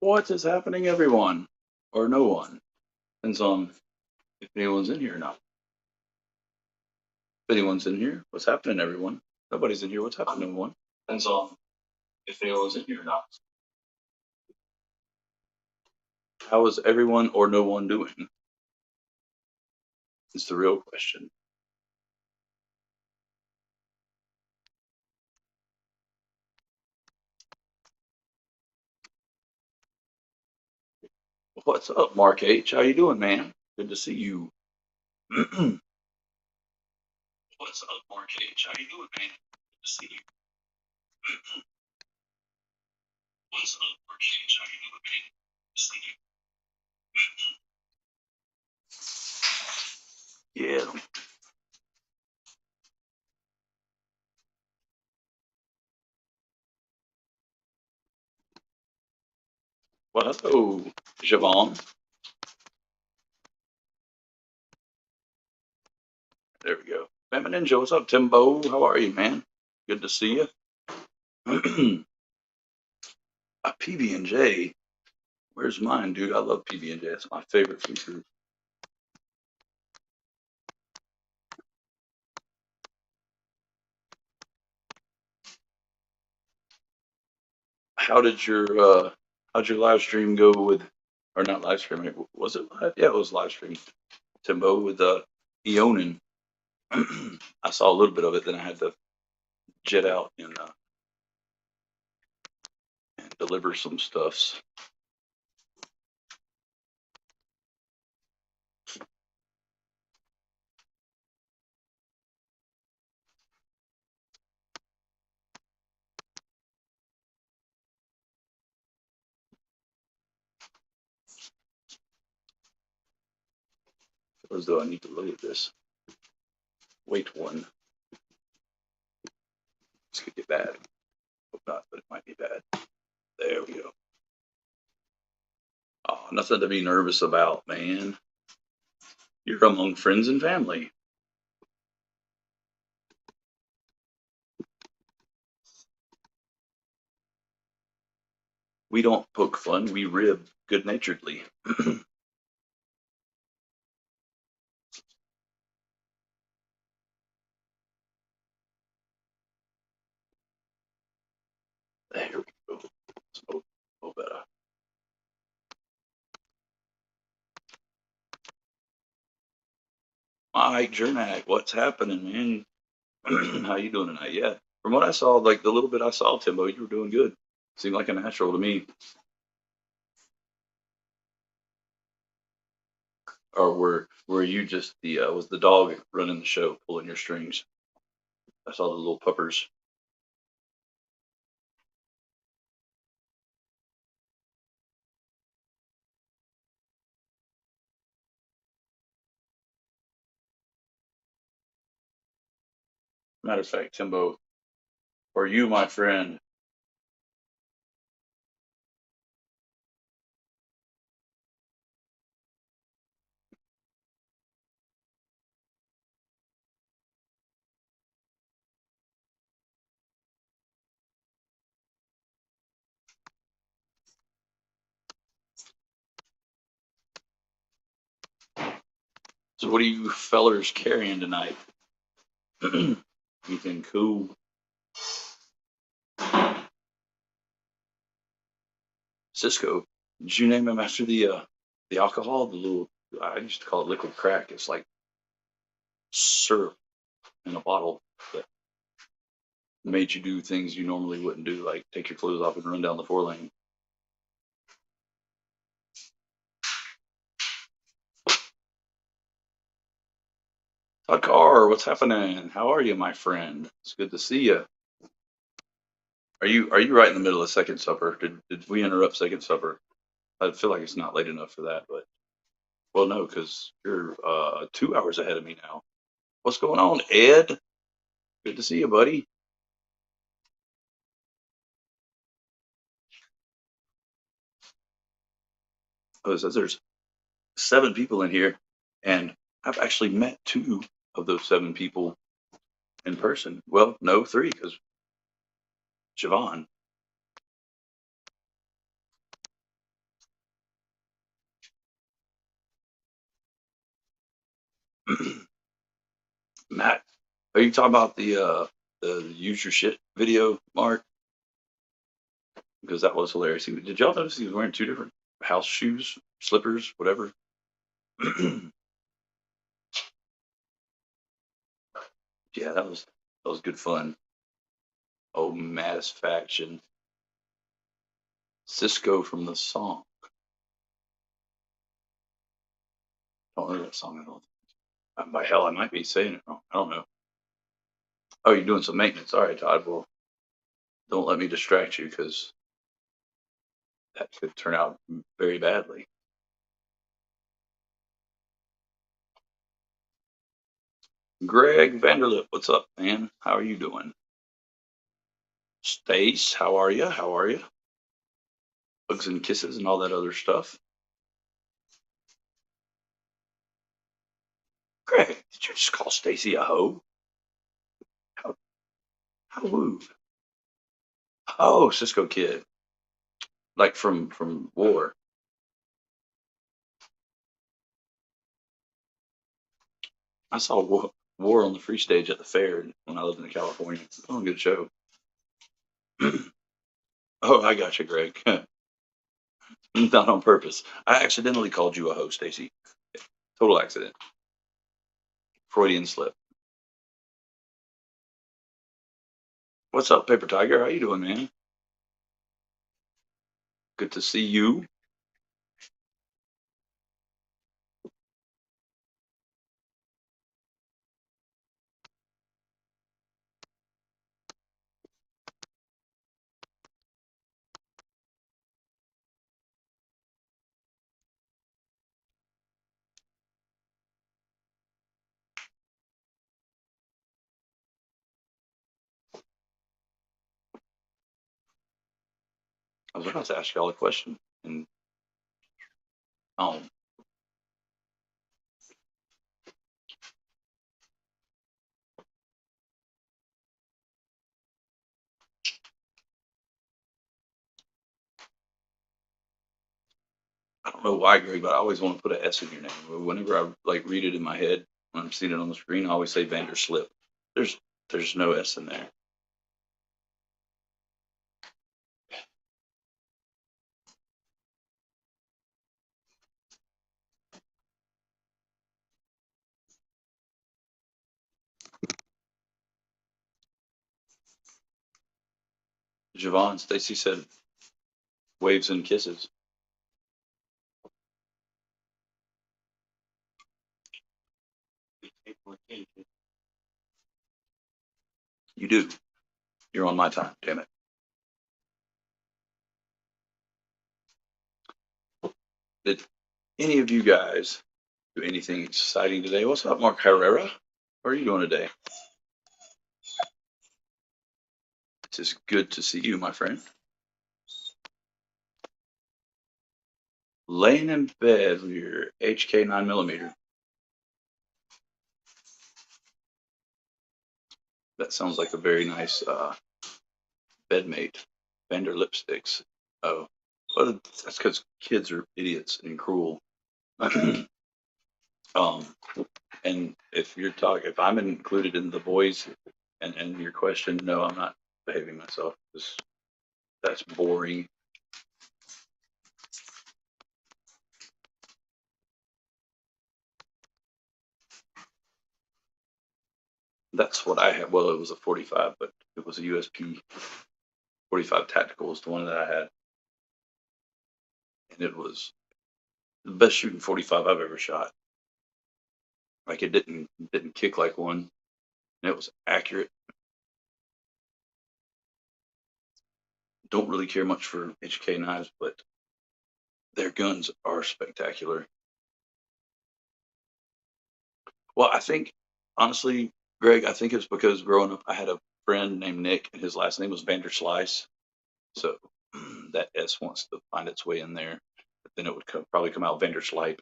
What is happening, everyone? Or no one? Depends on if anyone's in here or not. If anyone's in here, what's happening, everyone? Nobody's in here, what's happening, everyone? Depends on if anyone's in here or not. How is everyone or no one doing? It's the real question. What's up, Mark H? How you doing, man? Good to see you. What's up, Mark H? How you doing, man? Good to see you. What's up, Mark H? How you doing, man? Good to see you. Yeah. Well, hello, Javon. There we go. Bama Ninja, what's up, Timbo? How are you, man? Good to see you. A PB&J. Where's mine, dude? I love PB&J. It's my favorite food group. How did how'd your live stream go with, or not live stream? Was it live? Yeah, it was live stream. Timbo with Eonin. I saw a little bit of it, then I had to jet out and deliver some stuffs. As though I need to look at this. Wait one. This could get bad. Hope not, but it might be bad. There we go. Oh, nothing to be nervous about, man. You're among friends and family. We don't poke fun, we rib good naturedly. There we go. So better. Mike Jernak, what's happening, man? How you doing tonight? Yeah. From what I saw, like the little bit I saw, Timbo, you were doing good. Seemed like a natural to me. Or were you just the was the dog running the show, pulling your strings? I saw the little puppers. Matter of fact, Timbo, or you, my friend. So what are you fellers carrying tonight? Anything cool? Cisco. Did you name him after the alcohol? The little I used to call it liquid crack. It's like syrup in a bottle that made you do things you normally wouldn't do, like take your clothes off and run down the 4 lane. Todd Carr, what's happening? How are you, my friend? It's good to see you. Are you right in the middle of second supper? Did we interrupt second supper? I feel like it's not late enough for that, but well, no, because you're 2 hours ahead of me now. What's going on, Ed? Good to see you, buddy. Oh, it says there's 7 people in here, and I've actually met 2 of those 7 people in person. Well, no, 3, because Javon. Are you talking about the use your shit video, Mark? Because that was hilarious. Did y'all notice he was wearing two different house shoes, slippers, whatever? Yeah, that was good fun. Oh, Faction. Cisco from the song. Don't know that song at all. By hell, I might be saying it wrong. I don't know. Oh, you're doing some maintenance. All right, Todd. Well, don't let me distract you because that could turn out very badly. Greg Vanderlip, what's up, man? How are you doing? Stace, how are you? How are you? Hugs and kisses and all that other stuff. Greg, did you just call Stacy a hoe? How, how rude. Oh, Cisco Kid, like from War. I saw War on the free stage at the fair when I lived in California. Oh, good show. Oh, I got you, Greg. Not on purpose. I accidentally called you a hoe, Stacy. Total accident. Freudian slip. What's up, Paper Tiger? How you doing, man? Good to see you. I was about to ask y'all a question, and um, I don't know why, Greg, but I always want to put an S in your name. Whenever I like read it in my head when I'm seeing it on the screen, I always say Vanderslip. There's there's no S in there. Javon, Stacy said waves and kisses. You do. You're on my time. Damn it. Did any of you guys do anything exciting today? What's up, Mark Herrera? How are you doing today? It is good to see you, my friend. Laying in bed with your HK 9mm. That sounds like a very nice bedmate. Fender lipsticks. Oh, well, that's because kids are idiots and cruel. um, and if I'm included in the boys, and your question, no, I'm not behaving myself. That's boring. That's what I had. Well, it was a 45, but it was a USP 45 tactical was the one that I had, and it was the best shooting 45 I've ever shot. Like it didn't kick like one, and it was accurate. Don't really care much for HK knives, but their guns are spectacular. Well, I think honestly, Greg, I think it's because growing up, I had a friend named Nick, and his last name was Vanderslice, so that S wants to find its way in there. But then it would probably come out Vanderslipe.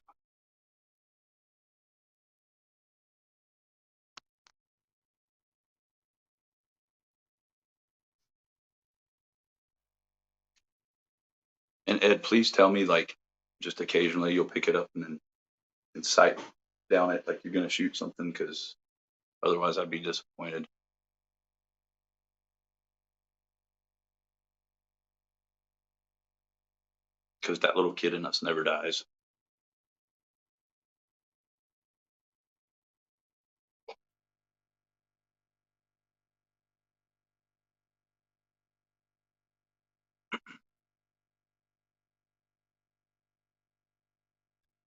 And Ed, please tell me, like, just occasionally you'll pick it up and then sight down it like you're gonna shoot something, because Otherwise, I'd be disappointed. Because that little kid in us never dies.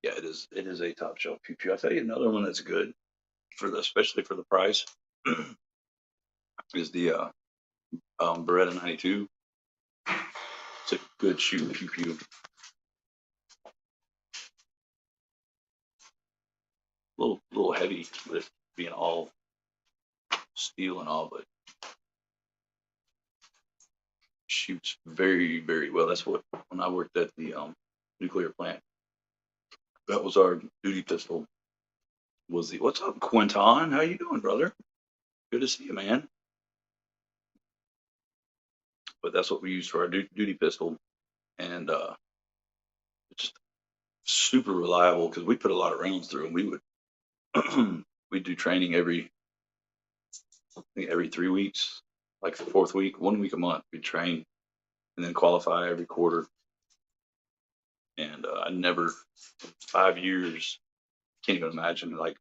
Yeah, it is. It is a top shelf pew pew. I'll tell you another one that's good for the, especially for the price, is the Beretta 92. It's a good shoe pew pew. Little heavy with being all steel and all, but shoots very very well. That's what when I worked at the nuclear plant. That was our duty pistol. Was the what's up, Quinton? How you doing, brother? Good to see you, man. But that's what we used for our duty pistol, and it's just super reliable because we put a lot of rounds through, and we would we do training I think every 3 weeks, like the fourth week, 1 week a month. We train and then qualify every quarter. And I never, 5 years, can't even imagine. Like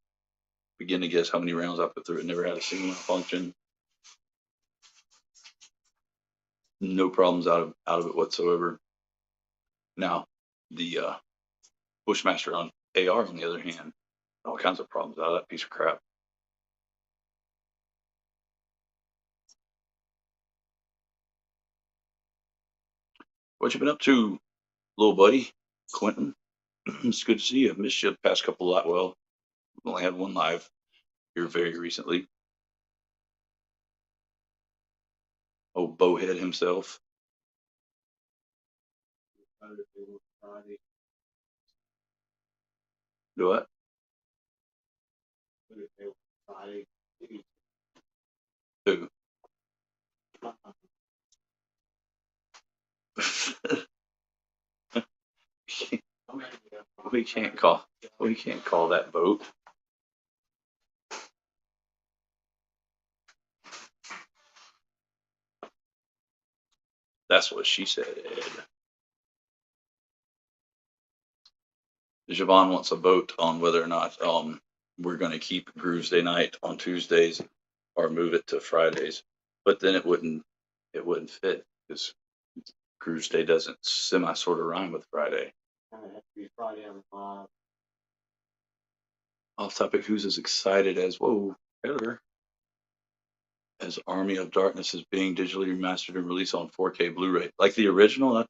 begin to guess how many rounds I put through it. Never had a single malfunction. No problems out of it whatsoever. Now the Bushmaster on AR, on the other hand, all kinds of problems out of that piece of crap. What you been up to, little buddy, Quentin? It's good to see you. Missed you the past couple lot. Well, only had one live here very recently. Oh, Bowhead himself. Do what? Who? we can't call we can't call that boat. That's what she said, Ed. Javon wants a vote on whether or not we're going to keep Groovesday Night on Tuesdays or move it to Fridays. But then it wouldn't fit because Groovesday doesn't semi sort of rhyme with Friday. Off topic, who's as excited as whoa, Taylor, as Army of Darkness is being digitally remastered and released on 4K Blu-ray, like the original, not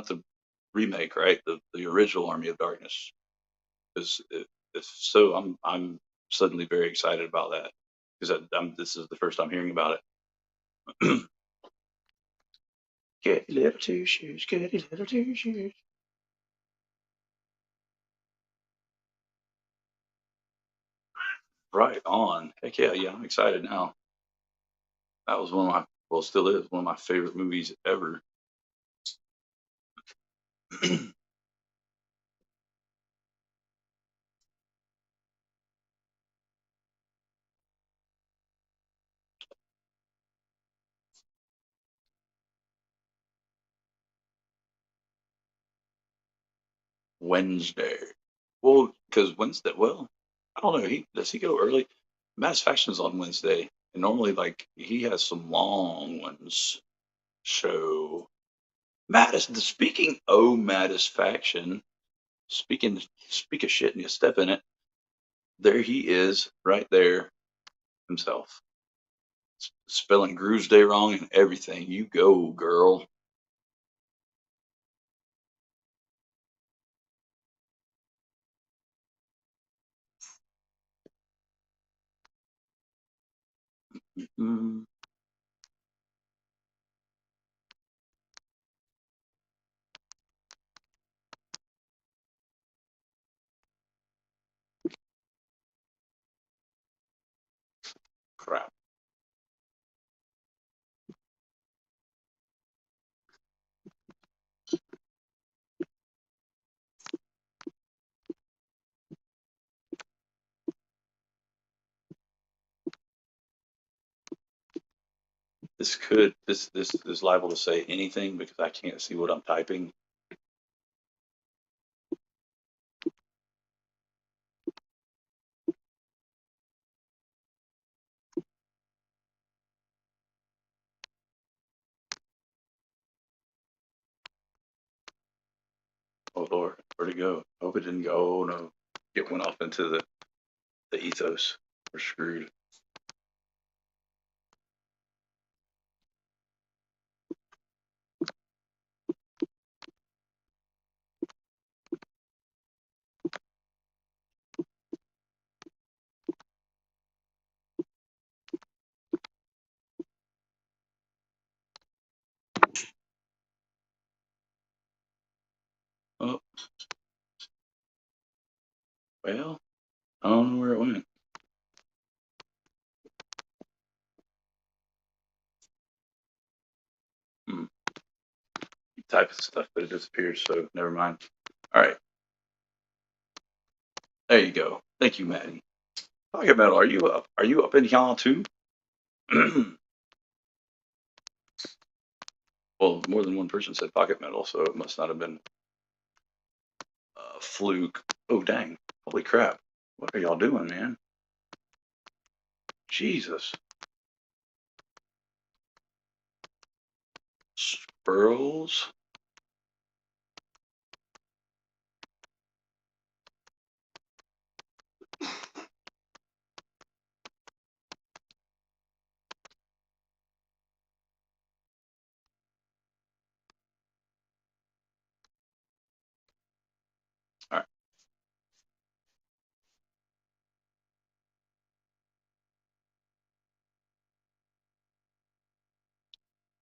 the remake, right? The original Army of Darkness. Is if so, I'm suddenly very excited about that because this is the first I'm hearing about it. Get little two shoes, get little two shoes. Right on. Heck yeah, yeah, I'm excited now. That was one of my, well, still is one of my favorite movies ever. Wednesday. Well, because Wednesday, well, I don't know. Does he go early? Faction is on Wednesday, and normally, like, he has some long ones. So, speaking, oh, Faction, speak of shit and you step in it. There he is, right there himself, spelling Groovesday wrong and everything. You go, girl. Mm, crap. This is liable to say anything because I can't see what I'm typing. Oh Lord, where'd it go? Hope it didn't go. Oh no, it went off into the ethos. We're screwed. Oh well, I don't know where it went. Hmm. You type stuff, but it disappears. So never mind. All right, there you go. Thank you, Maddie. Pocket metal. Are you up? Are you up in y'all too? Well, more than one person said pocket metal, so it must not have been a fluke. Oh dang! Holy crap! What are y'all doing, man? Jesus! Squirrels. All right.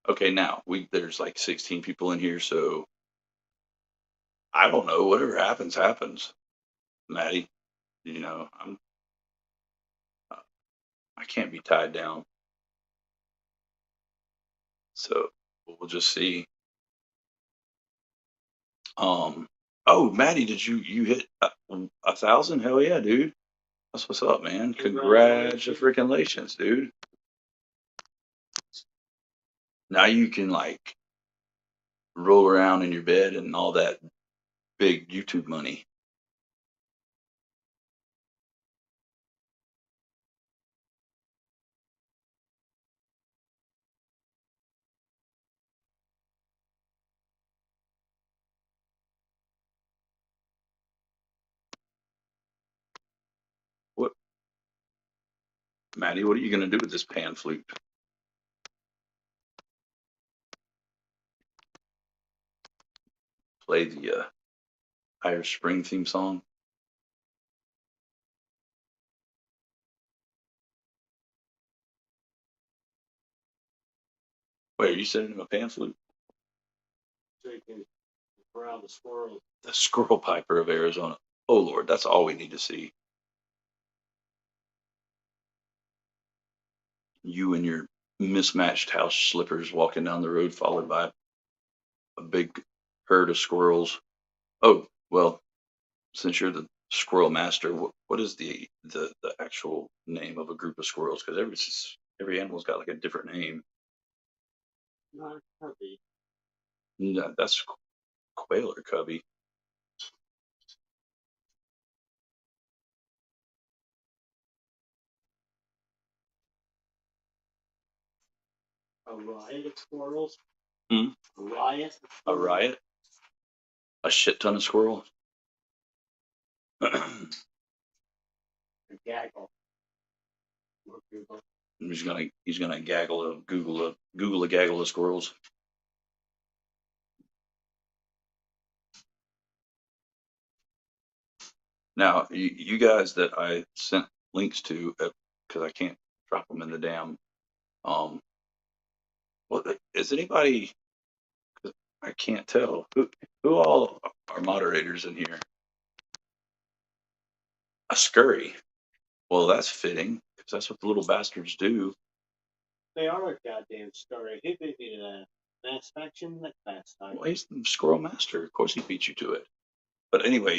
Okay, now there's like 16 people in here, so I don't know. Whatever happens, happens. Maddie, you know, uh, I can't be tied down, so we'll just see. Oh, Maddie, did you hit 1,000? Hell yeah, dude. That's what's up, man. Congratulations, dude. Now you can like roll around in your bed and all that big YouTube money. What, Maddie? What are you gonna do with this pan flute? Play the Irish Spring theme song? Wait, are you sending him a pan flute? Around the squirrel. The squirrel piper of Arizona. Oh Lord, that's all we need to see. You and your mismatched house slippers walking down the road, followed by a big herd of squirrels. Oh well, since you're the squirrel master, what is the actual name of a group of squirrels? Because every animal's got like a different name. Not cubby. No, that's quail or cubby. A riot of squirrels. Hmm? A riot. A riot. A shit ton of squirrels. A gaggle. He's gonna Google a gaggle of squirrels. Now you guys that I sent links to because I can't drop them in the damn um. Well, is anybody? 'Cause I can't tell who all are moderators in here. A scurry. Well, that's fitting because that's what the little bastards do. They are a goddamn scurry. He beat me to that mass faction that last time. Well, he's the squirrel master. Of course, he beat you to it. But anyway,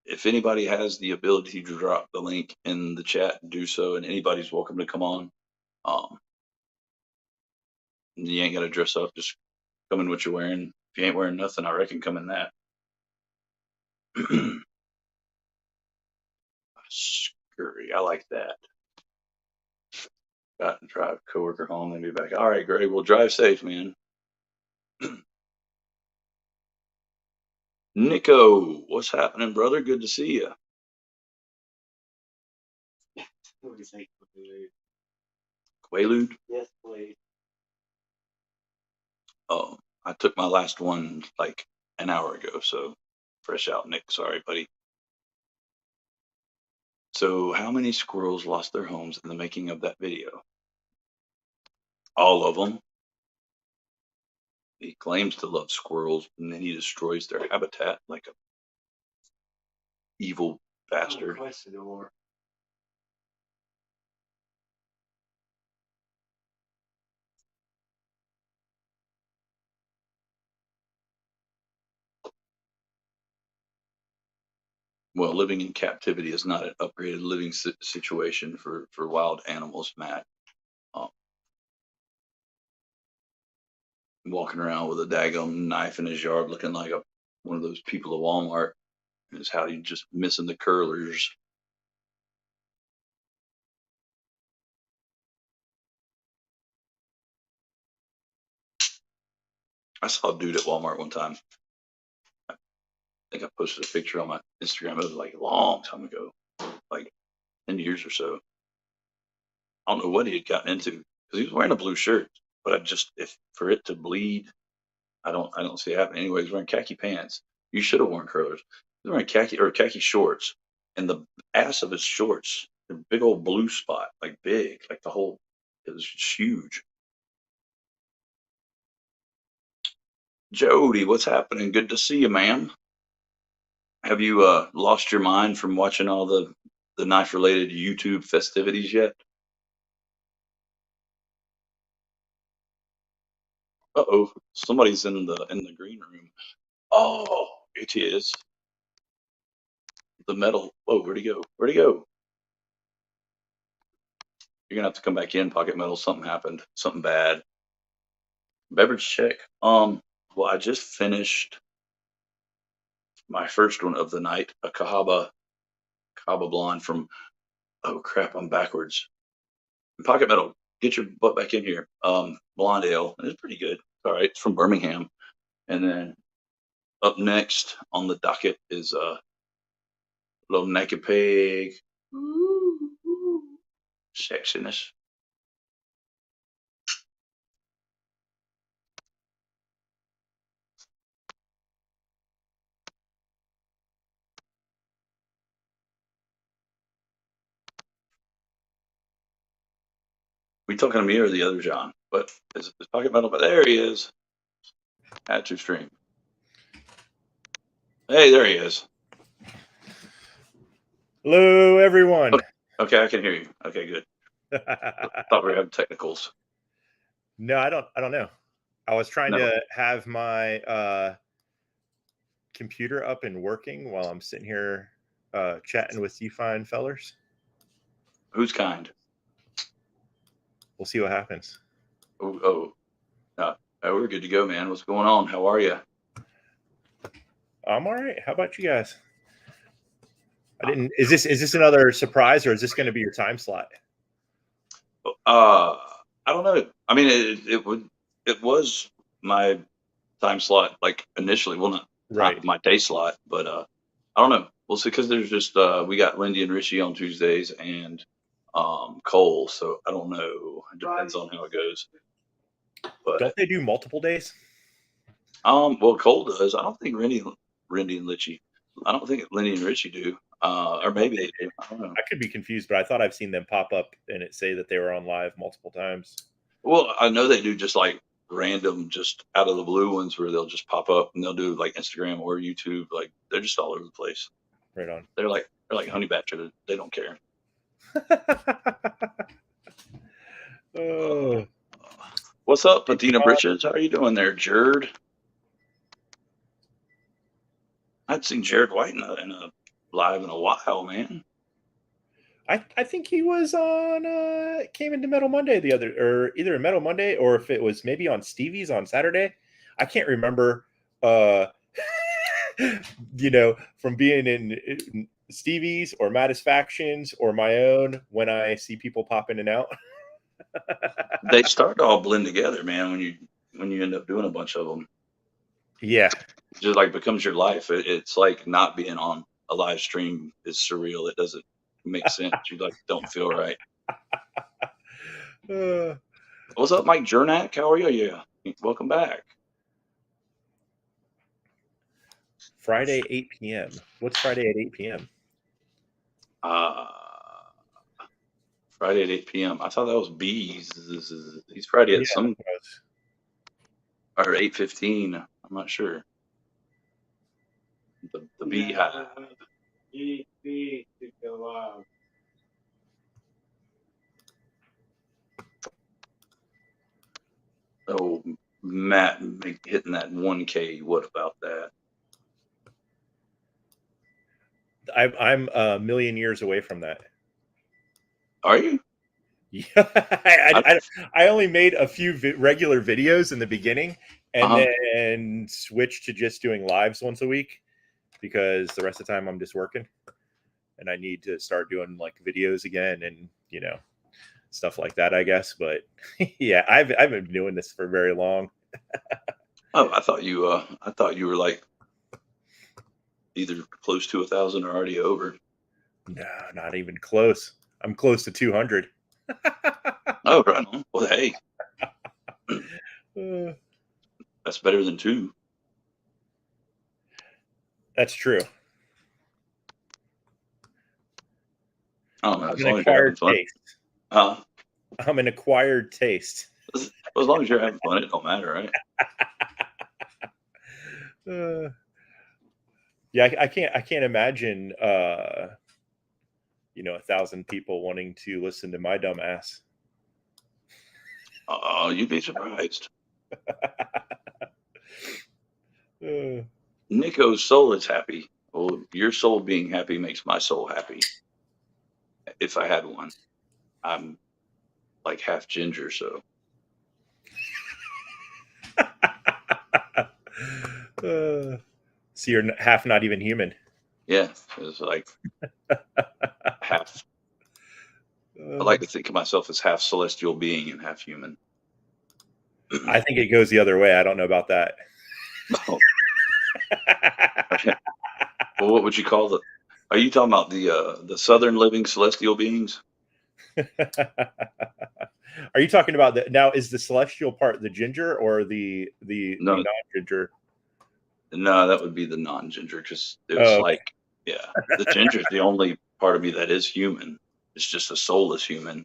if anybody has the ability to drop the link in the chat, do so, and anybody's welcome to come on. Um, You ain't got to dress up. Just come in what you're wearing. If you ain't wearing nothing, I reckon come in that. Scurry. I like that. Got to drive coworker home and be back. All right, Greg. Well, drive safe, man. Nico, what's happening, brother? Good to see you. What do you think? Quaalude? Yes, please. Oh, I took my last one like an hour ago, so fresh out, Nick. Sorry, buddy. So, how many squirrels lost their homes in the making of that video? All of them. He claims to love squirrels, and then he destroys their habitat like a evil bastard. Well, living in captivity is not an upgraded living situation for wild animals, Matt. Um, Walking around with a daggum knife in his yard, looking like one of those people at Walmart, is how you just missing the curlers. I saw a dude at Walmart one time. I think I posted a picture on my Instagram. It was like a long time ago, like 10 years or so. I don't know what he had gotten into because he was wearing a blue shirt, but if for it to bleed, I don't see it happening. Anyway, he's wearing khaki pants. You should have worn curlers. He's wearing khaki shorts, and the ass of his shorts, a big old blue spot, like big, like it was just huge. Jody, what's happening? Good to see you, ma'am. Have you lost your mind from watching all the knife related YouTube festivities yet? Uh-oh, somebody's in the green room. Oh, it is the metal. Oh, where'd he go? Where'd he go? You're gonna have to come back in, Pocket Metal. Something happened. Something bad. Beverage check. Well, I just finished my first one of the night, a Cahaba Blonde from. Oh crap, I'm backwards. Pocket Metal, get your butt back in here. Blonde ale. It's pretty good. All right, it's from Birmingham. And then up next on the docket is Little Naked Pig. Ooh, ooh. Sexiness. We talking to me or the other John? But is Pocket Metal? But there he is. Add to stream. Hey, there he is. Hello, everyone. Okay, I can hear you. Okay, good. Thought we were having technicals. No, I don't know. I was trying to have my computer up and working while I'm sitting here chatting with you fine fellers. Who's kind? We'll see what happens. Oh, we're good to go, man. What's going on? How are you? I'm all right. How about you guys? Is this another surprise, or is this going to be your time slot? I don't know. I mean, it was my time slot, like initially. Well, not my day slot, but I don't know. We'll see, because there's just we got Lindy and Richie on Tuesdays and Cole, so I don't know. It depends on how it goes. But don't they do multiple days? Well, Cole does. I don't think Randy and Richie. I don't think Lindy and Richie do. Or maybe they do. I don't know. I could be confused, but I thought I've seen them pop up and it say that they were on live multiple times. Well, I know they do just like random, just out of the blue ones where they'll just pop up and they'll do like Instagram or YouTube. Like they're just all over the place. Right on. They're like honey badger. They don't care. What's up, Patina Britches? How are you doing there, Jared? I'd seen Jared White in a live in a while, man. I think he was on came into Metal Monday the other, or either Metal Monday or if it was maybe on Stevie's on Saturday. I can't remember. From being in Stevie's or Mattisfactions or my own, when I see people pop in and out. They start to all blend together, man. When you end up doing a bunch of them, Yeah. it just like becomes your life. It's like not being on a live stream is surreal. It doesn't make sense. You like don't feel right. What's up, Mike Jernak? How are you? Yeah, welcome back. Friday 8 p.m. What's Friday at 8 p.m.? Uh, Friday at 8 p.m. I thought that was B's. He's Friday Yeah, at some it was. or 8:15. I'm not sure. The Beehive. GP to go up. Oh, Matt hitting that 1K. What about that? I'm a million years away from that. Are you? Yeah, I only made a few regular videos in the beginning, and then switched to just doing lives once a week because the rest of the time I'm just working, and I need to start doing like videos again and stuff like that, I guess. But yeah, I've been doing this for very long. Oh, I thought you were like either close to 1,000 or already over. No, not even close. I'm close to 200. Oh, right on. Well, hey, that's better than 2. That's true. I don't know. I'm As an long as you're having acquired fun. taste. Huh? I'm an acquired taste. As long as you're having fun, it don't matter, right? Yeah, I can't imagine 1,000 people wanting to listen to my dumb ass. Oh, you'd be surprised. Nico's soul is happy. Well, your soul being happy makes my soul happy. If I had one, I'm like half ginger, so So you're half not even human. yeah, it's like half. I like to think of myself as half celestial being and half human. I think it goes the other way. I don't know about that. Oh, okay. Well, what would you call the? Are you talking about the southern living celestial beings? Are you talking about now? Is the celestial part the ginger or the No, non-ginger? no, that would be the non-ginger because it was Oh, like, yeah, the ginger is the only part of me that is human. It's just a soulless human.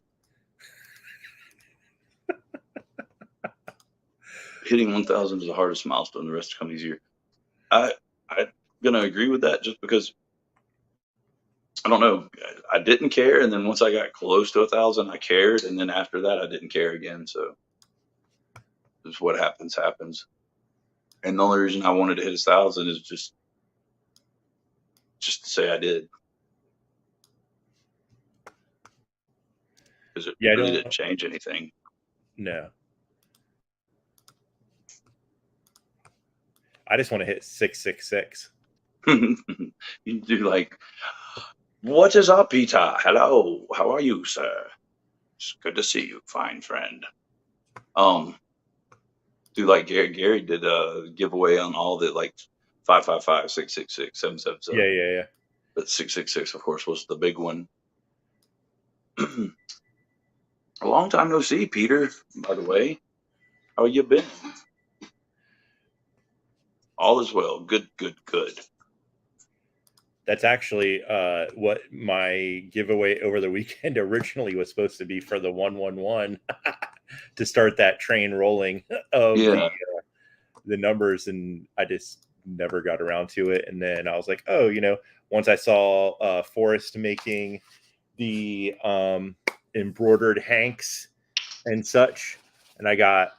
Hitting 1,000 is the hardest milestone the rest of company's year. I'm gonna agree with that just because I don't know. I didn't care, and then once I got close to 1,000, I cared, and then after that, I didn't care again. So, just what happens happens. And the only reason I wanted to hit 1,000 is just to say I did, because it yeah. I really don't. didn't change anything. No. I just want to hit 666. You do like, what is up, Peter? Hello, how are you, sir? It's good to see you, fine friend. Do like Gary did a giveaway on all the like 555, 666, 777. Yeah. But 666, of course, was the big one. A long time no see, Peter. By the way, how you been? All is well. Good. That's actually what my giveaway over the weekend originally was supposed to be for the 111 to start that train rolling of Yeah. the numbers, and I just never got around to it. And then I was like, oh, once I saw Forrest making the embroidered hanks and such, and I got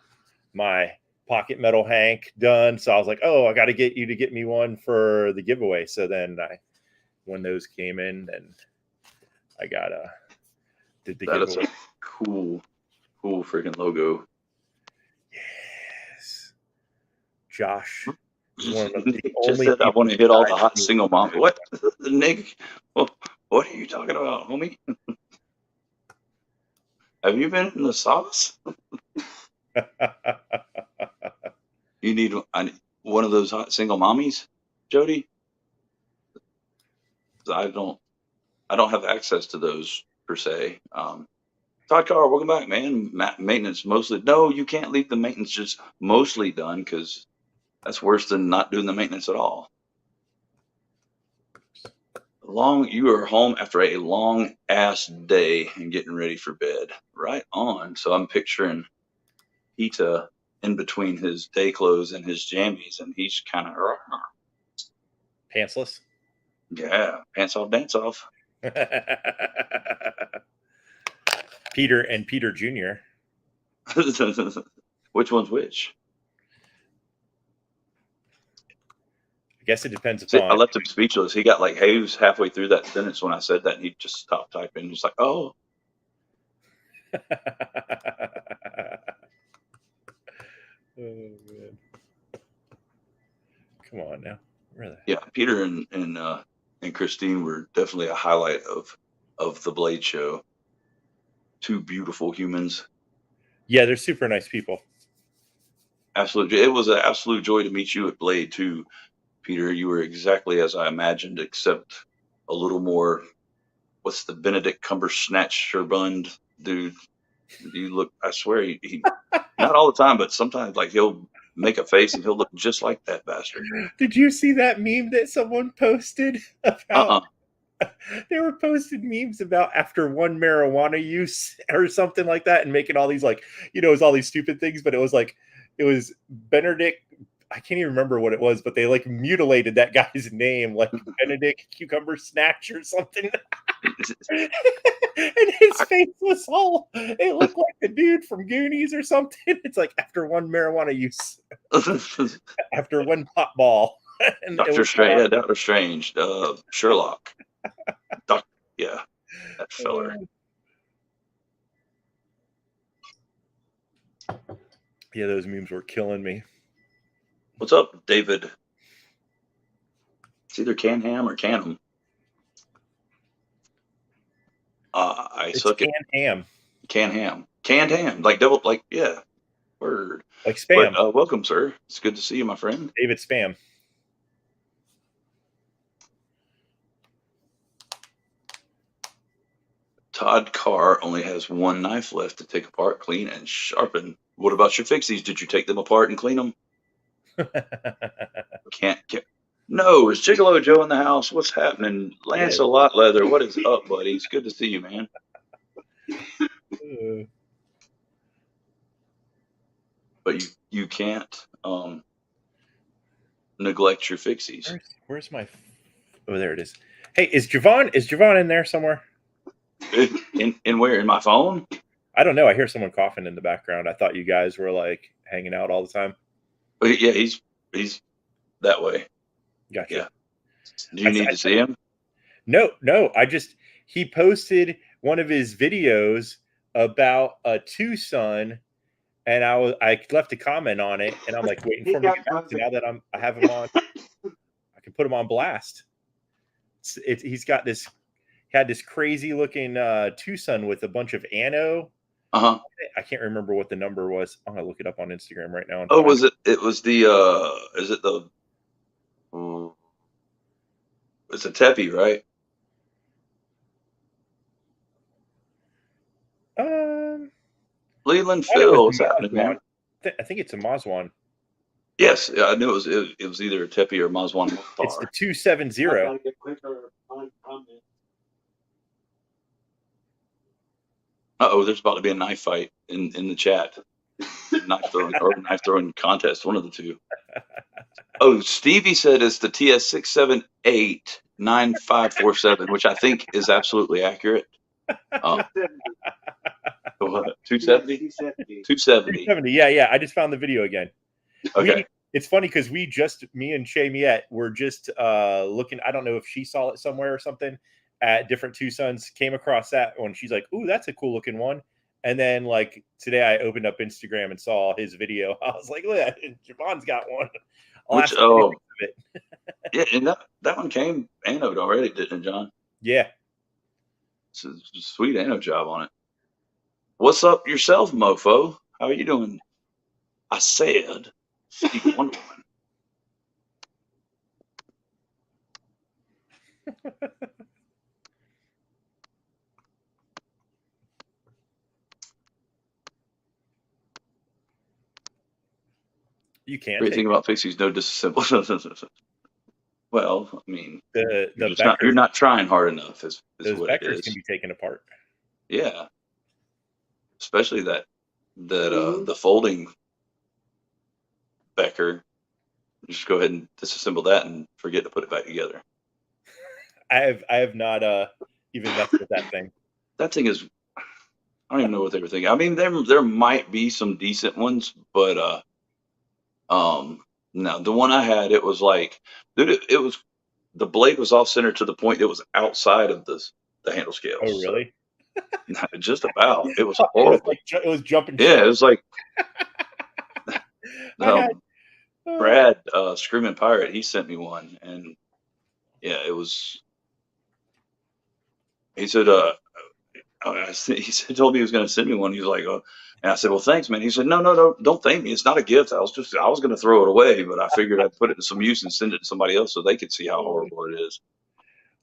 my pocket metal hank done, so I was like, oh, I got to get you to get me one for the giveaway. So then when those came in, then I got did the That is giveaway. a cool freaking logo. Yes. Josh is one of Nick the just only said I people want to hit all the besides hot me. single mom. What, Nick? What are you talking about, homie? Have you been in the sauce? You need one of those hot single mommies, Jody. I don't have access to those per se. Todd Carr, welcome back, man. Maintenance mostly. No, you can't leave the maintenance just mostly done because that's worse than not doing the maintenance at all. You are home after a long ass day and getting ready for bed. Right on. So I'm picturing Pita in between his day clothes and his jammies, and he's kind of Pantsless. yeah, pants off, dance off. Peter and Peter Jr. Which one's which? I guess it depends See, I upon. left him speechless. He got like haves halfway through that sentence when I said that, and he just stopped typing. He's like, "Oh, Oh man! Come on now, really? yeah." Peter and Christine were definitely a highlight of the Blade Show. Two beautiful humans. Yeah, they're super nice people. Absolutely, it was an absolute joy to meet you at Blade too, Peter. You were exactly as I imagined, except a little more. What's the Benedict Cumberbatch Sherbund dude? You look. I swear he not all the time, but sometimes like he'll make a face and he'll look just like that bastard. Did you see that meme that someone posted about? Uh-uh. They were posting memes about after one marijuana use or something like that, and making all these like, it was all these stupid things, but it was Benedict. I can't even remember what it was, but they like mutilated that guy's name, like Benedict Cucumber Snatch or something. And his face was all, it looked like the dude from Goonies or something. It's like after one marijuana use, after one pot ball. And it was Doctor Strange, Sherlock, yeah, that feller. Yeah, those memes were killing me. What's up, David? It's either Canham or Canham. I suck at ham. canned ham, like double, like yeah, word, like spam. But welcome, sir. It's good to see you, my friend. David Spam. Todd Carr only has one knife left to take apart, clean, and sharpen. What about your fixies? Did you take them apart and clean them? Can't get. No, is Gigolo Joe in the house? What's happening? Lancelot Leather, what is up, buddy? It's good to see you, man. But you can't neglect your fixies. Where's my? Oh, there it is. Hey, is Javon in there somewhere? In where? In my phone? I don't know. I hear someone coughing in the background. I thought you guys were like hanging out all the time. Yeah, he's that way. Gotcha. Yeah. Do you need to see him? No. He posted one of his videos about a Tucson, and I left a comment on it, and I'm like waiting for him to get back. Now that I have him on, I can put him on blast. He's got this. Had this crazy looking Tucson with a bunch of anno. Uh-huh. I can't remember what the number was. I'm gonna look it up on Instagram right now. Oh, was it? It was the. Is it the? It's a Tepi, right? Leland Phil, what's happening, man? I think it's a Mazwan. Yes, I knew it was either a Tepi or Mazwan. It's the 270. Uh-oh, there's about to be a knife fight in the chat. Knife throwing contest, one of the two. Oh, Stevie said it's the TS6789547, which I think is absolutely accurate. What? 270? 270. Yeah. I just found the video again. Okay. It's funny because me and Shay Miette were just looking. I don't know if she saw it somewhere or something, at different Tucson's, came across that one. She's like, "Ooh, that's a cool looking one." And then like today, I opened up Instagram and saw his video. I was like, "Look, Javon's got one." I'll Which ask him what he thinks of it. yeah, and that one came anode already, didn't it, John? Yeah. It's a sweet anode job on it. What's up yourself, mofo? How are you doing? I said, Stevie Wonder Woman. You can't. What do you think about Pixies? No disassemble. Well, I mean, you're not trying hard enough. Is those what it vectors is. can be taken apart. Yeah, especially that the folding Becker. Just go ahead and disassemble that and forget to put it back together. I have not even messed with that thing. That thing is, I don't even know what they were thinking. I mean, there might be some decent ones, but no, the one I had, it was like, dude, it was, the blade was off center to the point it was outside of the handle scales. Oh, really? So, just about. It was horrible. It was jumping. Yeah, it was like Brad, Screaming Pirate, he sent me one, and yeah, it was. He said, told me he was going to send me one. He was like, oh, and I said, well, thanks, man. He said, no, don't thank me. It's not a gift. I was going to throw it away, but I figured I'd put it to some use and send it to somebody else so they could see how horrible it is.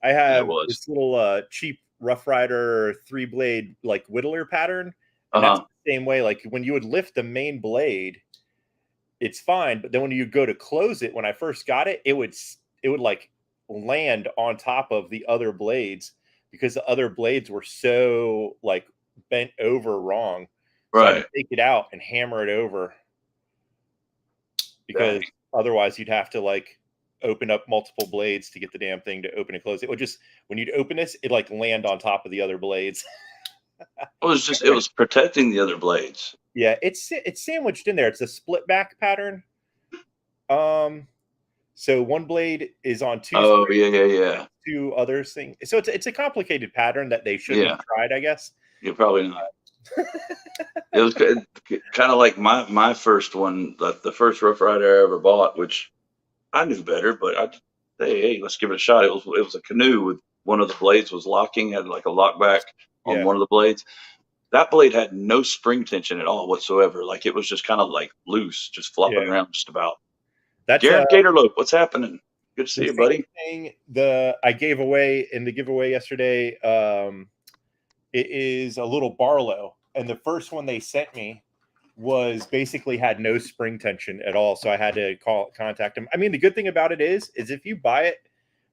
I have this little cheap Rough Rider 3-blade like whittler pattern, and that's the same way. Like when you would lift the main blade, it's fine, but then when you go to close it, when I first got it, it would like land on top of the other blades because the other blades were so like bent over wrong. So right. I'd take it out and hammer it over because otherwise you'd have to like open up multiple blades to get the damn thing to open and close. It would just, when you'd open this, it like land on top of the other blades. It was protecting the other blades. Yeah, it's sandwiched in there. It's a split back pattern. So one blade is on two. Oh, yeah. Two others thing. So it's a complicated pattern that they shouldn't have tried, I guess. You're probably not. It was kind of like my first one, the first Rough Rider I ever bought, which I knew better, but hey, let's give it a shot. It was a canoe with one of the blades was locking, had like a lock back on one of the blades. That blade had no spring tension at all whatsoever. Like it was just kind of like loose, just flopping around just about. That's Garrett Gatorlope. What's happening? Good to see you, buddy. I gave away in the giveaway yesterday. It is a little Barlow, and the first one they sent me was basically had no spring tension at all. So I had to contact them. I mean, the good thing about it is if you buy it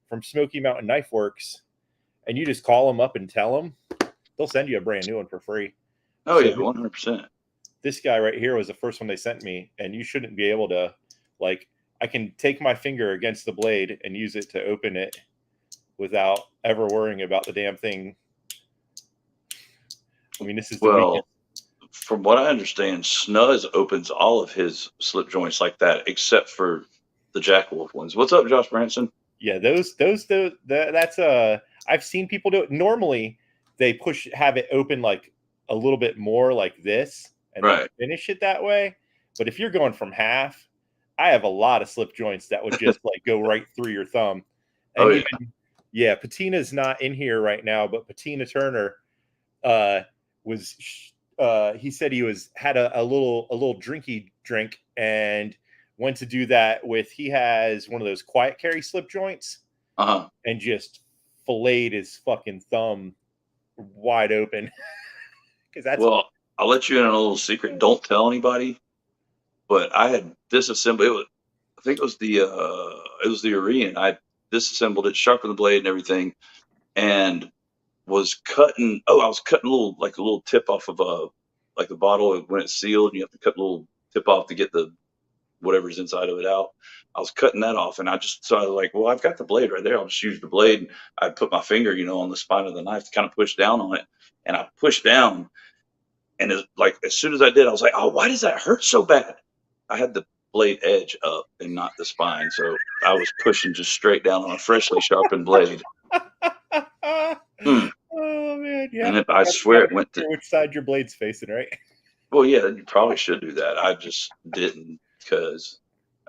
from Smoky Mountain Knife Works and you just call them up and tell them, they'll send you a brand new one for free. Oh, so yeah, 100%. This guy right here was the first one they sent me, and you shouldn't be able to, like, I can take my finger against the blade and use it to open it without ever worrying about the damn thing. I mean, this is the weakest. From what I understand, Snuzz opens all of his slip joints like that, except for the Jack Wolf ones. What's up, Josh Branson? Yeah, that's I've seen people do it. Normally, they have it open like a little bit more like this, and then finish it that way. But if you're going from half, I have a lot of slip joints that would just like go right through your thumb. And Patina's not in here right now, but Patina Turner was. He said he had a little drinky drink and went to do that with. He has one of those quiet carry slip joints, and just filleted his fucking thumb wide open. I'll let you in on a little secret. Don't tell anybody. But I had disassembled it. I think it was the Orion. I disassembled it, sharpened the blade and everything, and was cutting. I was cutting a little tip off of like the bottle when it's sealed. You have to cut a little tip off to get the whatever's inside of it out. I was cutting that off, and I was like, well, I've got the blade right there. I'll just use the blade. I put my finger, on the spine of the knife to kind of push down on it, and I pushed down, and as soon as I did, I was like, oh, why does that hurt so bad? I had the blade edge up and not the spine, so I was pushing just straight down on a freshly sharpened blade. Hmm. Oh man, yeah. And I You swear gotta it make went to. sure which side your blade's facing, right? Well, yeah, you probably should do that. I just didn't because,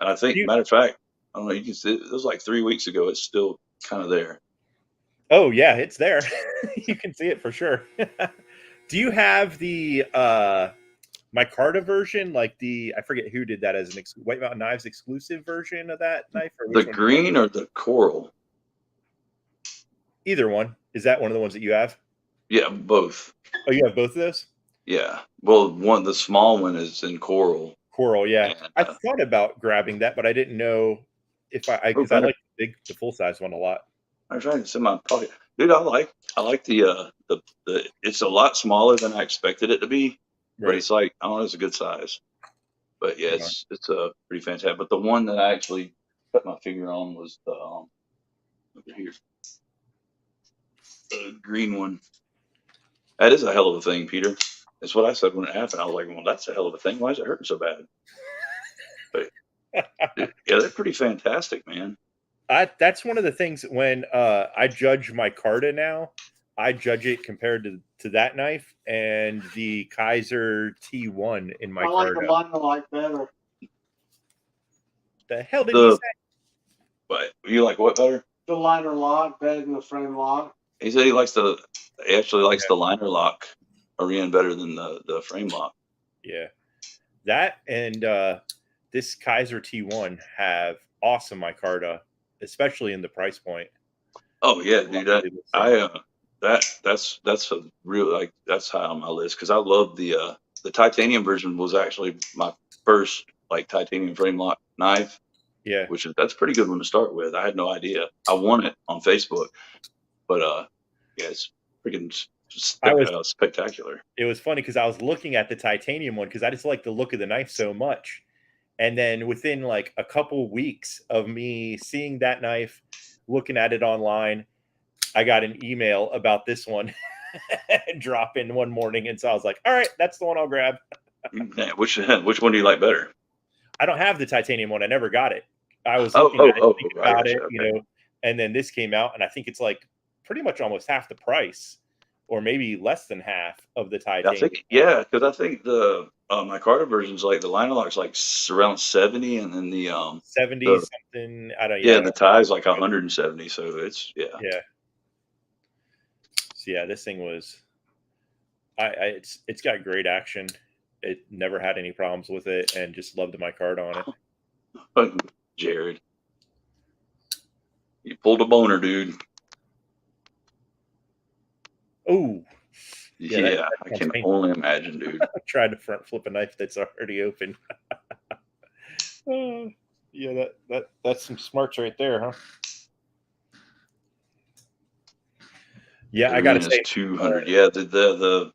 and I think, You, matter of fact, I don't know. You can see it was like 3 weeks ago. It's still kind of there. oh yeah, it's there. You can see it for sure. Do you have the micarta version, like the I forget who did that as an White Mountain Knives exclusive version of that knife, or The which one? Do you have? green or the coral? Either one. Is that one of the ones that you have? Yeah, both. Oh, you have both of those? Yeah. Well, the small one is in coral, Coral, yeah. and I thought about grabbing that, but I didn't know if I oh, because I like the full size one a lot. I'm trying to in my pocket, dude. I like the. It's a lot smaller than I expected it to be, but Right. it's like I don't know, it's a good size. But yeah, You know. it's a pretty fantastic. But the one that I actually put my finger on was the over here, the green one. That is a hell of a thing, Peter. That's what I said when it happened. I was like, well, that's a hell of a thing. Why is it hurting so bad? But yeah, they're pretty fantastic, man. That's one of the things when I judge my Carta now. I judge it compared to that knife and the Kaiser T1 in my I like the Carta. liner lock better. The hell did he say? The but you like what better? The liner lock better than the frame lock. He said he actually likes Yeah. the liner lock Ariane better than the frame lock. Yeah. That and this Kaiser T1 have awesome micarta, especially in the price point. Oh yeah, dude. I that's a real like that's high on my list because I love the titanium version was actually my first like titanium frame lock knife, Yeah. which is that's a pretty good one to start with. I had no idea. I won it on Facebook, but yeah, it's freaking I was spectacular. it was funny because I was looking at the titanium one because I just like the look of the knife so much. And then within like a couple weeks of me seeing that knife, looking at it online, I got an email about this one drop in one morning. And so I was like, all right, that's the one I'll grab. Yeah, which one do you like better? I don't have the titanium one. I never got it. I was Oh looking oh at it, oh, thinking I about got it, you. Okay. and then this came out, and I think it's like pretty much almost half the price, or maybe less than half of the I titanium think one. yeah, because I think the my Carter version's like the liner lock's like around 70, and then 70 the something. I don't, yeah, I yeah don't the tie's like 170. So it's yeah. yeah. So yeah, this thing was, it's got great action. It never had any problems with it, and just loved my card on it. Fucking Jared, you pulled a boner, dude. Oh, yeah, that Yeah, I sounds can painful. only imagine, dude. I tried to front flip a knife that's already open. Oh, yeah, that's some smarts right there, huh? Yeah, The I gotta arena's say, 200. Yeah, the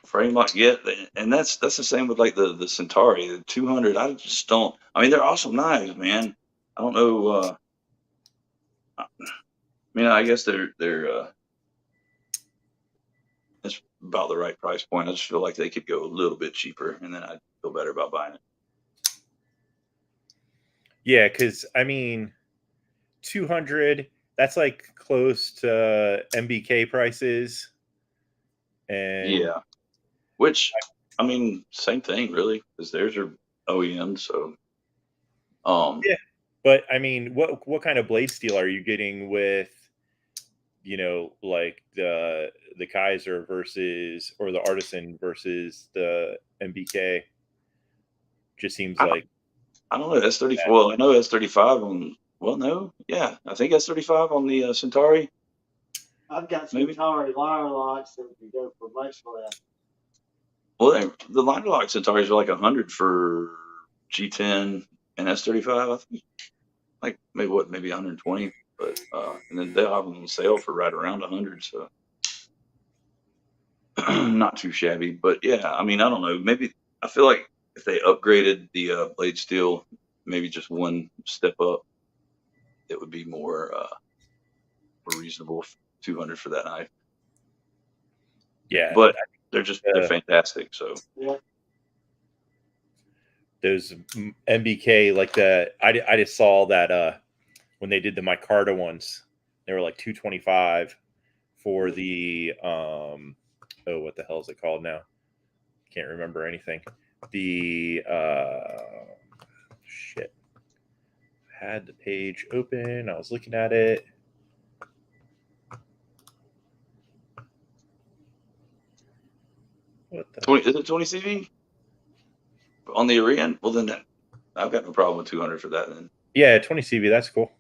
frame lock. Yeah, and that's the same with like the Centauri, the 200. I just don't. I mean, they're awesome knives, man. I don't know. I mean, I guess they're it's about the right price point. I just feel like they could go a little bit cheaper, and then I'd feel better about buying it. yeah, because I mean, 200. That's like close to MBK prices, and Yeah, which I mean, same thing really, because theirs are OEM. So, yeah. But I mean, what kind of blade steel are you getting with, like the Kaiser versus, or the Artisan versus the MBK? Just seems I, like I don't know. S34. Well, I know S35 on. Well, no, yeah, I think S35 on the Centauri. I've got some Maybe. Centauri liner locks that can go for much less. Well, the liner lock Centauris are like 100 for G10 and S35. I think like maybe 120, but and then they'll have them on sale for right around 100. So not too shabby. But yeah, I mean, I don't know. Maybe I feel like if they upgraded the blade steel, maybe just one step up, it would be more reasonable. 200 for that knife, yeah, but they're uh, fantastic. So Yeah. those MBK, like I just saw that when they did the micarta ones, They were like $225 for the what the hell is it called now? Can't remember anything. The shit. Had the page open. I was looking at it. What the 20, is it 20 CV on the Arian? Well, then I've got no problem with 200 for that. Then. Yeah, 20 CV. That's cool.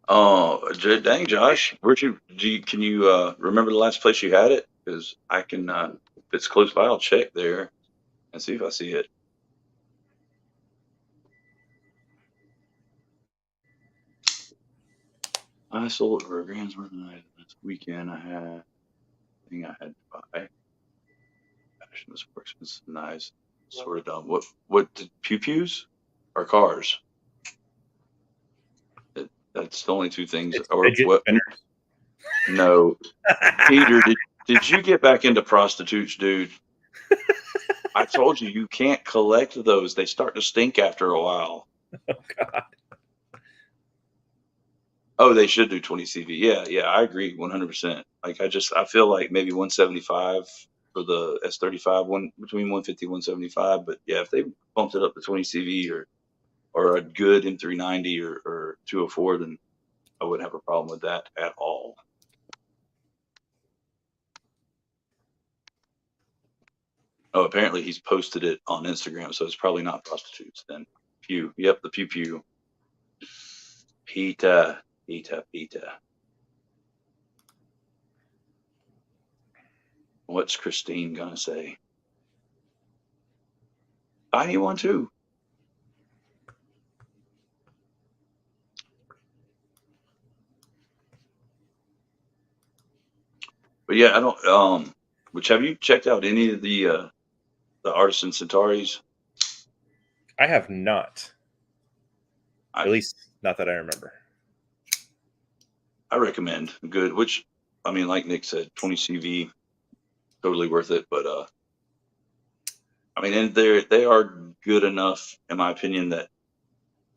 Oh, dang, Josh, can you remember the last place you had it? Because I can, if it's close by, I'll check there and see if I see it. I sold it for a grand's worth of night. This weekend I had to buy. Fashion was more expensive than knives. Sort of dumb. What did pew-pews or cars? That's the only two things. It's Or fidget what? spinners. No, Peter, did you get back into prostitutes, dude? I told you can't collect those. They start to stink after a while. Oh God. Oh, they should do 20 CV. Yeah, I agree 100%. Like I feel like maybe 175 for the S35, one between 150 175. But yeah, if they bumped it up to 20 CV or a good M390 or 204, then I wouldn't have a problem with that at all. Oh, apparently he's posted it on Instagram, so it's probably not prostitutes then. Pew. Yep, the pew. Pita. What's Christine gonna say? I need one too. But yeah, I don't. Which have you checked out any of the Artisan Centauris? I have not. I- At least not that I remember. I recommend good. Which I mean, like Nick said, 20 CV, totally worth it. But I mean, and they are good enough, in my opinion, that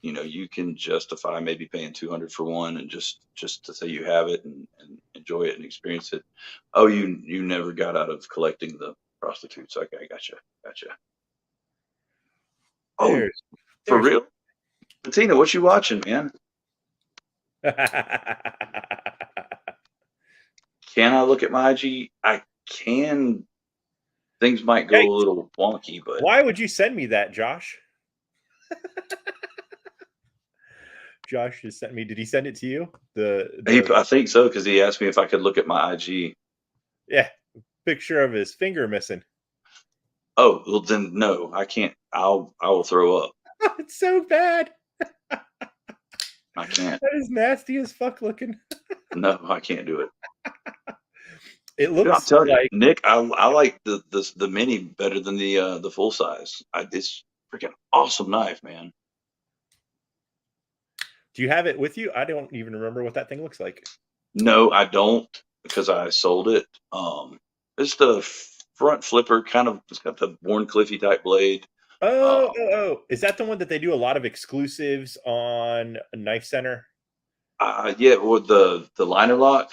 you can justify maybe paying 200 for one, and just to say you have it and enjoy it and experience it. Oh, you never got out of collecting the prostitutes. Okay, gotcha. Oh, for real? Bettina, what you watching, man? Can I look at my IG? I can. Things might go a little wonky, but why would you send me that, Josh? Josh just sent me. Did he send it to you? I think so, because he asked me if I could look at my IG. Yeah, picture of his finger missing. Oh, well then no, I can't. I will throw up. It's so bad. I can't. That is nasty as fuck looking. No, I can't do it. It looks I'm telling like you, Nick. I like the mini better than the full size. It's freaking awesome knife, man. Do you have it with you? I don't even remember what that thing looks like. No, I don't, because I sold it. It's the front flipper, kind of. It's got the Warren Cliffy type blade. Oh! Is that the one that they do a lot of exclusives on Knife Center? Yeah, with the liner lock.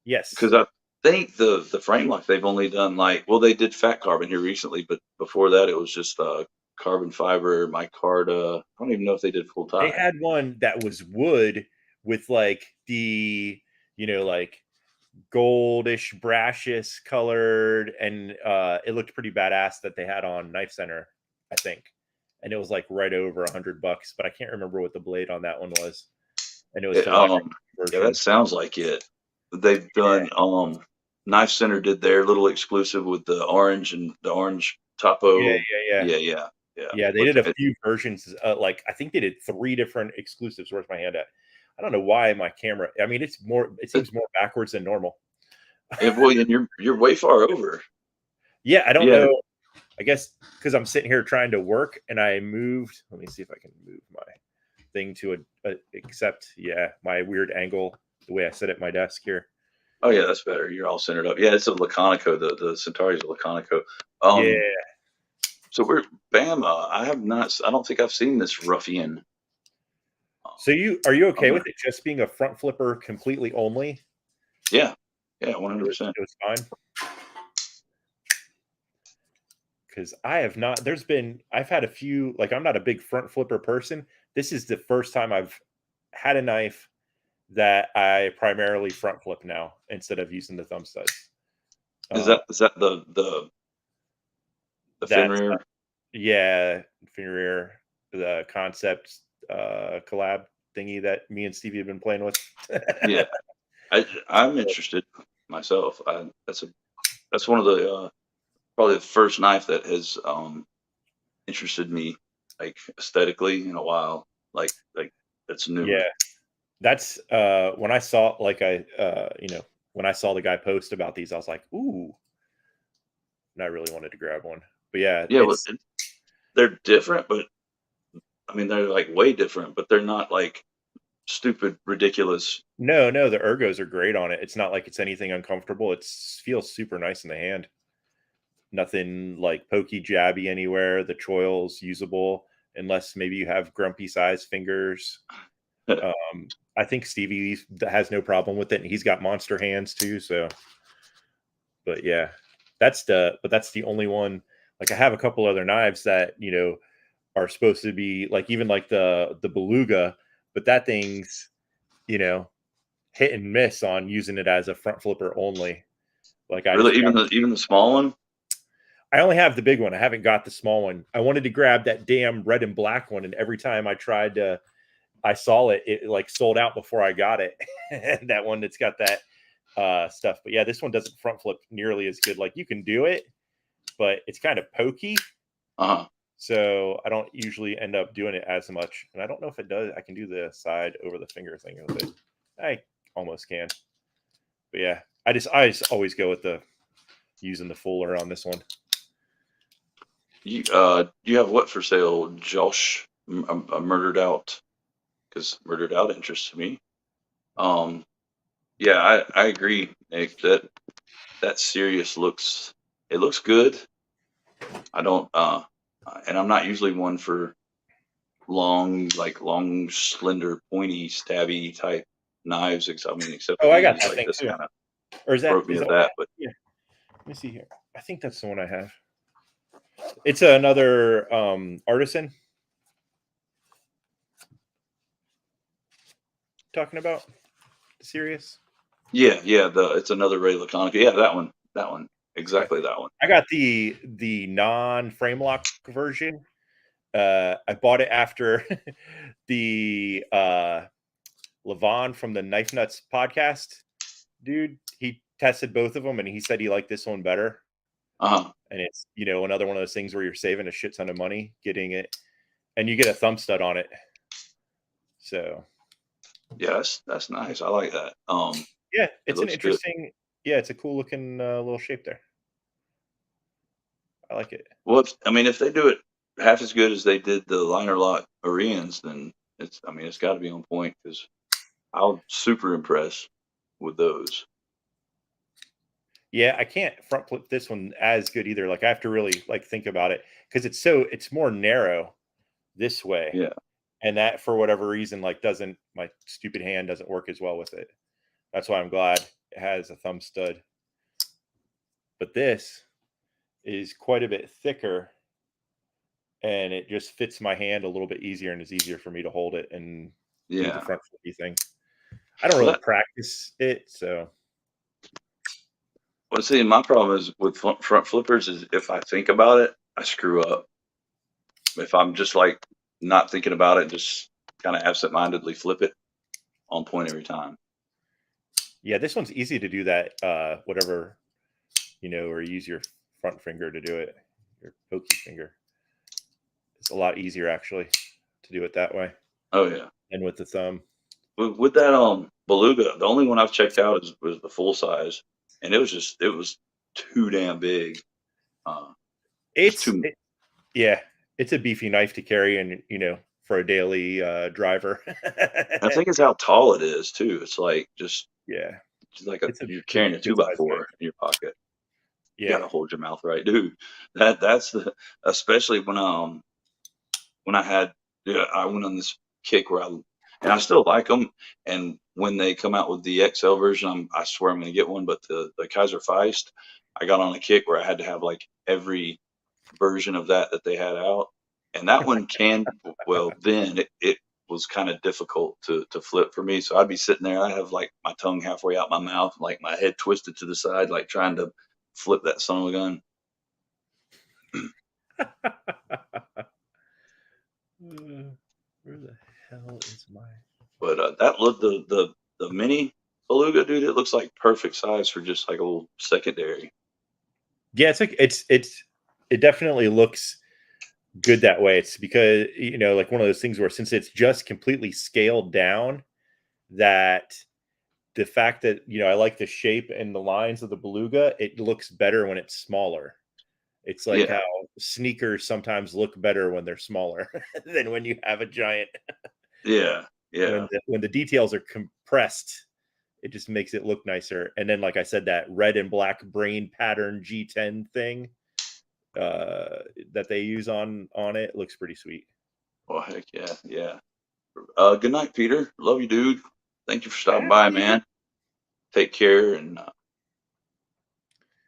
Yes, because I think the frame lock they've only done they did fat carbon here recently, but before that it was just carbon fiber, micarta. I don't even know if they did full tie. They had one that was wood with like the like goldish brashes colored, and it looked pretty badass that they had on Knife Center, I think, and it was like right over $100, but I can't remember what the blade on that one was, and it was yeah, that sounds like it. They've done Knife Center did their little exclusive with the orange and the orange topo. Yeah, they did a few versions. Like I think they did 3 different exclusives. Where's my hand at? I don't know why my camera. I mean, it seems more backwards than normal. Well, and you're way far over. Yeah, I don't know. I guess because I'm sitting here trying to work, and I moved. Let me see if I can move my thing to accept. Yeah, my weird angle, the way I sit at my desk here. Oh yeah, that's better. You're all centered up. Yeah, it's a Laconico. The Centauri's a Laconico. Yeah. So we're Bama. I don't think I've seen this ruffian. So are you okay I'm with it just being a front flipper completely only? Yeah, yeah, It 100%. was fine. Because I have not. I've had a few. Like, I'm not a big front flipper person. This is the first time I've had a knife that I primarily front flip now instead of using the thumb studs. Is that the fin That's rear? yeah, Finrear, the concept collab thingy that me and Stevie have been playing with. Yeah, I'm interested myself. That's one of the probably the first knife that has interested me like aesthetically in a while. Like that's Yeah, newer. that's when I saw when I saw the guy post about these, I was like, ooh, and I really wanted to grab one. But yeah, Yeah, well, they're different, but I mean they're like way different, but they're not like stupid, ridiculous. no, the ergos are great on it. It's not like it's anything uncomfortable. It feels super nice in the hand. Nothing like pokey, jabby anywhere. The choil's usable, unless maybe you have grumpy size fingers. I think Stevie has no problem with it, and he's got monster hands too. So, but yeah, that's the only one. Like, I have a couple other knives that are supposed to be like, even like the beluga, but that thing's you know hit and miss on using it as a front flipper only. Like, I just Really, got, even the small one. I only have the big one. I haven't got the small one. I wanted to grab that damn red and black one, and every time I tried to, I saw it like sold out before I got it. That one that's got that stuff. But yeah, this one doesn't front flip nearly as good. Like, you can do it, but it's kind of pokey. Uh-huh. So I don't usually end up doing it as much. And I don't know if it does. I can do the side over the finger thing with it. I almost can. But yeah, I just always go with the using the fuller on this one. You have what for sale, Josh? Murdered out, because murdered out interests me. Yeah, I agree, Nick, that Sirius looks good. I don't and I'm not usually one for long, slender, pointy, stabby type knives. I mean, except for Oh, I got these, that like thing this too. kind of Or is broke me that of what I that. have? But Yeah. Let me see here. I think that's the one I have. It's another artisan talking about. Serious. yeah, it's another Ray Laconica. Yeah, that one, exactly that one. I got the non-frame lock version. I bought it after the Levon from the Knife Nuts podcast dude. He tested both of them, and he said he liked this one better. Uh-huh. And it's another one of those things where you're saving a shit ton of money getting it, and you get a thumb stud on it. So Yeah, that's nice. I like that. yeah, It it's an looks good. interesting. Yeah, it's a cool looking little shape there. I like it. Well, I mean, if they do it half as good as they did the liner lock Orions, then it's got to be on point, because I'm super impressed with those. Yeah, I can't front flip this one as good either. Like, I have to really like think about it because it's more narrow this way, Yeah, and that for whatever reason like doesn't my stupid hand doesn't work as well with it. That's why I'm glad it has a thumb stud. But this is quite a bit thicker, and it just fits my hand a little bit easier, and it's easier for me to hold it and do the yeah. front flippy thing. I don't Well, really practice it, so see, my problem is with front flippers is if I think about it, I screw up. If I'm just like not thinking about it, just kind of absent-mindedly flip it on point every time. yeah, this one's easy to do that. Whatever, or use your front finger to do it, your pokey finger. It's a lot easier actually to do it that way Oh yeah. than with the thumb. With that Beluga, the only one I've checked out was the full size, and it was too damn big. Just It's too. yeah, it's a beefy knife to carry, and for a daily driver. I think it's how tall it is too. It's like just Yeah, like you're it's a carrying a good two by size knife. four in your pocket. You Yeah, gotta hold your mouth right, dude. That's the especially when I had, yeah, I went on this kick where and I still like them. And when they come out with the XL version, I swear I'm going to get one. But the Kaiser Feist, I got on a kick where I had to have like every version of that they had out, and that one then it was kind of difficult to flip for me. So I'd be sitting there, I have like my tongue halfway out my mouth, like my head twisted to the side, like trying to flip that son of a gun. Where the hell is my? But that look the mini beluga, dude, it looks like perfect size for just like a little secondary. Yeah, it's like it definitely looks good that way. It's because like one of those things where since it's just completely scaled down, that the fact that I like the shape and the lines of the beluga, it looks better when it's smaller. It's like how sneakers sometimes look better when they're smaller than when you have a giant. Yeah. When the details are compressed, it just makes it look nicer. And then, like I said, that red and black brain pattern G10 thing that they use on it looks pretty sweet. Oh heck yeah. Good night, Peter. Love you, dude. Thank you for stopping by, man. Take care. And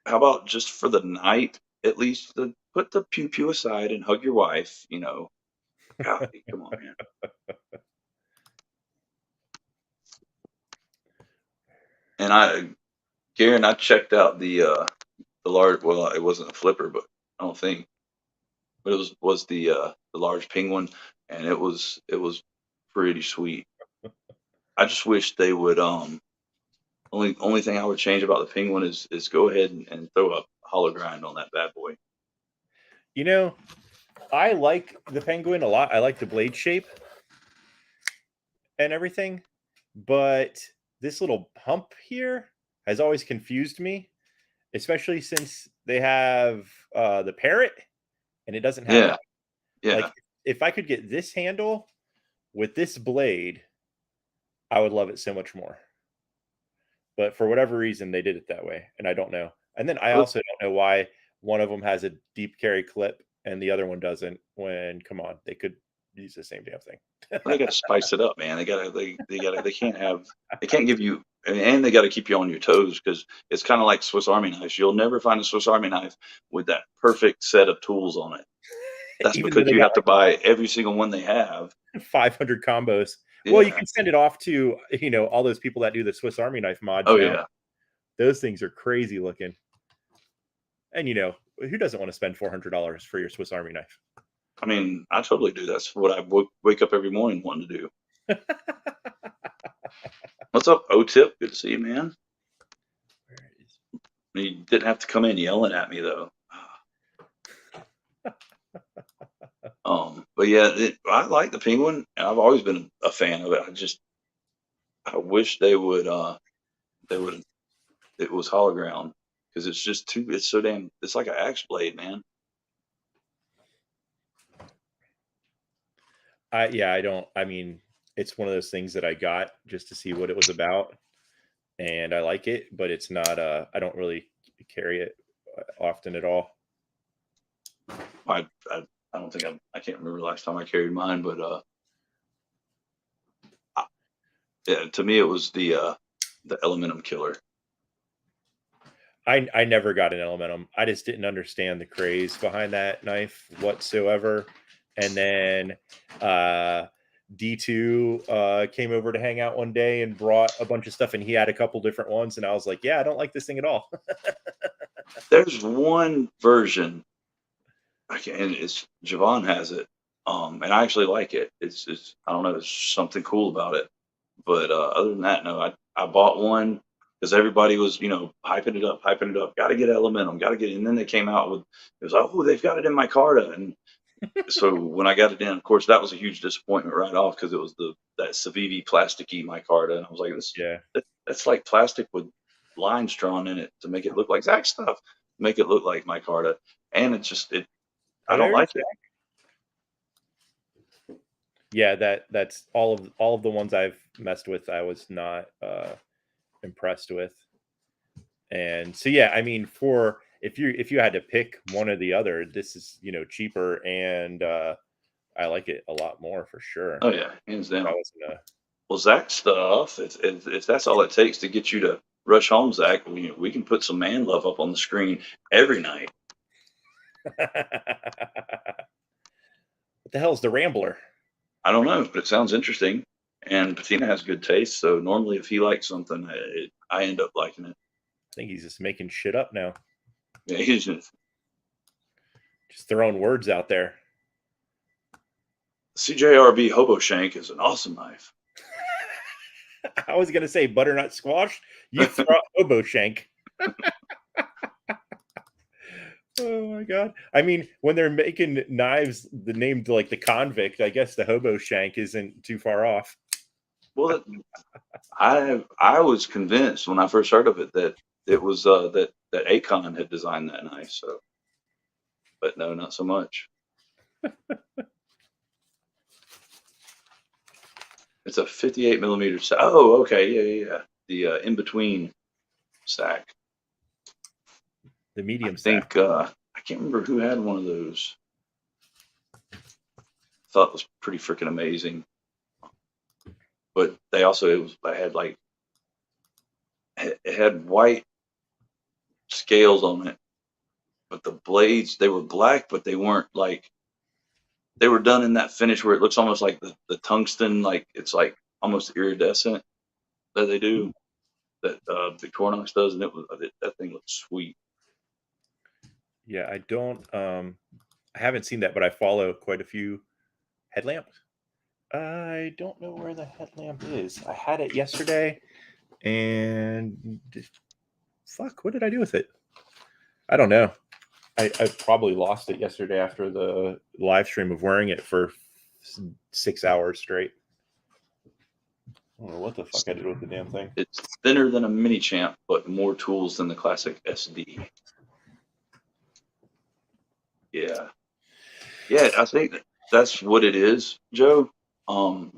how about just for the night, at least, put the pew pew aside and hug your wife. Golly, come on, man. And Garen, I checked out the large. Well, it wasn't a flipper, but I don't think, but it was the large penguin, and it was pretty sweet. I just wish they would only thing I would change about the penguin is go ahead and throw a hollow grind on that bad boy. I like the penguin a lot. I like the blade shape and everything, but this little hump here has always confused me, especially since they have the parrot and it doesn't have that. Yeah. Like, if I could get this handle with this blade, I would love it so much more. But for whatever reason, they did it that way, and I don't know. And then I also don't know why one of them has a deep carry clip and the other one doesn't. When, come on, they could use the same damn thing. Well, they got to spice it up, man. They can't give you, and they got to keep you on your toes, because it's kind of like Swiss Army knives. You'll never find a Swiss Army knife with that perfect set of tools on it. That's because you have to buy every single one they have. 500 combos. Yeah. Well, you can send it off to all those people that do the Swiss Army knife mods. Oh now. yeah, those things are crazy looking. And who doesn't want to spend $400 for your Swiss Army knife? I mean, I totally do. That's what I wake up every morning wanting to do. What's up, O-Tip? Good to see you, man. You didn't have to come in yelling at me though. But yeah, I like the penguin, and I've always been a fan of it. I wish they would it was hologram, because it's so damn, it's like an axe blade, man. I mean, it's one of those things that I got just to see what it was about, and I like it, but it's not I don't really carry it often at all. I don't think I can't remember the last time I carried mine, but yeah, to me it was the Elementum killer. I never got an Elementum. I just didn't understand the craze behind that knife whatsoever. And then D2 came over to hang out one day and brought a bunch of stuff, and he had a couple different ones, and I was like, yeah, I don't like this thing at all. There's one version, and it's Javon has it, and I actually like it. It's I don't know, there's something cool about it. But other than that, no, I bought one because everybody was, hyping it up. Got to get Elementum, got to get it. And then they came out with, it was like, oh, they've got it in Micarta. And so when I got it in, of course, that was a huge disappointment right off, because it was that Civivi plasticky Micarta. And I was like, that's like plastic with lines drawn in it to make it look like Zach stuff, make it look like Micarta. And I don't like it. Yeah, that's all of the ones I've messed with, I was not impressed with. And so yeah, I mean, for if you had to pick one or the other, this is cheaper, and I like it a lot more for sure. Oh yeah, hands down. If I was gonna Well, Zach stuff. If that's all it takes to get you to rush home, Zach, we can put some man love up on the screen every night. What the hell is the Rambler? I don't know, but it sounds interesting. And Patina has good taste, so normally if he likes something, I end up liking it. I think he's just making shit up now. Yeah, he's just throwing words out there. CJRB Hobo Shank is an awesome knife. I was gonna say butternut squash. You throw out hobo shank. Oh my god! I mean, when they're making knives, the name like the convict, I guess the hobo shank isn't too far off. Well, I was convinced when I first heard of it that it was that Akon had designed that knife. So, but no, not so much. It's a 58 millimeter. Oh, okay, yeah. The in between sack. The medium I think I can't remember who had one of those. Thought it was pretty freaking amazing. But they also it had white scales on it, but the blades, they were black, but they weren't like, they were done in that finish where it looks almost like the tungsten, like it's like almost iridescent that they do, that Victorinox does, and that thing looks sweet. Yeah, I don't. I haven't seen that, but I follow quite a few headlamps. I don't know where the headlamp is. I had it yesterday, and fuck, what did I do with it? I don't know. I probably lost it yesterday after the live stream of wearing it for 6 hours straight. I don't know what the fuck I did with the damn thing. It's thinner than a mini champ, but more tools than the classic SD. Yeah. I think that's what it is, Joe. But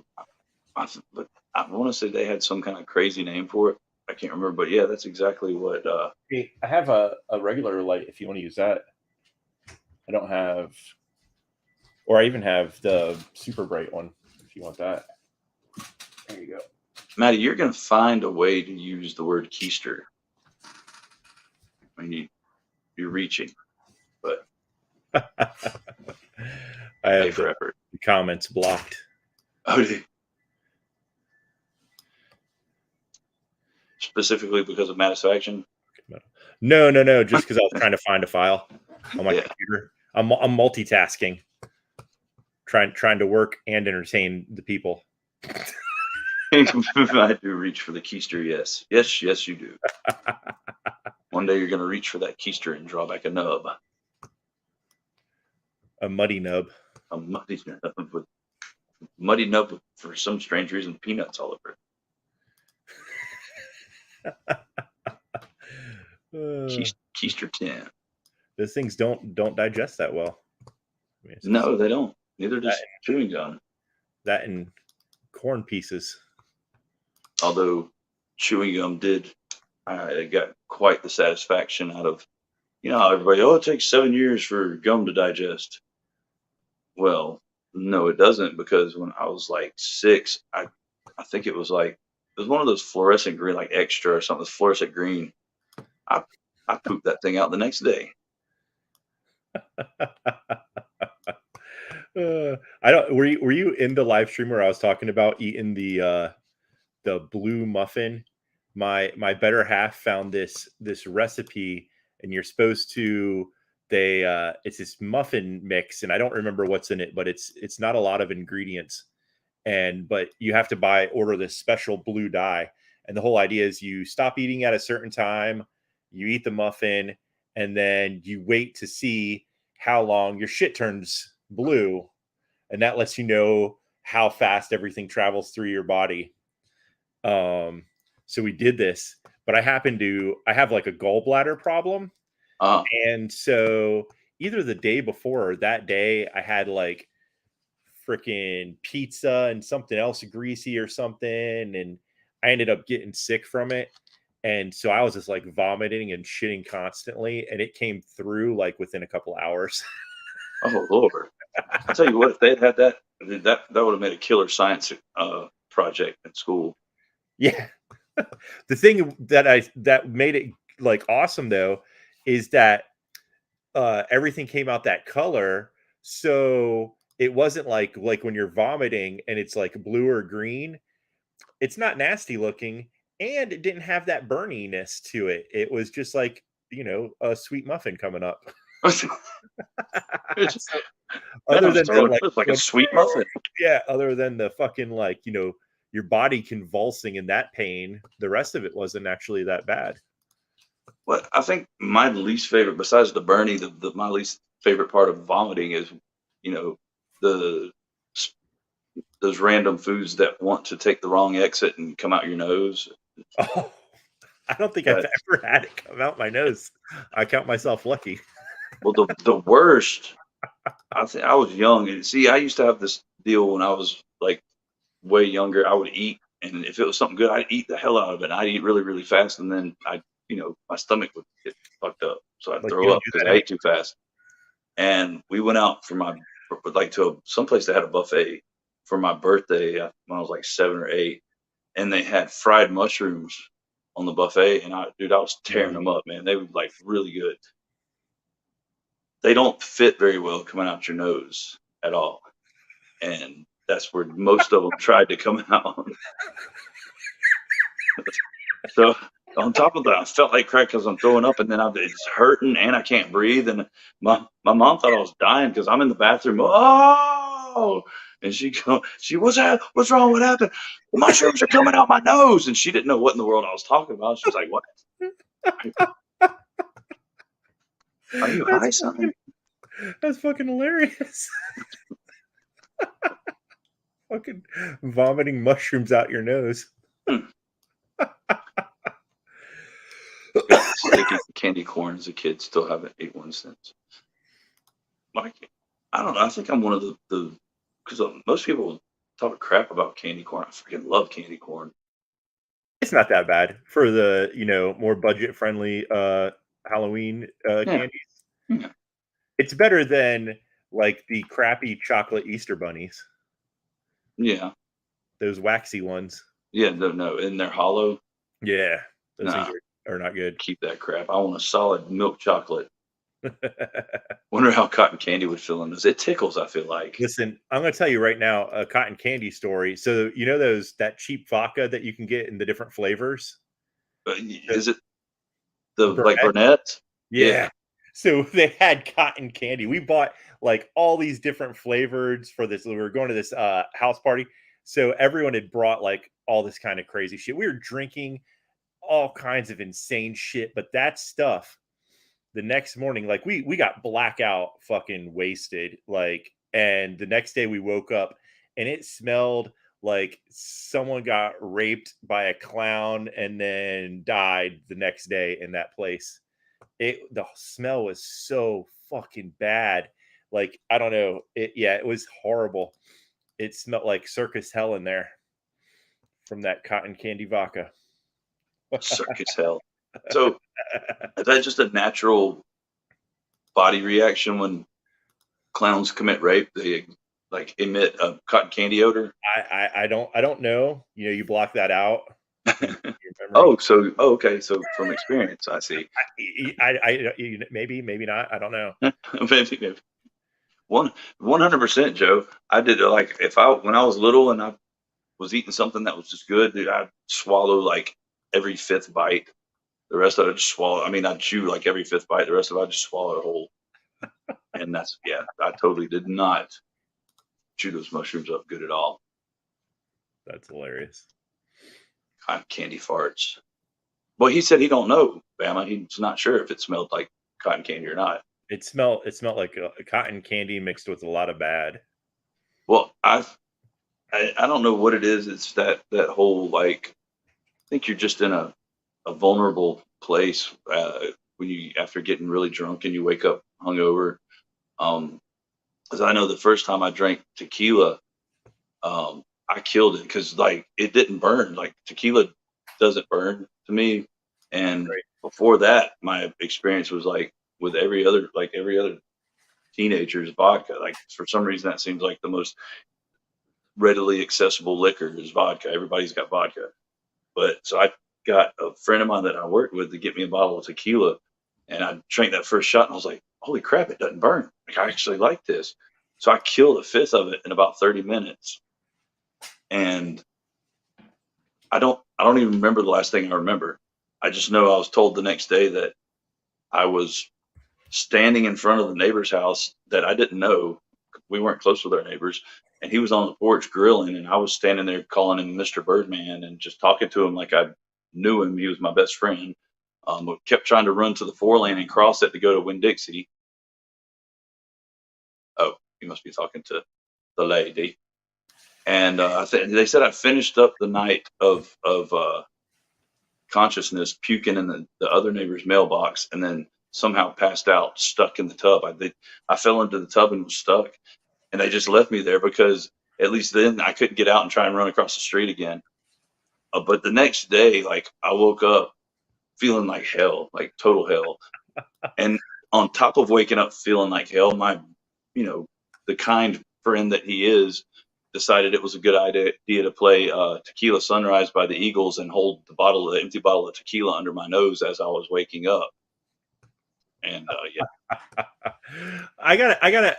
I want to say they had some kind of crazy name for it. I can't remember, but yeah, that's exactly what. Hey, I have a regular light if you want to use that. I don't have, or I even have the super bright one if you want that. There you go. Maddie, you're going to find a way to use the word keister. I mean, you're reaching, but I have for effort. The comments blocked. Oh, specifically because of Matisfaction? No. Just because I was trying to find a file on my computer. I'm multitasking, trying to work and entertain the people. I do reach for the keister, yes, you do. One day you're going to reach for that keister and draw back a nub. A muddy nub. A muddy nub with, for some strange reason, peanuts all over it. Keister 10. Those things don't digest that well. I mean, no, they don't. Neither does chewing gum. That and corn pieces. Although chewing gum did, I got quite the satisfaction out of, how everybody, it takes 7 years for gum to digest. Well, no, it doesn't, because when I was like 6, I think it was one of those fluorescent green, like extra or something, fluorescent green. I pooped that thing out the next day. I don't. Were you in the live stream where I was talking about eating the blue muffin? My better half found this recipe, and you're supposed to. It's this muffin mix, and I don't remember what's in it, but it's not a lot of ingredients, but you have to order this special blue dye, and the whole idea is you stop eating at a certain time, you eat the muffin, and then you wait to see how long your shit turns blue, and that lets you know how fast everything travels through your body. So we did this, but I have like a gallbladder problem. And so either the day before or that day, I had like freaking pizza and something else greasy or something, and I ended up getting sick from it. And so I was just like vomiting and shitting constantly, and it came through like within a couple hours. Oh Lord! I'll tell you what, if they had that would have made a killer science project in school. Yeah. The thing that made it like awesome though is that everything came out that color, so it wasn't like when you're vomiting and it's like blue or green. It's not nasty looking, and it didn't have that burniness to it. It was just like, a sweet muffin coming up. It's, So, man, other than the, it's like a sweet muffin. yeah, other than the fucking your body convulsing in that pain, the rest of it wasn't actually that bad. Well, I think my least favorite, besides the burning, my least favorite part of vomiting is, the those random foods that want to take the wrong exit and come out your nose. Oh, I don't think I've That, ever had it come out my nose. I count myself lucky. well, the worst. I think I was young, and see, I used to have this deal when I was like way younger. I would eat, and if it was something good, I'd eat the hell out of it. I'd eat really, really fast, and then my stomach would get fucked up, so I'd Like, throw you don't up do because that I ate too fast. And we went out to someplace that had a buffet for my birthday when I was like 7 or 8, and they had fried mushrooms on the buffet, and I was tearing them up, man. They were like really good. They don't fit very well coming out your nose at all, and that's where most of them tried to come out. So on top of that, I felt like crap because I'm throwing up, and then it's hurting, and I can't breathe. And my mom thought I was dying because I'm in the bathroom. Oh, and what's that? What's wrong? What happened? The mushrooms are coming out my nose, and she didn't know what in the world I was talking about. She was like, "What? Are you high, son?" That's fucking hilarious. Fucking vomiting mushrooms out your nose. Sticky candy corn as a kid. Still haven't ate one since. Like, I don't know. I think I'm one of the because most people talk crap about candy corn. I freaking love candy corn. It's not that bad for the more budget friendly Halloween Yeah. candies. Yeah. It's better than like the crappy chocolate Easter bunnies. Yeah. Those waxy ones. Yeah. No, and they're hollow. Yeah, those Nah, things are not good. keep that crap. I want a solid milk chocolate. Wonder how cotton candy would feel in this. It tickles, I feel like. Listen, I'm going to tell you right now a cotton candy story. So that cheap vodka that you can get in the different flavors. Is it the Burnett? like Burnett? Yeah. So they had cotton candy. We bought like all these different flavors for this. We were going to this house party. So everyone had brought like all this kind of crazy shit. We were drinking all kinds of insane shit, but that stuff the next morning, like we got blackout fucking wasted. Like, and the next day we woke up and it smelled like someone got raped by a clown and then died the next day in that place. The smell was so fucking bad. Like, I don't know. It was horrible. It smelled like circus hell in there from that cotton candy vodka. Circus hell. So is that just a natural body reaction when clowns commit rape? They like emit a cotton candy odor. I don't know. You block that out. Okay. So from experience, I see. Maybe not. I don't know. Maybe. 100%, Joe. I did like when I was little and I was eating something that was just good, dude, I'd swallow like every fifth bite. The rest of it, I'd just swallow. I mean, I'd chew like every fifth bite. The rest of it, I'd just swallow it whole. And I totally did not chew those mushrooms up good at all. That's hilarious. Cotton candy farts. Well, he said he don't know, Bama. He's not sure if it smelled like cotton candy or not. It smelled like a cotton candy mixed with a lot of bad. Well, I don't know what it is. It's that whole like, I think you're just in a vulnerable place when you after getting really drunk and you wake up hungover. Because I know the first time I drank tequila, I killed it because like it didn't burn. Like tequila doesn't burn to me. And before that, my experience was like with every other teenager's vodka. Like for some reason, that seems like the most readily accessible liquor is vodka. Everybody's got vodka. But so I got a friend of mine that I worked with to get me a bottle of tequila, and I drank that first shot, and I was like, "Holy crap! It doesn't burn. Like I actually like this." So I killed a fifth of it in about 30 minutes, and I don't even remember the last thing I remember. I just know I was told the next day that I was standing in front of the neighbor's house that I didn't know. We weren't close with our neighbors, and he was on the porch grilling, and I was standing there calling him Mr. Birdman and just talking to him like I knew him. He was my best friend. We kept trying to run to the 4 lane and cross it to go to Winn-Dixie. Oh, you must be talking to the lady. And they said I finished up the night of consciousness puking in the other neighbor's mailbox, and then somehow passed out, stuck in the tub. I fell into the tub and was stuck, and they just left me there because at least then I couldn't get out and try and run across the street again. But the next day, like I woke up feeling like hell, like total hell. And on top of waking up feeling like hell, you know, the kind friend that he is, decided it was a good idea to play Tequila Sunrise by the Eagles and hold the empty bottle of tequila under my nose as I was waking up. And yeah.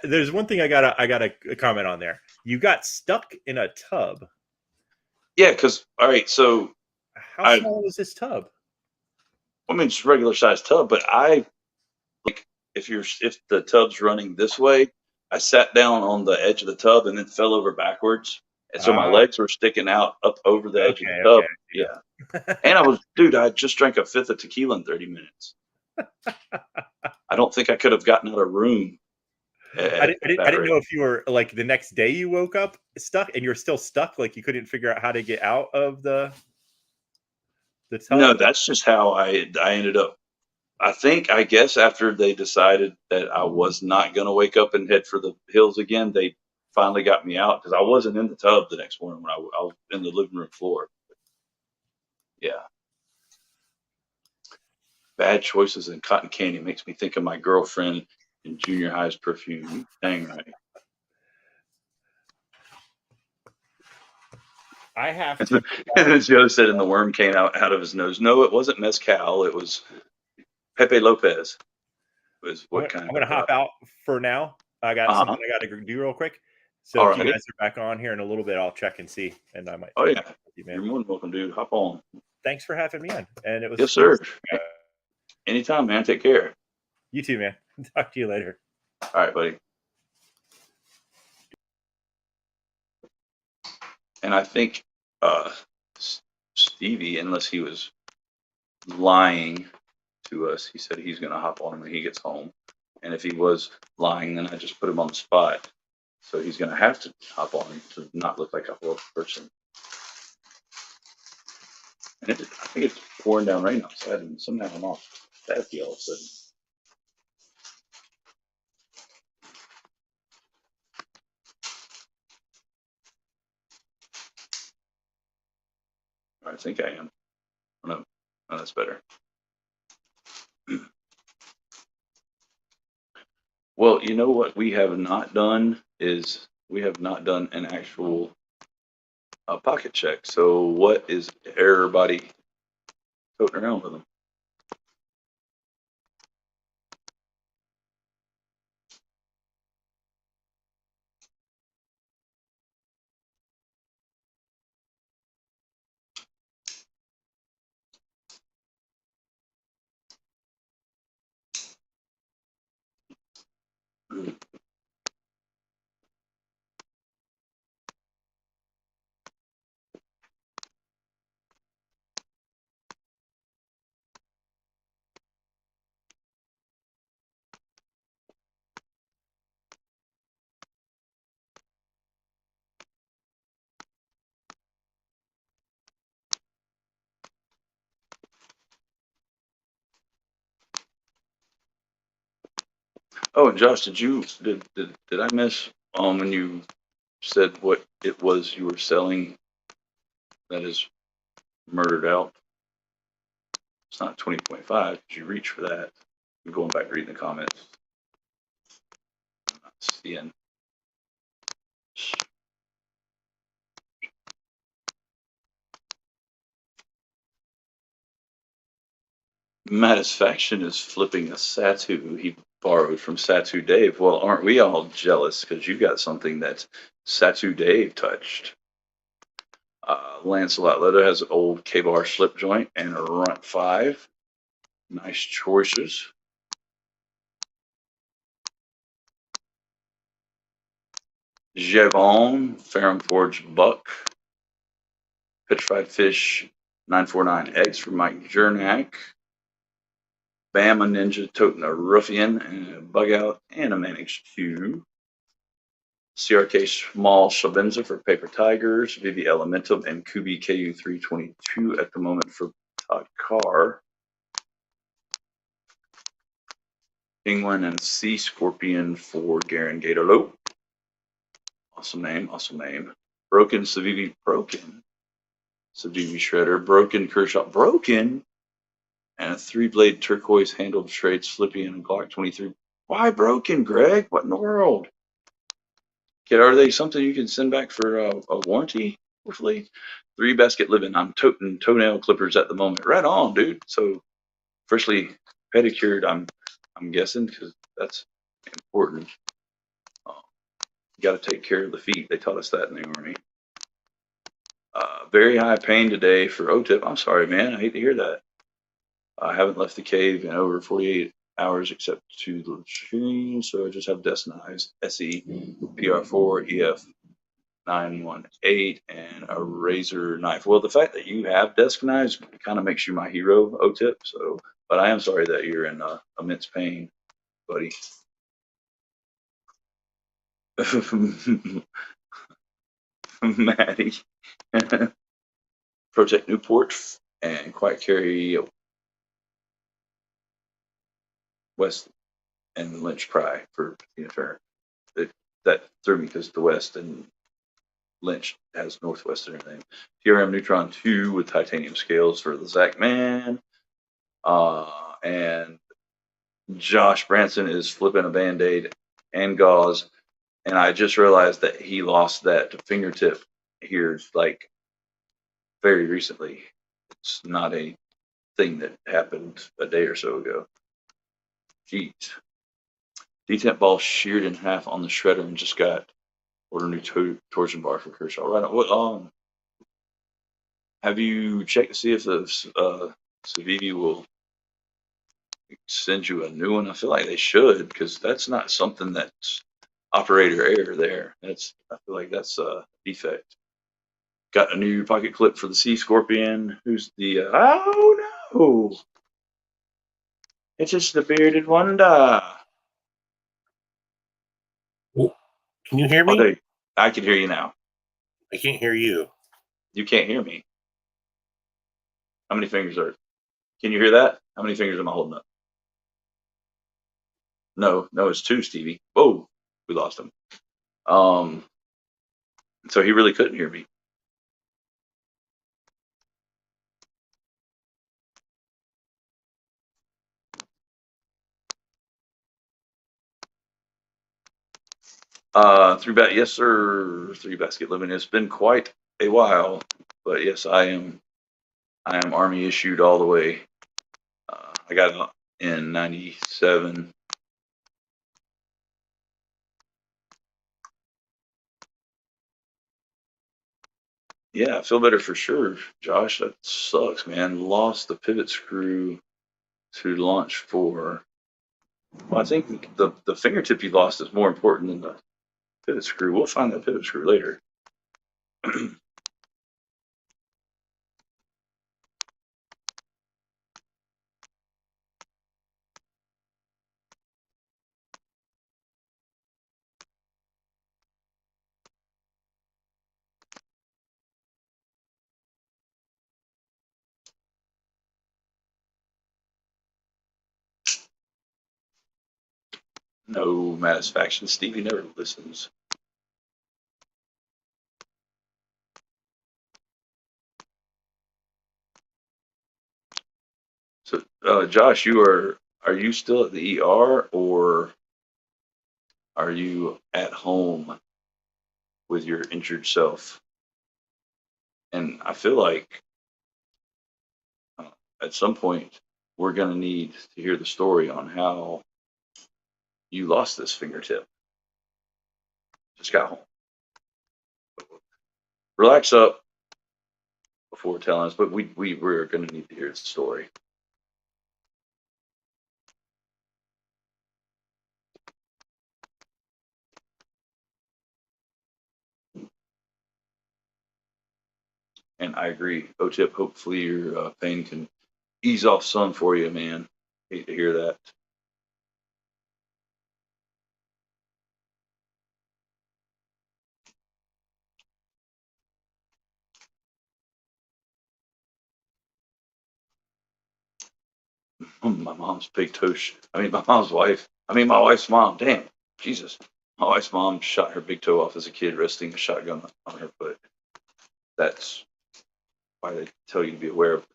There's one thing I gotta comment on there. You got stuck in a tub. Yeah, because all right, so How small is this tub? I mean, it's a regular sized tub, but like if the tub's running this way, I sat down on the edge of the tub and then fell over backwards, and so my legs were sticking out up over the edge of the tub. Yeah, and I just drank a fifth of tequila in 30 minutes. I don't think I could have gotten out of room. I didn't know if you were like the next day you woke up stuck and you're still stuck, like you couldn't figure out how to get out of the tub. No, that's just how I ended up. I guess after they decided that I was not going to wake up and head for the hills again, they finally got me out because I wasn't in the tub the next morning when I was in the living room floor. Yeah. Bad choices in cotton candy makes me think of my girlfriend in junior high's perfume. Dang right. I have to. And as Joe said, and the worm came out of his nose. No, it wasn't mezcal. It was Pepe Lopez. Was what I'm gonna hop out for now. I got something I got to do real quick. So if you guys are back on here in a little bit, I'll check and see, and I might. Oh yeah, you're more than welcome, dude. Hop on. Thanks for having me on, and it was yes, sir. Anytime, man. Take care. You too, man. Talk to you later. All right, buddy. And I think Stevie, unless he was lying to us, he said he's going to hop on when he gets home. And if he was lying, then I just put him on the spot. So he's going to have to hop on to not look like a horrible person. And I think it's pouring down rain outside, and somehow I'm off staffy all of a sudden. I think I am. Oh, no, that's better. Well, you know what we have not done is we have not done an actual pocket check. So what is everybody toting around with them? Oh, and Josh, did I miss when you said what it was you were selling that is murdered out? It's not 20.5 because you reach for that. I'm going back reading the comments. I'm not seeing. Matisfaction is flipping a Satu he borrowed from Satu Dave. Well, aren't we all jealous because you got something that Satu Dave touched? Lancelot Leather has an old K-bar slip joint and a Runt 5. Nice choices. Javon, Ferrum Forge Buck. Petrified Fish 949X for Mike Jernak. Bama Ninja toting a Ruffian and a Bug Out and a Manix Q. CRK Small Shabenza for Paper Tigers. Vivi Elementum and Kubi KU 322 at the moment for Todd Carr. Penguin and Sea Scorpion for Garen Gatorlo. Awesome name, awesome name. Broken Savivi Broken. Savivi Shredder. Broken Kershaw Broken. And a 3-blade turquoise handled trade Slippy and Glock 23. Why broken, Greg? What in the world? Kid, are they something you can send back for a warranty? Hopefully. 3 basket living. I'm toting toenail clippers at the moment. Right on, dude. So freshly pedicured, I'm guessing, because that's important. You got to take care of the feet. They taught us that in the Army. Very high pain today for OTIP. I'm sorry, man. I hate to hear that. I haven't left the cave in over 48 hours except to the latrine, so I just have desk knives, SE, PR4, EF 918, and a razor knife. Well, the fact that you have desk knives kind of makes you my hero, OTIP. So, but I am sorry that you're in immense pain, buddy. Maddie. Protect Newport and Quiet Carry West and Lynch Pry for Turner. That threw me because the West and Lynch has Northwest in their name. TRM Neutron 2 with titanium scales for the Zach Man. And Josh Branson is flipping a Band-Aid and gauze. And I just realized that he lost that fingertip here like very recently. It's not a thing that happened a day or so ago. Jeez. Detent ball sheared in half on the shredder and just got order new torsion bar for Kershaw. Right. What? Have you checked to see if the Civivi will send you a new one? I feel like they should, because that's not something that's operator error there. I feel like that's a defect. Got a new pocket clip for the Sea Scorpion. Who's the? Oh no! It's just the bearded wonder. Can you hear me? Oh, I can hear you now. I can't hear you. You can't hear me. How many fingers are? Can you hear that? How many fingers am I holding up? No, it's 2, Stevie. Whoa, we lost him. So he really couldn't hear me. Yes, sir. 3 basket living. It's been quite a while, but yes, I am Army issued all the way. I got it in '97. Yeah, I feel better for sure, Josh. That sucks, man. Lost the pivot screw to launch 4. Well, I think the fingertip you lost is more important than the pivot screw. We'll find that pivot screw later. No satisfaction. Stevie never listens. So, Josh, are you still at the ER, or are you at home with your injured self? And I feel like at some point we're going to need to hear the story on how you lost this fingertip. Just got home. Relax up before telling us, but we're going to need to hear the story. And I agree. OTIP, hopefully your pain can ease off some for you, man. Hate to hear that. My mom's big toe. My mom's wife. My wife's mom. Damn, Jesus. My wife's mom shot her big toe off as a kid, resting a shotgun on her foot. That's why they tell you to be aware of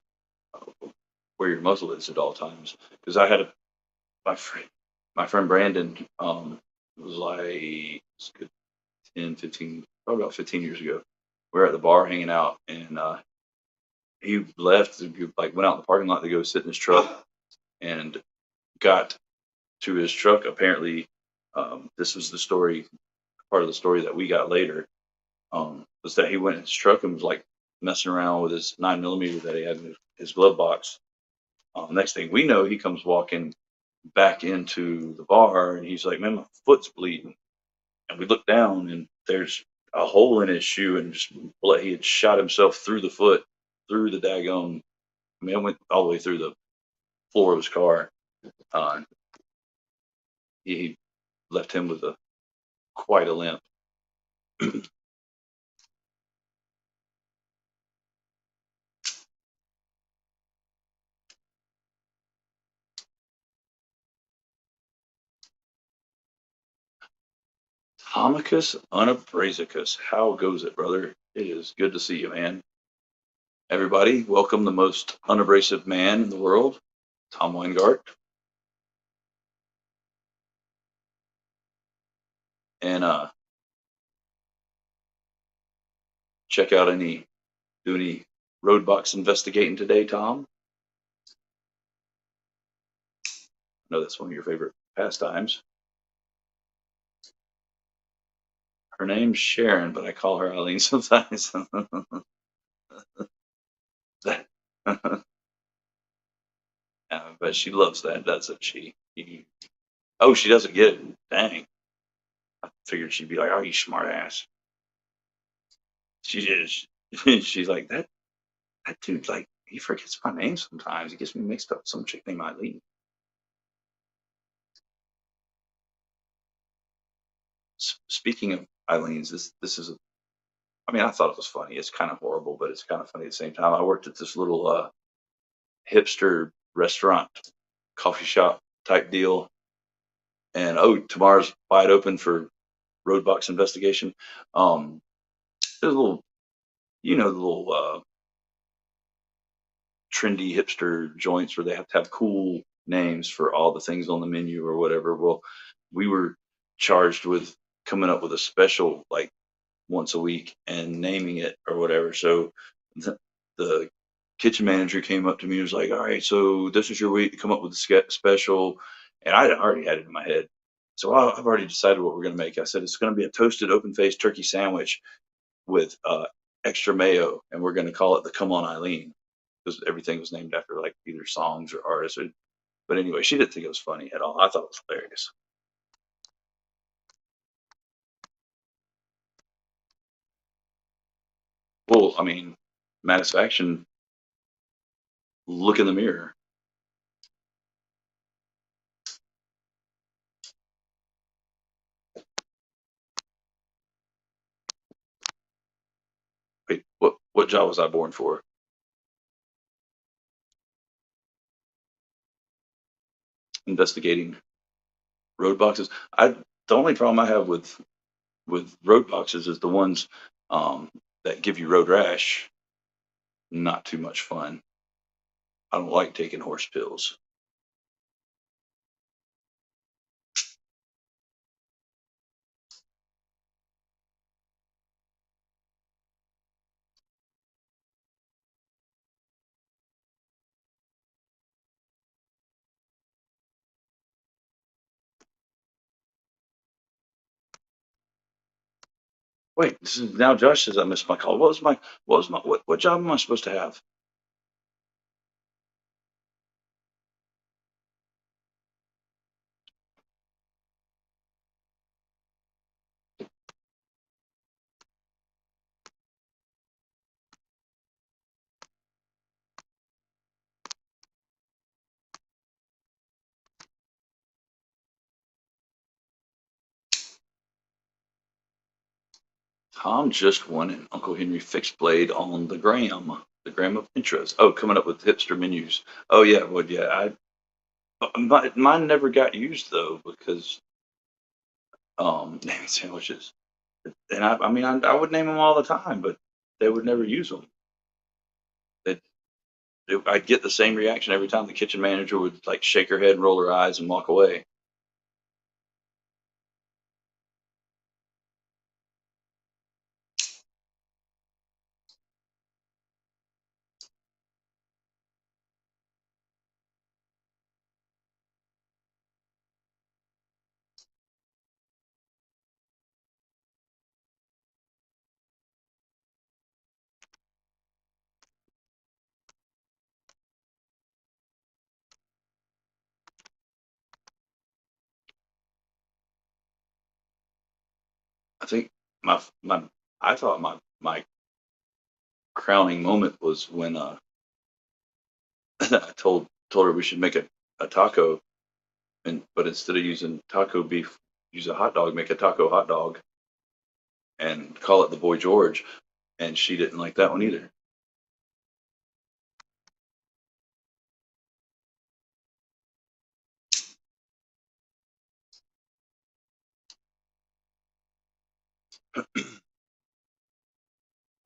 where your muzzle is at all times. Because I had my friend Brandon was like it's good 10, 15, probably about 15 years ago. We were at the bar hanging out, and he left, like went out in the parking lot to go sit in his truck, and got to his truck. Apparently, this was the story, part of the story that we got later, was that he went in his truck and was like messing around with his 9mm that he had in his glove box. Next thing we know, he comes walking back into the bar, and he's like, "Man, my foot's bleeding." And we look down, and there's a hole in his shoe, and just he had shot himself through the foot, through the daggone. It went all the way through the floor of his car. Uh, he left him with quite a limp. Tomicus unabrasicus. How goes it, brother? It is good to see you, man. Everybody, welcome the most unabrasive man in the world, Tom Weingart. And check out do any roadbox investigating today, Tom? I know that's one of your favorite pastimes. Her name's Sharon, but I call her Eileen sometimes. But she loves that, doesn't she? Oh, she doesn't get it. Dang. I figured she'd be like, "Oh, you smart ass." She is. She's like, that dude, like, he forgets my name sometimes. He gets me mixed up with some chick named Eileen. Speaking of Eileen's, this is I thought it was funny. It's kind of horrible, but it's kind of funny at the same time. I worked at this little hipster restaurant, coffee shop type deal, and tomorrow's wide open for roadbox investigation. There's a little, the little trendy hipster joints where they have to have cool names for all the things on the menu or whatever. Well, we were charged with coming up with a special like once a week and naming it or whatever. So the kitchen manager came up to me and was like, "All right, so this is your week to come up with a special." And I already had it in my head. So I've already decided what we're going to make. I said, it's going to be a toasted open-faced turkey sandwich with extra mayo, and we're going to call it the Come On Eileen, because everything was named after like either songs or artists. But anyway, she didn't think it was funny at all. I thought it was hilarious. Well, satisfaction. Look in the mirror. Wait, what job was I born for? Investigating road boxes. The only problem I have with road boxes is the ones that give you road rash. Not too much fun. I don't like taking horse pills. Wait, this is now Josh says I missed my call. What job am I supposed to have? Tom just won an Uncle Henry fixed blade on the gram of interest. Oh, coming up with hipster menus. Oh yeah, well yeah, mine never got used though because naming sandwiches. And I mean, I would name them all the time, but they would never use them. I'd get the same reaction every time. The kitchen manager would like shake her head and roll her eyes and walk away. I think my I thought my crowning moment was when I told her we should make a taco, but instead of using taco beef, use a hot dog, make a taco hot dog, and call it the Boy George, and she didn't like that one either.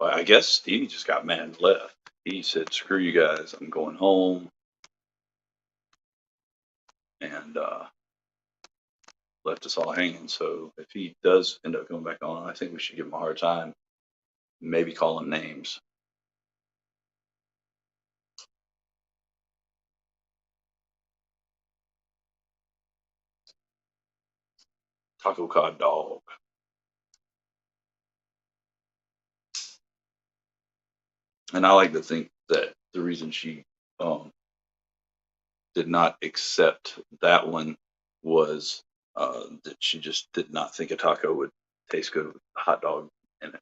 But I guess Stevie just got mad and left. He said, "Screw you guys, I'm going home," and left us all hanging. So if he does end up coming back on, I think we should give him a hard time. Maybe call him names. Taco cod dog. And I like to think that the reason she um, did not accept that one was that she just did not think a taco would taste good with a hot dog in it.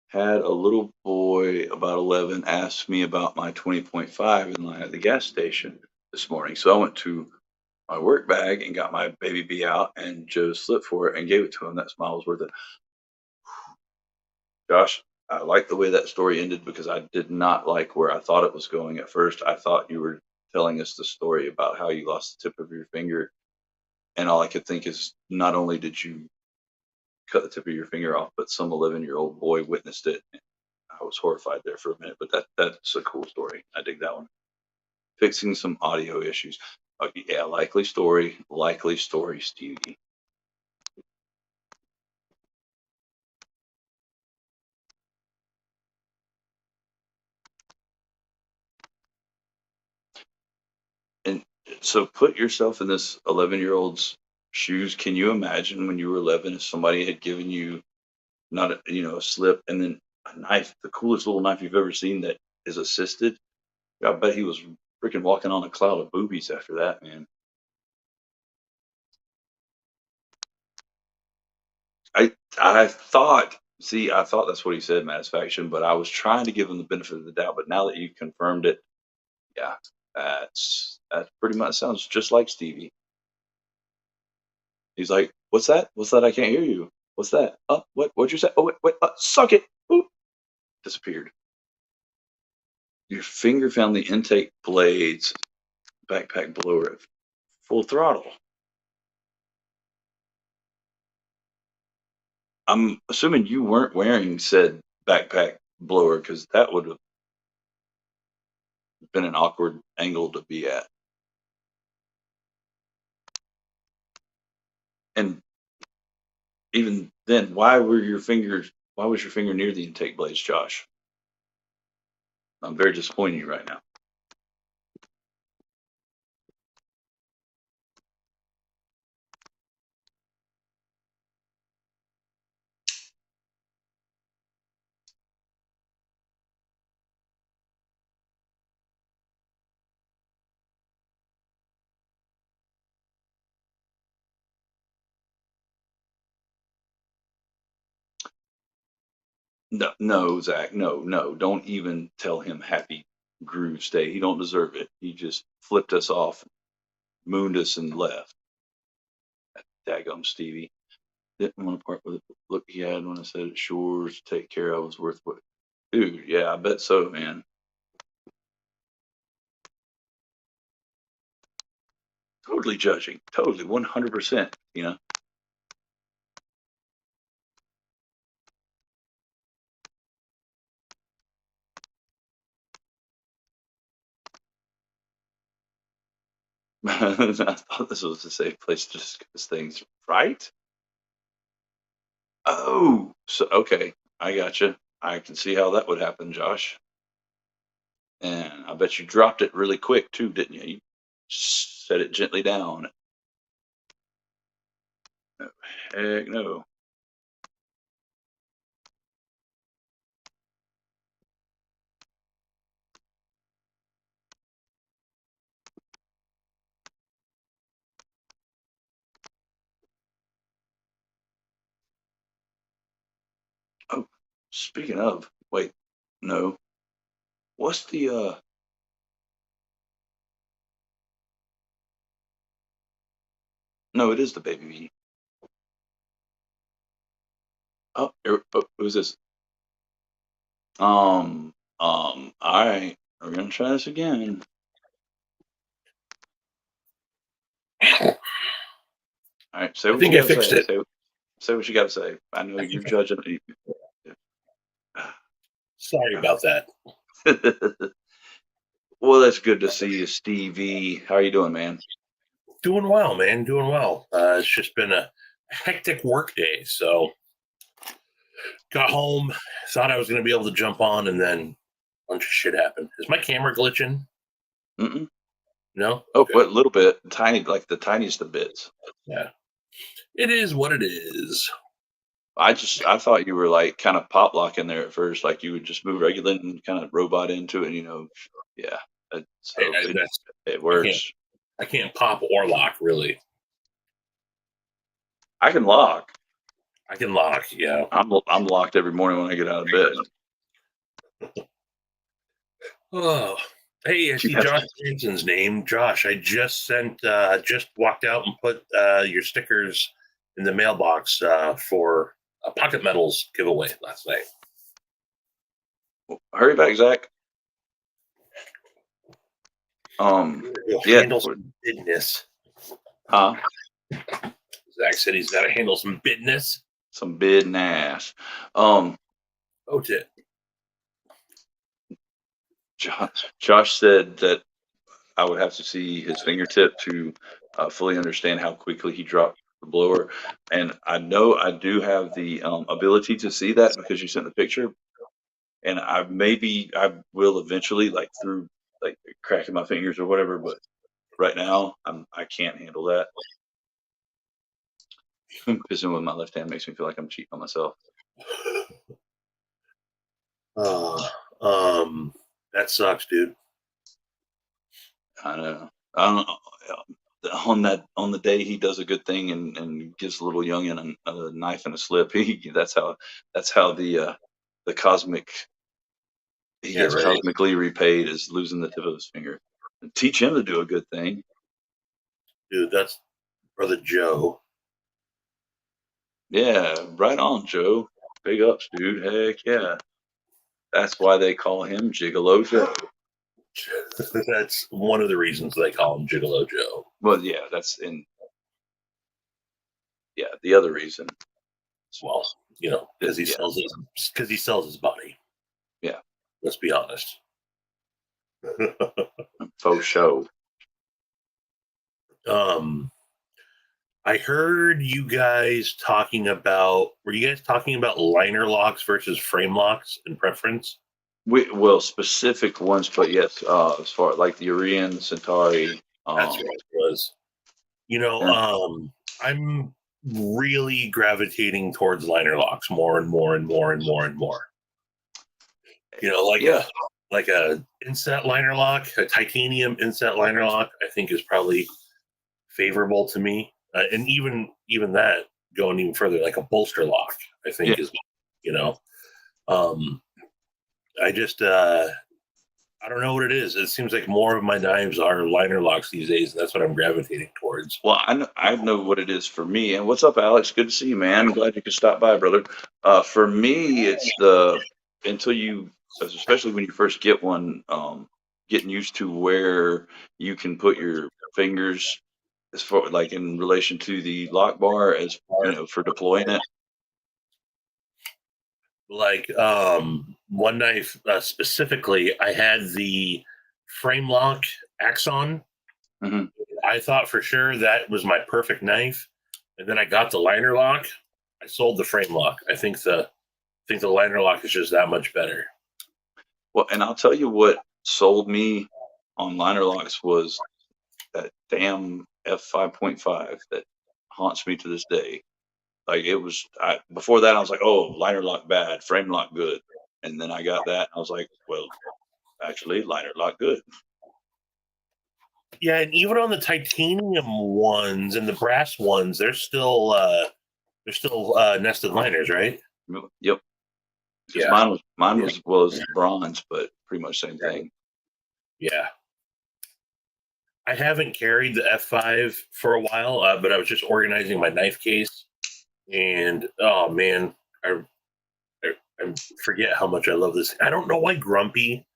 Had a little boy about 11 ask me about my 20.5 in line at the gas station this morning. So I went to my work bag and got my baby B out and Joe slipped for it and gave it to him. That smile was worth it. Josh, I like the way that story ended because I did not like where I thought it was going at first. I thought you were telling us the story about how you lost the tip of your finger, and all I could think is not only did you cut the tip of your finger off, but some 11-year-old boy witnessed it. I was horrified there for a minute, but that's a cool story. I dig that one. Fixing some audio issues. Yeah, likely story, Stevie. And so put yourself in this 11-year-old's shoes. Can you imagine when you were 11 if somebody had given you not a slip and then a knife, the coolest little knife you've ever seen that is assisted? I bet he was freaking walking on a cloud of boobies after that, man. I I thought that's what he said, Matisfaction, but I was trying to give him the benefit of the doubt. But now that you confirmed it, yeah, that pretty much sounds just like Stevie. He's like, "What's that? What's that? I can't hear you. What's that? What'd you say? Oh, wait, suck it." Boop. Disappeared. Your finger found the intake blades backpack blower at full throttle. I'm assuming you weren't wearing said backpack blower because that would have been an awkward angle to be at. And even then, why was your finger near the intake blades, Josh? I'm very disappointed in you right now. No, no, Zach, no. Don't even tell him happy Groovesday. He don't deserve it. He just flipped us off, mooned us, and left. Daggum Stevie. Didn't want to part with the look he had when I said it sure to take care of was worth what. Dude, yeah, I bet so, man. Totally judging. Totally, 100%, you know. I thought this was a safe place to discuss things, right? Oh, so okay, I gotcha. I can see how that would happen, Josh. And I bet you dropped it really quick too, didn't you? You set it gently down. No, heck no. Oh, speaking of, wait, no. What's the no, it is the baby bee. Who's this? All right, we're gonna try this again. All right, say I what think you I gotta fixed say. it. Say what you gotta say. I know I you're think judging. Sorry about that. Well, that's good to see you, Stevie. How are you doing, man? Doing well, man. Doing well. It's just been a hectic work day. So got home, thought I was going to be able to jump on, and then a bunch of shit happened. Is my camera glitching? Mm-mm. No? Oh, Okay. but a little bit, tiny, like the tiniest of bits. Yeah. It is what it is. I thought you were like kind of pop locking there at first, like you would just move regular and kind of robot into it, yeah. So That's it I can't works. I can't pop or lock really. I can lock. I can lock, yeah. I'm locked every morning when I get out of bed. Oh, hey, I You see have Josh Hanson's name. Josh, I just just walked out and put your stickers in the mailbox for a Pocket Metals giveaway last night. hurry back, Zach. You'll Yeah, handle some business. huh? Zach said he's got to handle some business. Some bid and ass. Oh, shit. Josh said that I would have to see his fingertip to fully understand how quickly he dropped the blower. And I know I do have the ability to see that because you sent the picture. And I will eventually, like through like cracking my fingers or whatever. But right now, I can't handle that. Pissing with my left hand makes me feel like I'm cheating on myself. Uh, that sucks, dude. I know. I don't know. On the day he does a good thing and gives a little youngin a knife and a slip, that's how the cosmic he Yeah, gets right. cosmically repaid is losing the tip of his finger. And teach him to do a good thing. Dude, that's Brother Joe. Yeah, right on, Joe. Big ups, dude. Heck yeah. That's why they call him Gigolo Joe. That's one of the reasons they call him Gigolo Joe. Well, yeah, the other reason. Well, because Yeah, he sells his body. yeah, Let's be honest. faux show. I heard you guys talking about. Were you guys talking about liner locks versus frame locks in preference? Well, specific ones, but yes, as far like the Orion Centauri. That's what it was. And I'm really gravitating towards liner locks more and more and more and more and more. yeah, Like a inset liner lock, a titanium inset liner lock, I think is probably favorable to me. And even that going even further, like a bolster lock, I think yeah, is, you know. I just I don't know what it is. It seems like more of my knives are liner locks these days, and that's what I'm gravitating towards. Well, I know what it is for me. And what's up, Alex? Good to see you, man. Glad you could stop by, brother. For me, it's until you, especially when you first get one, getting used to where you can put your fingers as far like in relation to the lock bar as for deploying it. Like one knife specifically, I had the frame lock Axon. Mhm. I thought for sure that was my perfect knife, and then I got the liner lock. I sold the frame lock. I think the liner lock is just that much better. Well, and I'll tell you what sold me on liner locks was that damn F5.5 that haunts me to this day. Like it was, before that I was like, oh, liner lock bad, frame lock good, and then I got that, and I was like, well, actually, liner lock good. Yeah, and even on the titanium ones and the brass ones, they're still nested liners, right? Yep. 'Cause Yeah. mine was bronze, but pretty much same thing. Yeah. I haven't carried the F5 for a while, but I was just organizing my knife case, and oh man, I forget how much I love this. I don't know why Grumpy,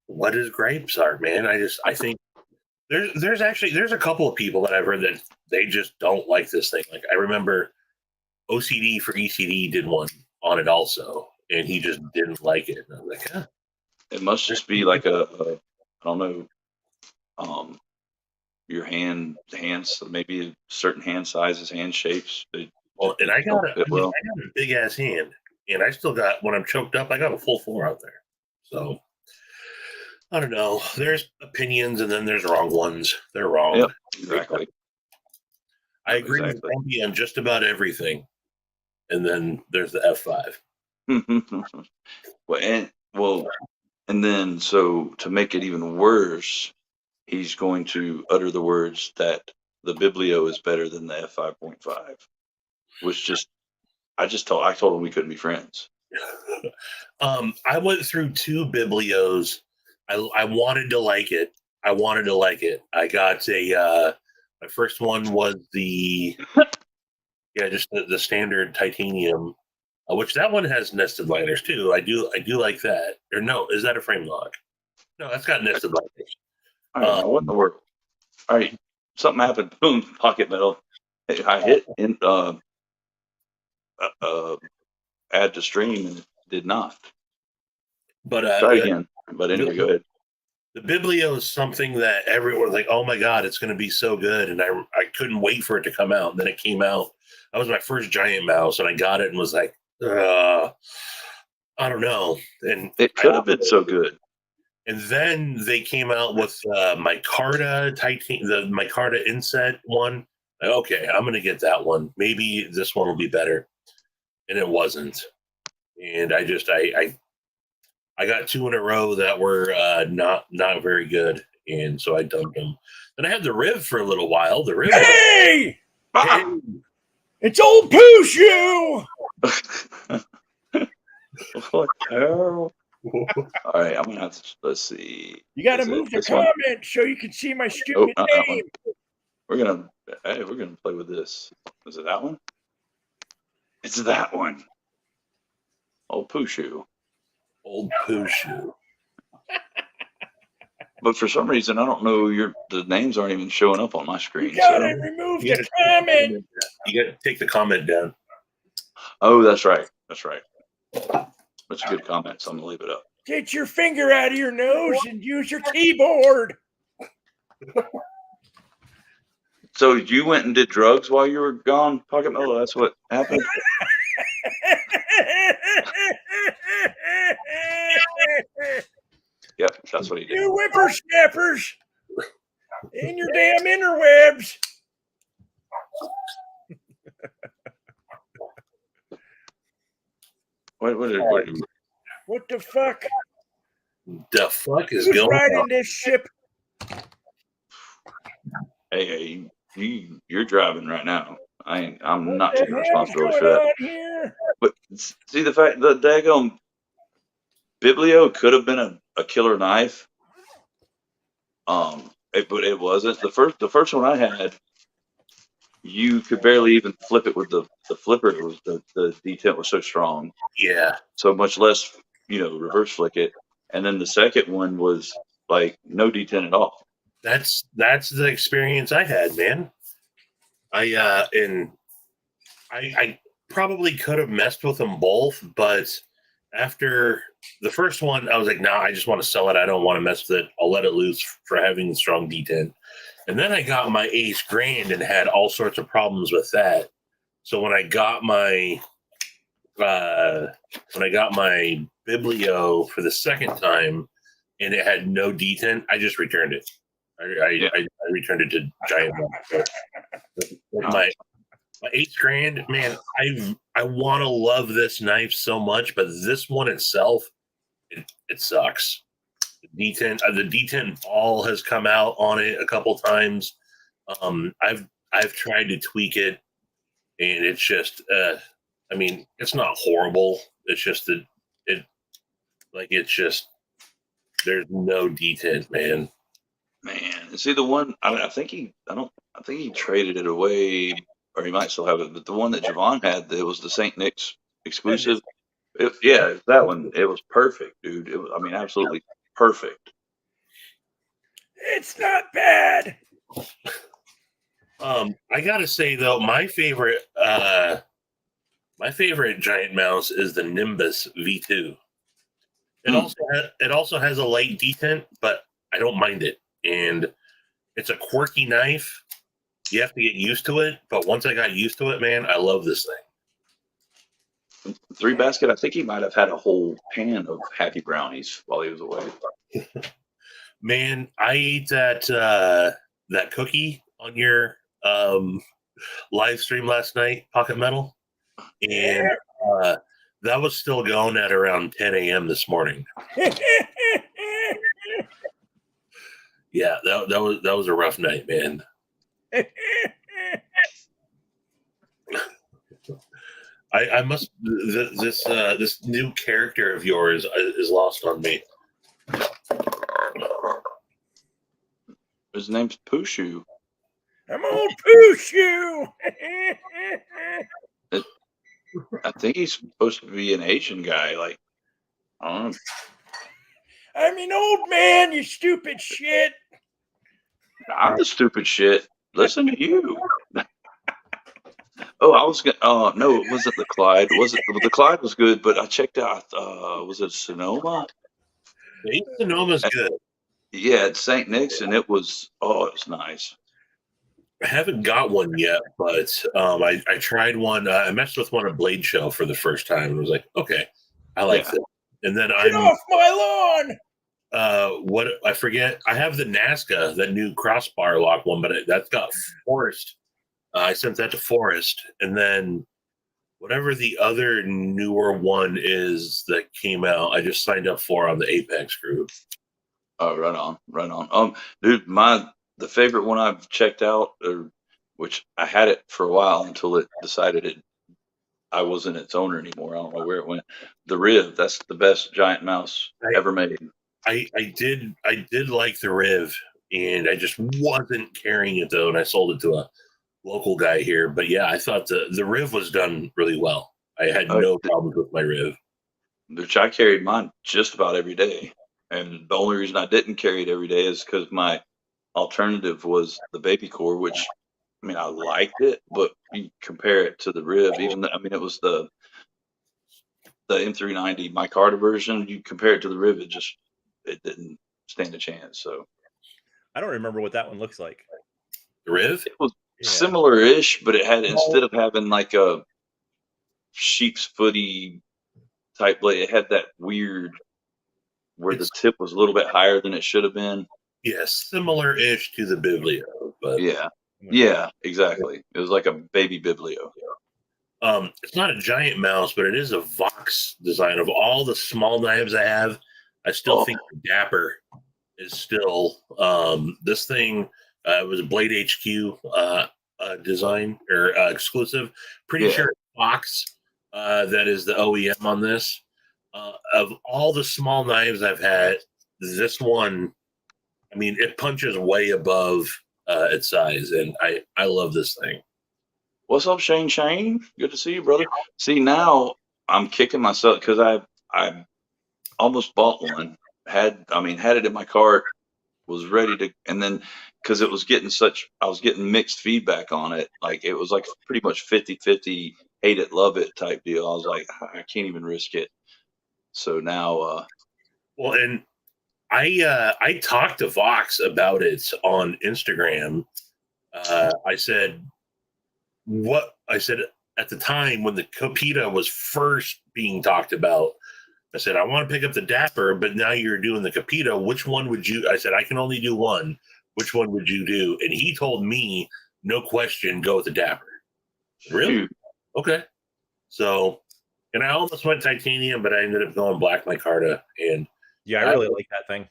what his gripes are, man. I think there's a couple of people that I've heard that they just don't like this thing. Like I remember OCD for ECD did one on it also, and he just didn't like it. And I was like, huh. It must just be like I don't know, your hands, maybe certain hand sizes, hand shapes. Well, and I got don't fit well. a big ass hand, and I still got, when I'm choked up, I got a full 4 out there. So I don't know. There's opinions, and then there's wrong ones. They're wrong. Yep, exactly. I agree with Grumpy on just about everything. And then there's the F5. And then so to make it even worse, he's going to utter the words that the Biblio is better than the F5.5, which I told him we couldn't be friends. I went through 2 Biblios. I wanted to like it. I got my first one was just the standard titanium, which that one has nested liners too. I do like that. Or no, is that a frame lock? No, that's got nested liners. All right, what in the world? All right, something happened. Boom, pocket metal. I hit in add to stream and it did not. But try again. But anyway, go ahead. The Biblio is something that everyone was like, oh my God, it's going to be so good. And I couldn't wait for it to come out. And then it came out. That was my first giant mouse. And I got it and was like, I don't know. And it could have been so good. And then they came out with micarta the micarta inset one. Like, okay, I'm going to get that one. Maybe this one will be better. And it wasn't. And I got 2 in a row that were not very good, and so I dumped them. Then I had the Riv for a little while. The Riv. Hey! It's old Pooh Shoe! What the hell? All right, I'm going to have to, let's see. You got to move the comment so you can see my stupid name. We're going to play with this. Is it that one? It's that one. Old Pooh Shoe. Old Pooh Shoe. But for some reason, I don't know, the names aren't even showing up on my screen. You gotta remove the comment. You gotta take the comment down. Oh, that's right. That's a good comment, so I'm gonna leave it up. Get your finger out of your nose and use your keyboard. So you went and did drugs while you were gone, Pocket Mellow? That's what happened? Yep, that's what he did. You whippersnappers in your damn interwebs. What the fuck? The fuck is Who's going riding on? this ship? Hey, you're driving right now. I'm not taking responsibility for that. Here? But See the fact the daggone Biblio could have been a killer knife. But it wasn't. The first one I had, you could barely even flip it with the flipper. It was the detent was so strong, Yeah, so much less, reverse flick it. And then the second one was like no detent at all. that's the experience I had, man. I probably could have messed with them both, but after the first one, I was like, nah, I just want to sell it. I don't want to mess with it. I'll let it loose for having strong detent. And then I got my Ace Grand and had all sorts of problems with that. So when I got my Biblio for the second time and it had no detent, I just returned it. I returned it to Giant Rock. My 8 grand, man. I want to love this knife so much, but this one itself, it sucks. The detent ball has come out on it a couple times. I've tried to tweak it, and it's just, I mean, it's not horrible. It's just that it's just there's no detent, man. Man, see the one I think he traded it away, or he might still have it. But the one that Javon had, that was the St. Nick's exclusive. Yeah, that one. It was perfect, dude. It was, I mean, absolutely perfect. It's not bad. I gotta say though, my favorite giant mouse is the Nimbus V2. It also has a light detent, but I don't mind it. And it's a quirky knife. You have to get used to it, but once I got used to it, man, I love this thing. Three Basket, I think he might have had a whole pan of Happy Brownies while he was away. Man, I ate that cookie on your live stream last night, Pocket Metal, and that was still going at around 10 a.m. this morning. Yeah, that was a rough night, man. I must this new character of yours is lost on me. His name's Pushu. I'm old Pushu. I think he's supposed to be an Asian guy. Like, I don't know. I'm an old man, you stupid shit. I'm the stupid shit. Listen to you. Oh, I was gonna. Oh no, it wasn't the Clyde. The Clyde was good, but I checked out. Was it Sonoma? The Sonoma's good. Yeah, at St. Nick's, and it was nice. I haven't got one yet, but I tried one. I messed with one at Blade Show for the first time and was like, okay, I like this. And then Get off my lawn. What I forget, I have the Nazca, that new crossbar lock one, but that's got Forrest. I sent that to Forrest, and then whatever the other newer one is that came out, I just signed up for on the Apex group. Oh, right on. Dude, the favorite one I've checked out, which I had it for a while until it decided I wasn't its owner anymore. I don't know where it went. The Riv, that's the best giant mouse ever made. I did like the Riv, and I just wasn't carrying it though, and I sold it to a local guy here. But yeah, I thought the Riv was done really well. I had no problems with my Riv. Which I carried mine just about every day. And the only reason I didn't carry it every day is because my alternative was the Baby Core, which, I mean, I liked it, but you compare it to the Riv, even though, I mean, it was the M390 micarta version. You compare it to the Riv, it didn't stand a chance. So I don't remember what that one looks like. The Riv? It was similar-ish, but it had, instead of having like a sheep's footy type blade, it had that weird where the tip was a little bit higher than it should have been. Yes, similar-ish to the Biblio, but yeah, exactly. It was like a baby Biblio. It's not a giant mouse, but it is a Vox design. Of all the small knives I have, I still think the Dapper is still this thing. It was a Blade HQ design or exclusive. Pretty sure Fox that is the OEM on this. Of all the small knives I've had, this one, I mean, it punches way above its size, and I love this thing. What's up, Shane? Shane, good to see you, brother. See, now I'm kicking myself because I almost bought one. Had it in my cart, was ready to, and then because it was getting I was getting mixed feedback on it. Like it was like pretty much 50-50, hate it, love it type deal. I was like, I can't even risk it. So now, Well, and I talked to Vox about it on Instagram. I said at the time when the Copita was first being talked about. I said, I want to pick up the Dapper, but now you're doing the Copita. Which one would you? I said, I can only do one. Which one would you do? And he told me, no question, go with the Dapper. Really? shoot. Okay. So, and I almost went titanium, but I ended up going black micarta. And Yeah, I really like that thing.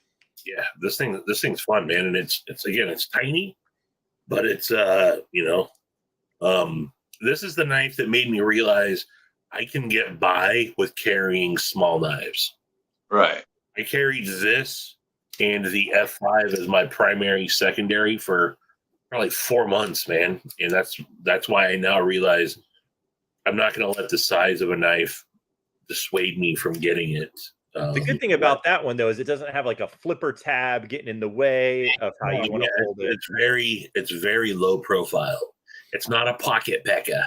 yeah, this thing's fun, man. And it's tiny, but it's this is the knife that made me realize I can get by with carrying small knives. Right. I carried this and the F5 as my primary secondary for probably 4 months, man. And that's why I now realize I'm not going to let the size of a knife dissuade me from getting it. The good thing about that one, though, is it doesn't have like a flipper tab getting in the way of how you want to hold it. It's very low profile. It's not a pocket pecker.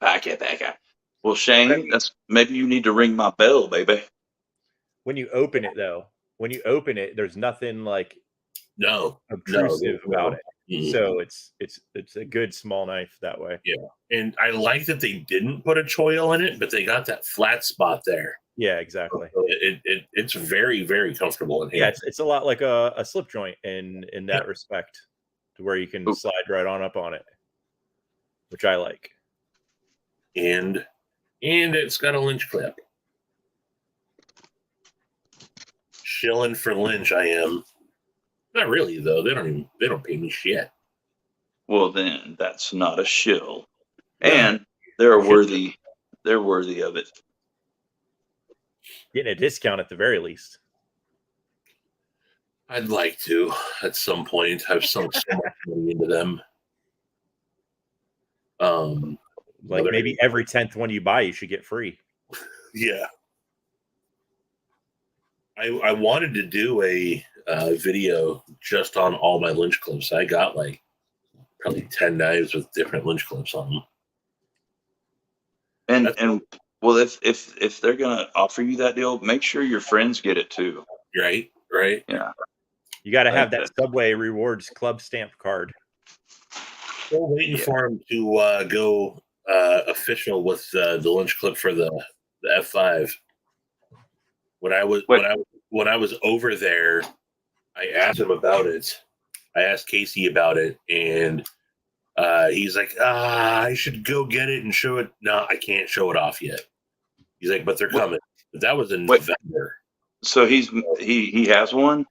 Pocket pecker. Well, Shane, maybe you need to ring my bell, baby. When you open it, though, there's nothing like obtrusive about it. Mm-hmm. So it's a good small knife that way. Yeah, and I like that they didn't put a choil in it, but they got that flat spot there. Yeah, exactly. So it's very, very comfortable in here. Yeah, it's a lot like a slip joint in that respect, to where you can slide right on up on it, which I like. And it's got a lynch clip. Shilling for lynch, I am. Not really though. They don't pay me shit. Well, then that's not a shill, and they're worthy of it. Getting a discount at the very least. I'd like to at some point. I've sunk so much money into them. Like maybe every 10th one you buy, you should get free. Yeah. I wanted to do a video just on all my lynch clips. I got like probably 10 knives with different lynch clips on them. And well, if they're gonna offer you that deal, make sure your friends get it too. Right. Yeah. You got to have that Subway Rewards Club stamp card. Still waiting for him to go official with the lynch clip for the F5. When I was over there, I asked him about it. I asked Casey about it, and he's like, I should go get it and show it. No, I can't show it off yet. He's like, but they're coming. But that was in November. So he has one?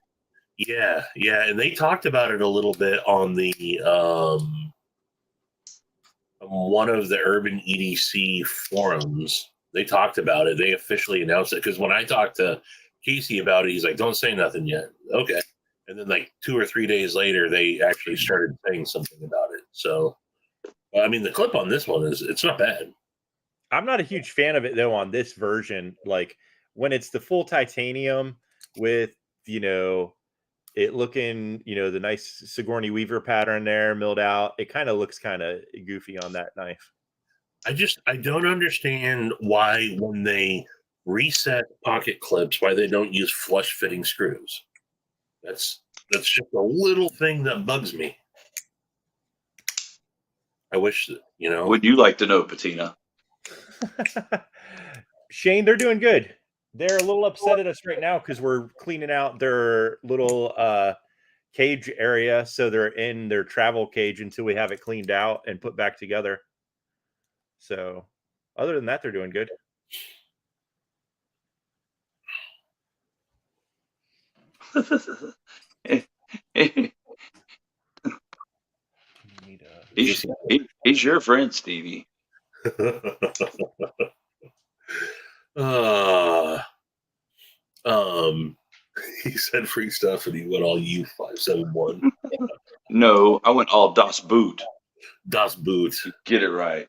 Yeah. And they talked about it a little bit on the one of the Urban EDC forums. They talked about it. They officially announced it, because when I talked to Casey about it, he's like, don't say nothing yet. Okay. And then like 2 or 3 days later, they actually started saying something about it. So, I mean, the clip on this one it's not bad. I'm not a huge fan of it though on this version. Like when it's the full titanium with, it looking, the nice Sigourney Weaver pattern there milled out, it kind of looks kind of goofy on that knife. I don't understand why when they reset pocket clips, why they don't use flush fitting screws. That's just a little thing that bugs me. I wish that, Would you like to know, Patina? Shane, they're doing good. They're a little upset at us right now because we're cleaning out their little cage area. So they're in their travel cage until we have it cleaned out and put back together. So other than that, they're doing good. He's your friend, Stevie. Uh, um, he said free stuff and he went all U571. No, I went all Das Boot. Das Boot. Get it right.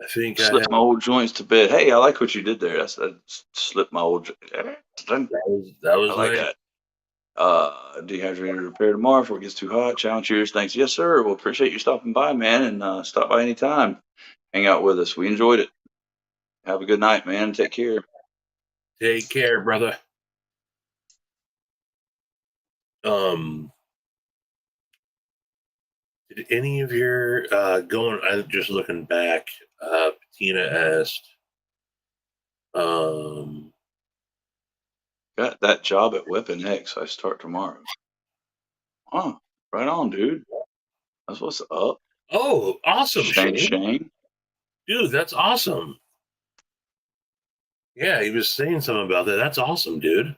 I think Slip my old joints to bed. Hey, I like what you did there. That slip my old. I that was like nice. that. Dehydrator repair tomorrow before it gets too hot. Challenge cheers. Thanks. Yes, sir. Well, appreciate you stopping by, man, and stop by anytime. Hang out with us. We enjoyed it. Have a good night, man. Take care. Take care, brother. Did any of your I'm just looking back, Patina asked, Got that job at Weapon X. I start tomorrow. Huh. Right on, dude. That's what's up. oh, awesome, Shane. Dude, that's awesome. Yeah, he was saying something about that. That's awesome, dude.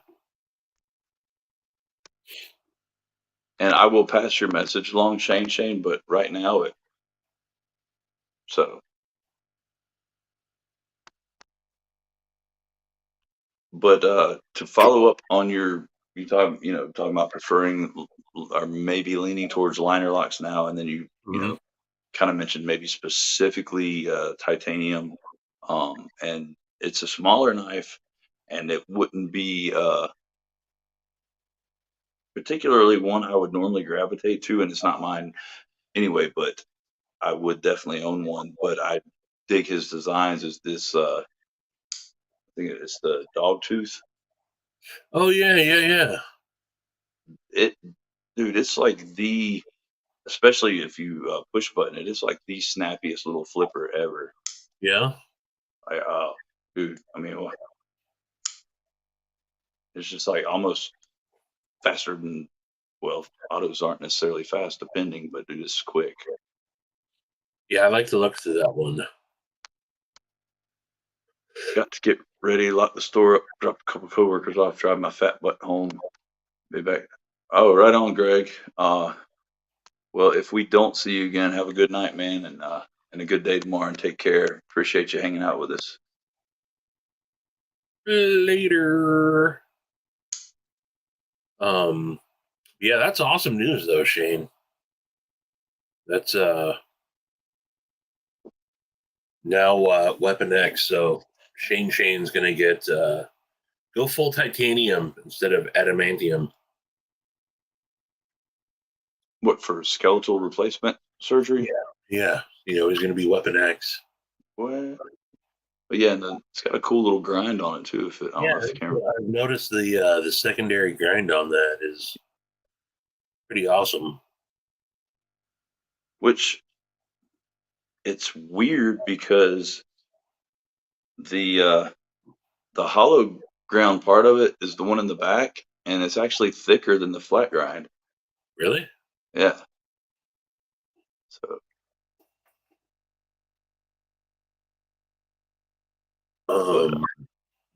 And I will pass your message along, Shane, but right now But to follow up on talking about preferring or maybe leaning towards liner locks now, and then you kind of mentioned maybe specifically titanium, and it's a smaller knife, and it wouldn't be particularly one I would normally gravitate to, and it's not mine anyway, but I would definitely own one. But I dig his designs. Is this I think it's the dog tooth. Oh yeah. Dude, it's like especially if you push button it, it's like the snappiest little flipper ever. Yeah. Dude, I mean, it's just like almost faster than, well, autos aren't necessarily fast depending, but dude, it's quick. Yeah, I like the looks of that one. Got to get ready, lock the store up, drop a couple coworkers off, drive my fat butt home, be back. Oh, right on, Greg. Well, if we don't see you again, have a good night, man, and a good day tomorrow, and take care. Appreciate you hanging out with us. Later. Yeah, that's awesome news though, Shane. That's now Weapon X, so Shane's gonna get go full titanium instead of adamantium. What, for skeletal replacement surgery? Yeah. He's gonna be Weapon X. What? But yeah, and then it's got a cool little grind on it too. I don't know if you can. I've noticed the secondary grind on that is pretty awesome. Which it's weird because the hollow ground part of it is the one in the back, and it's actually thicker than the flat grind. Really? Yeah. So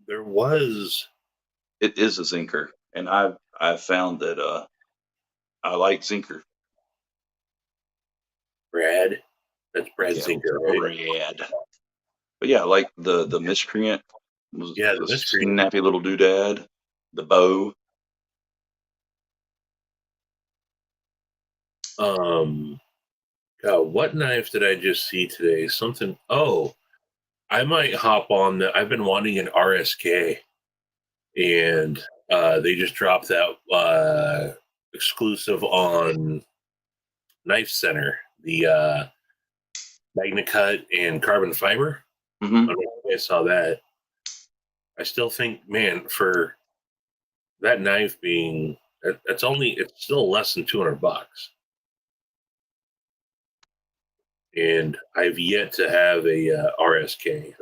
there was. it is a zinker, and I've found that I like zinker. Brad. That's Brad Zinker, right? Brad. But yeah, I like the miscreant. The miscreant. Snappy little doodad. The bow. God, what knife did I just see today? Something. Oh, I might hop on that. I've been wanting an RSK, and they just dropped that exclusive on Knife Center, the MagnaCut and carbon fiber. Mm-hmm. I don't know if I saw that. I still think, man, for that knife being, it's still less than $200. And I've yet to have a RSK.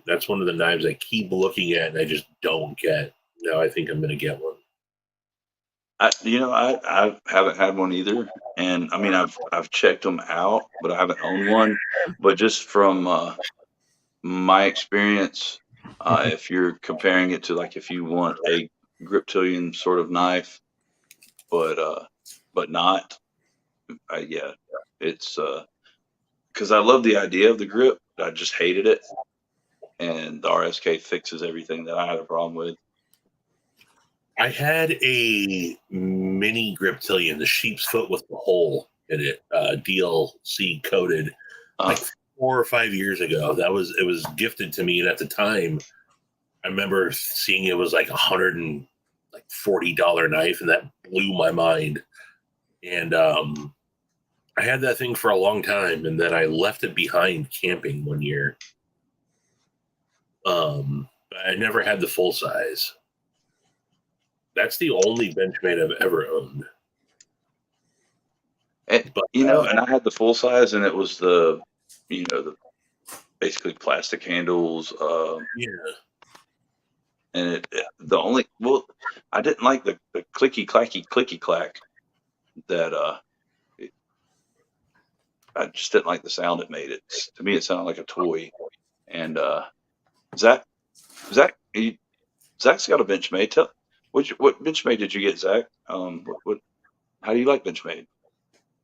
That's one of the knives I keep looking at and I just don't get. Now I think I'm going to get one. I haven't had one either, and I mean I've checked them out, but I haven't owned one. But just from my experience, if you're comparing it to like if you want a griptilian sort of knife, but not, yeah, it's because I love the idea of the grip, but I just hated it. And the RSK fixes everything that I had a problem with. I had a mini Griptilian, the sheep's foot with the hole in it, DLC coated, like 4 or 5 years ago. It was gifted to me, and at the time, I remember seeing it was like $140 knife, and that blew my mind. And I had that thing for a long time, and then I left it behind camping one year. I never had the full size. That's the only Benchmade I've ever owned. And, and I had the full size, and it was the basically plastic handles. Yeah. And I didn't like the clicky clack that I just didn't like the sound it made. To me, it sounded like a toy. And Zach's got a Benchmade. What Benchmade did you get, Zach? How do you like Benchmade?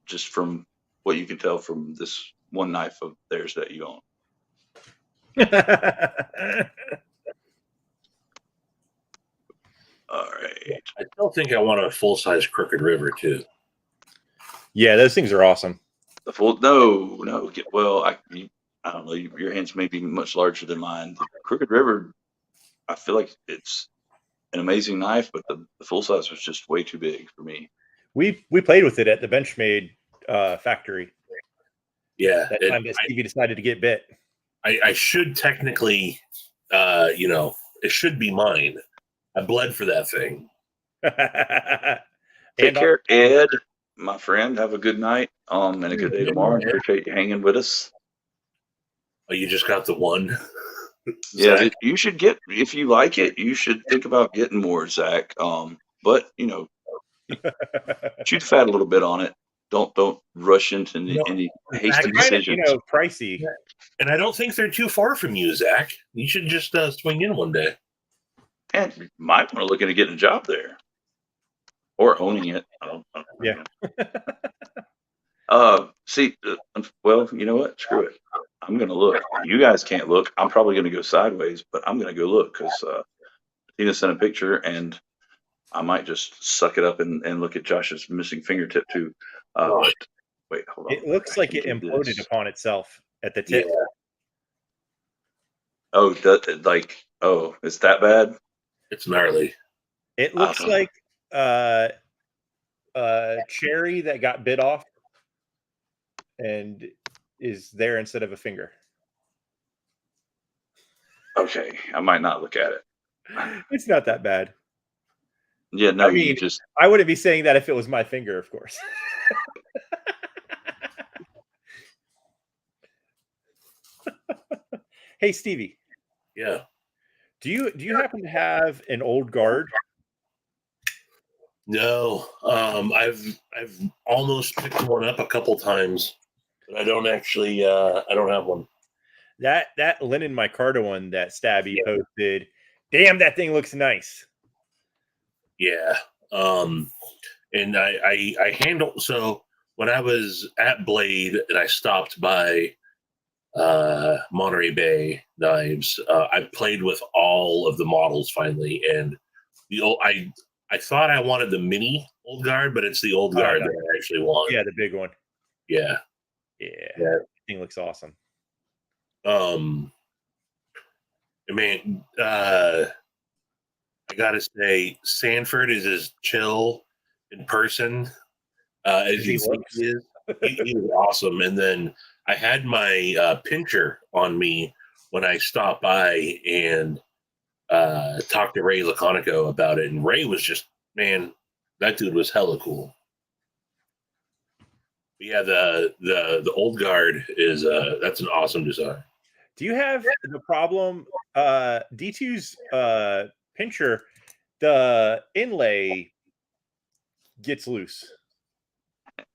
Just from what you can tell from this one knife of theirs that you own. All right. I still think I want a full size Crooked River too. Yeah, those things are awesome. The full no. Well, I don't know. Your hands may be much larger than mine. The Crooked River, I feel like it's an amazing knife, but the full size was just way too big for me. We played with it at the Benchmade factory. Yeah, that time that Stevie decided to get bit. I should technically, it should be mine. I bled for that thing. Take care, Ed, my friend. Have a good night. And a good day tomorrow. Appreciate you hanging with us. Oh, you just got the one? Yeah, you should get, if you like it, you should think about getting more, Zach. But shoot the fat a little bit on it. Don't rush into any hasty decisions. Pricey. And I don't think they're too far from you, Zach. You should just swing in one day. And you might want to look into getting a job there. Or owning it. I don't yeah. Well, you know what? Screw it. I'm going to look. You guys can't look. I'm probably going to go sideways, but I'm going to go look because Tina sent a picture, and I might just suck it up and look at Josh's missing fingertip too. Wait, hold on. It looks like it imploded upon itself at the tip. Yeah. Oh, it's that bad? It's gnarly. It looks like cherry that got bit off and is there instead of a finger. Okay, I might not look at it. It's not that bad. Yeah, no, I mean, I wouldn't be saying that if it was my finger, of course. Hey, Stevie. Yeah. Do you happen to have an old guard? No. I've almost picked one up a couple times, but I don't actually. I don't have one. That linen micarta one that Stabby posted. Damn, that thing looks nice. Yeah. And I handled, so when I was at Blade and I stopped by Monterey Bay Knives, I played with all of the models finally, and I thought I wanted the mini old guard, but it's the old guard that I actually want. Yeah, the big one. Yeah. That thing looks awesome. I gotta say, Sanford is as chill in person as you think he is. He was awesome. And then I had my pincher on me when I stopped by and talked to Ray Laconico about it. And Ray was just, man, that dude was hella cool. But yeah, the old guard is that's an awesome design. Do you have the problem? D2's pincher, the inlay gets loose.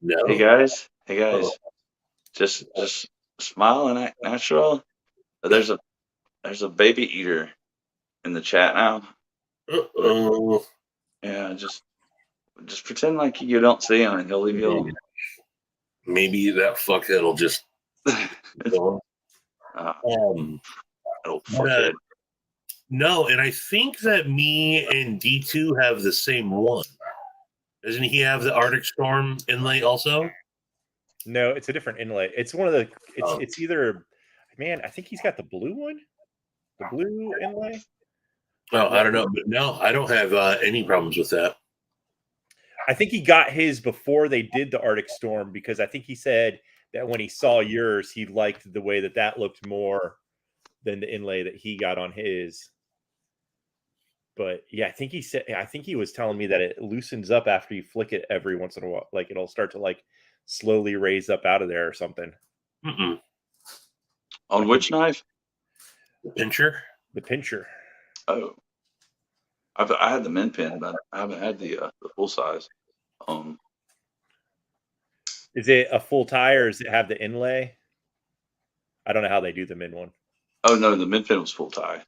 No. Hey guys, just smile and act natural. There's a baby eater in the chat now. Uh-oh. Yeah, just pretend like you don't see him, and he'll leave you alone. Maybe that fuckhead will just Going. That old But, fuckhead. no, and I think that me and D2 have the same one. Doesn't he have the Arctic Storm inlay also? No, it's a different inlay. It's one of the. Oh. It's either. Man, I think he's got the blue one. The blue inlay. Well, I don't know, but no, I don't have any problems with that. I think he got his before they did the Arctic Storm because I think he said that when he saw yours, he liked the way that that looked more than the inlay that he got on his. But yeah, I think he was telling me that it loosens up after you flick it every once in a while. Like it'll start to like slowly raise up out of there or something. Mm-mm. On which knife? The pincher? The pincher. Oh, I had the min pin, but I haven't had the full size. Is it a full tie or does it have the inlay? I don't know how they do the min one. Oh no, the min pin was full tie.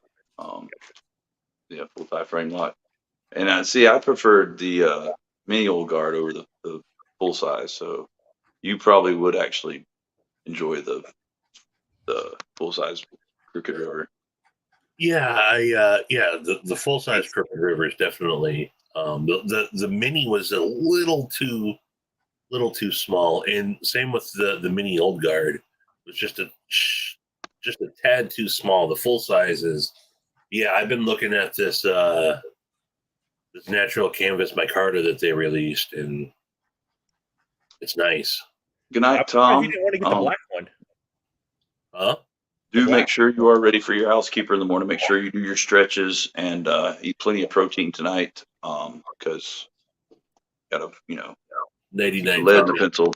Yeah, full tie frame lock. And I preferred the mini old guard over the full size. So you probably would actually enjoy the full size Crooked River. Yeah, the full size Crooked River is definitely the mini was a little too small, and same with the mini old guard. It was just a tad too small. The full size is, yeah. I've been looking at this this natural canvas micarta that they released, and it's nice. Good night, I Tom. didn't want to get the black one. Huh? Do make sure you are ready for your housekeeper in the morning. Make sure you do your stretches and eat plenty of protein tonight, because gotta, 99 lead in the pencil.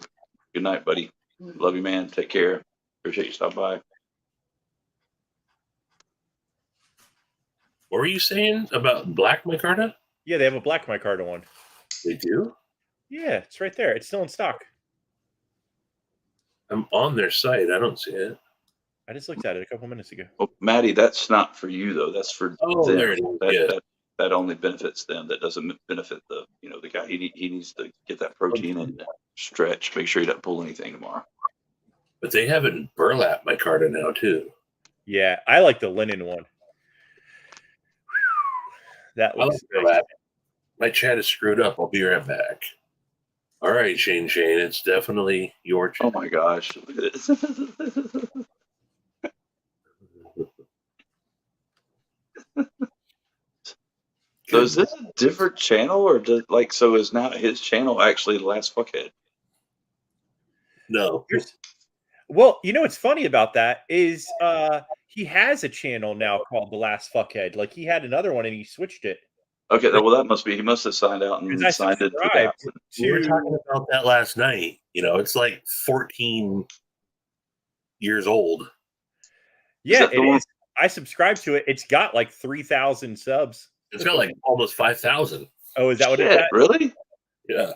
Good night, buddy. Love you, man. Take care. Appreciate you stopping by. What were you saying about black micarta? Yeah, they have a black micarta one. They do? Yeah, it's right there. It's still in stock. I'm on their site. I don't see it. I just looked at it a couple minutes ago. Well, Maddie, that's not for you though. That's for them. There it is. That only benefits them. That doesn't benefit the guy. He needs to get that protein and stretch. Make sure he doesn't pull anything tomorrow. But they have it in burlap micarta now too. Yeah, I like the linen one. That looks good. My chat is screwed up. I'll be right back. All right, Shane. It's definitely your chat. Oh my gosh. So is this a different channel, or so is now his channel actually the last fuckhead? No. Well, what's funny about that is he has a channel now called The Last Fuckhead. Like he had another one and he switched it. Okay, well that must be he must have signed out and signed it for that one. We were talking about that last night. It's like 14 years old. Yeah, it is. I subscribed to it. It's got like 3,000 subs. It's got like almost 5,000. Oh, is that what it's at? Really? Yeah.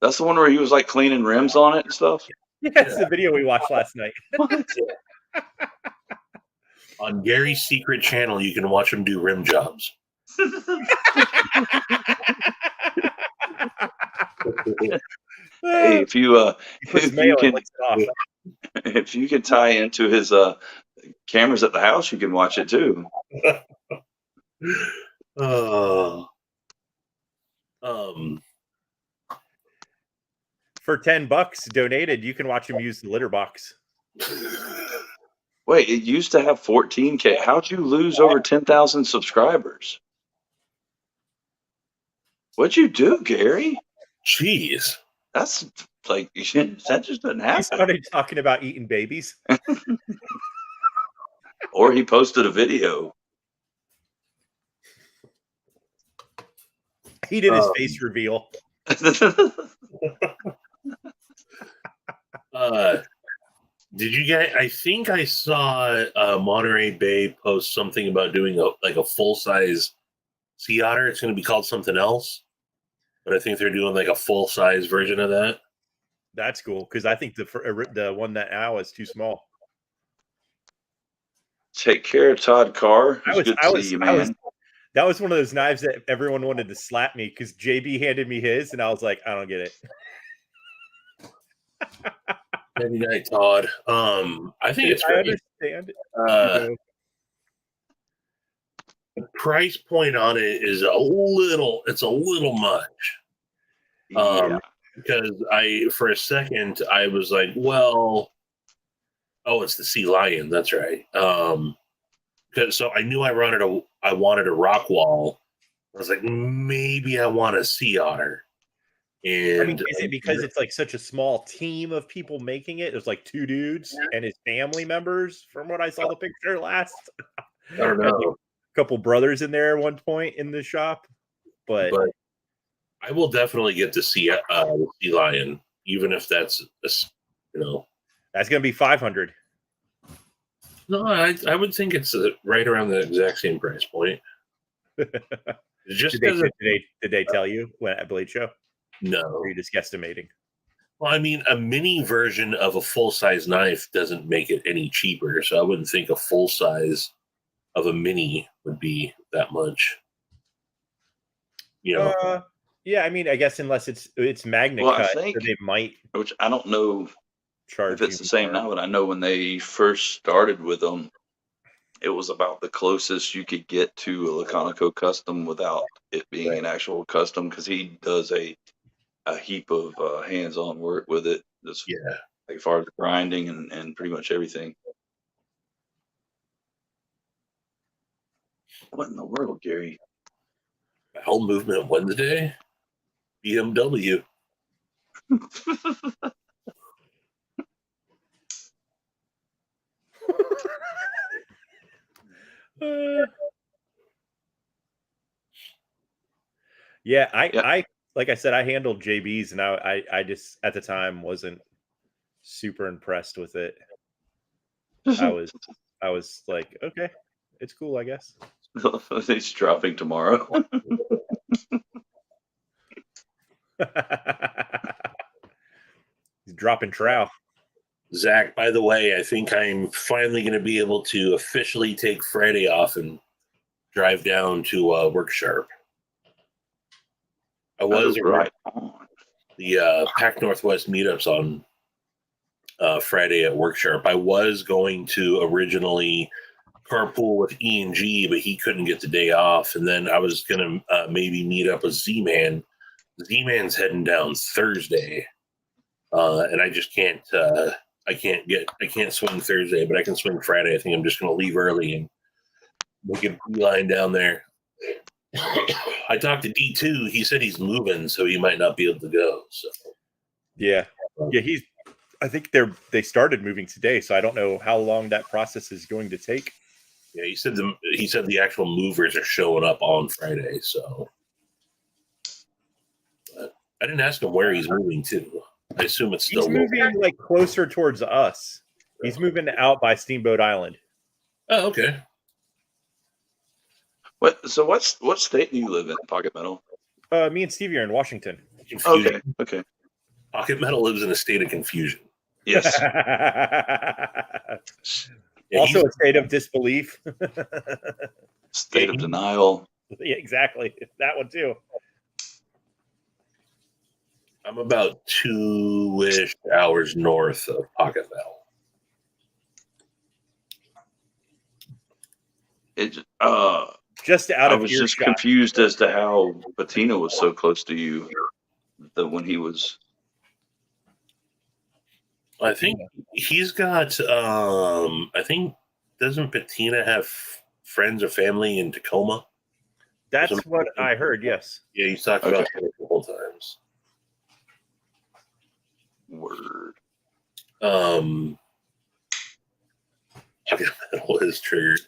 That's the one where he was like cleaning rims on it and stuff? Yeah, it's the video we watched last night. On Gary's secret channel, you can watch him do rim jobs. Hey, if you can tie into his cameras at the house, you can watch it too. For $10 donated, you can watch him use the litter box. Wait, it used to have 14K. How'd you lose over 10,000 subscribers? What'd you do, Gary? Jeez. That's like, that just doesn't happen. He started talking about eating babies. Or he posted a video. He did his face reveal. Did you guys? I think I saw Monterey Bay post something about doing a full size sea otter. It's going to be called something else, but I think they're doing like a full size version of that. That's cool because I think the one that now is too small. Take care, Todd Carr. It's good to see you, man. That was one of those knives that everyone wanted to slap me because JB handed me his, and I was like, I don't get it. Friday night, Todd. I think it's I great. understand. The price point on it is a little much. Yeah. Because for a second, I was like, well, it's the sea lion. That's right. So I knew I wanted a rock wall. I was like, maybe I want a sea otter. And I mean, is it because it's like such a small team of people making it? There's like 2 dudes and his family members, from what I saw the picture last. I don't know. A couple brothers in there at one point in the shop, but I will definitely get to see the sea lion, even if that's that's going to be 500. No, I would think it's right around the exact same price point. Just did they tell you at Blade Show? No. Or are you just guesstimating? Well, I mean, a mini version of a full-size knife doesn't make it any cheaper, so I wouldn't think a full size of a mini would be that much. Yeah, I mean, I guess unless it's magnet cut, I think, so they might. Which I don't know charge if it's the same now, but I know when they first started with them, it was about the closest you could get to a Laconico custom without it being an actual custom, because he does a heap of hands-on work with it. As far as grinding and pretty much everything. What in the world, Gary? Bowel Movement Wednesday? BMW. Yeah, I like I said, I handled JB's, and I just at the time wasn't super impressed with it. I was like, okay, it's cool, I guess. It's dropping tomorrow. He's dropping trout. Zach, by the way, I think I'm finally going to be able to officially take Friday off and drive down to Work Sharp. I was right on the Pac Northwest meetups on Friday at Work Sharp. I was going to originally carpool with E&G, but he couldn't get the day off. And then I was going to maybe meet up with Z-Man. Z-Man's heading down Thursday. And I just can't, I can't swing Thursday, but I can swing Friday. I think I'm just going to leave early and make a beeline down there. I talked to D2. He said he's moving, so he might not be able to go. So yeah. I think they started moving today, so I don't know how long that process is going to take. Yeah, he said the actual movers are showing up on Friday. So but I didn't ask him where he's moving to. I assume it's still moving like closer towards us. He's moving out by Steamboat Island. Oh, okay. What state do you live in, Pocket Metal? Me and Stevie are in Washington. Confusion. Okay. Pocket Metal lives in a state of confusion. Yes. Also a state of disbelief. State of denial. Yeah, exactly. That one too. I'm about 2-ish hours north of Pocket Metal. Just out of I was earshot. just confused as to how Patina was so close to you when he was. I think he's got. I think doesn't Patina have friends or family in Tacoma? That's what I heard. Yes. Yeah, he's talked about it a couple times. Word. Pocket Metal is triggered.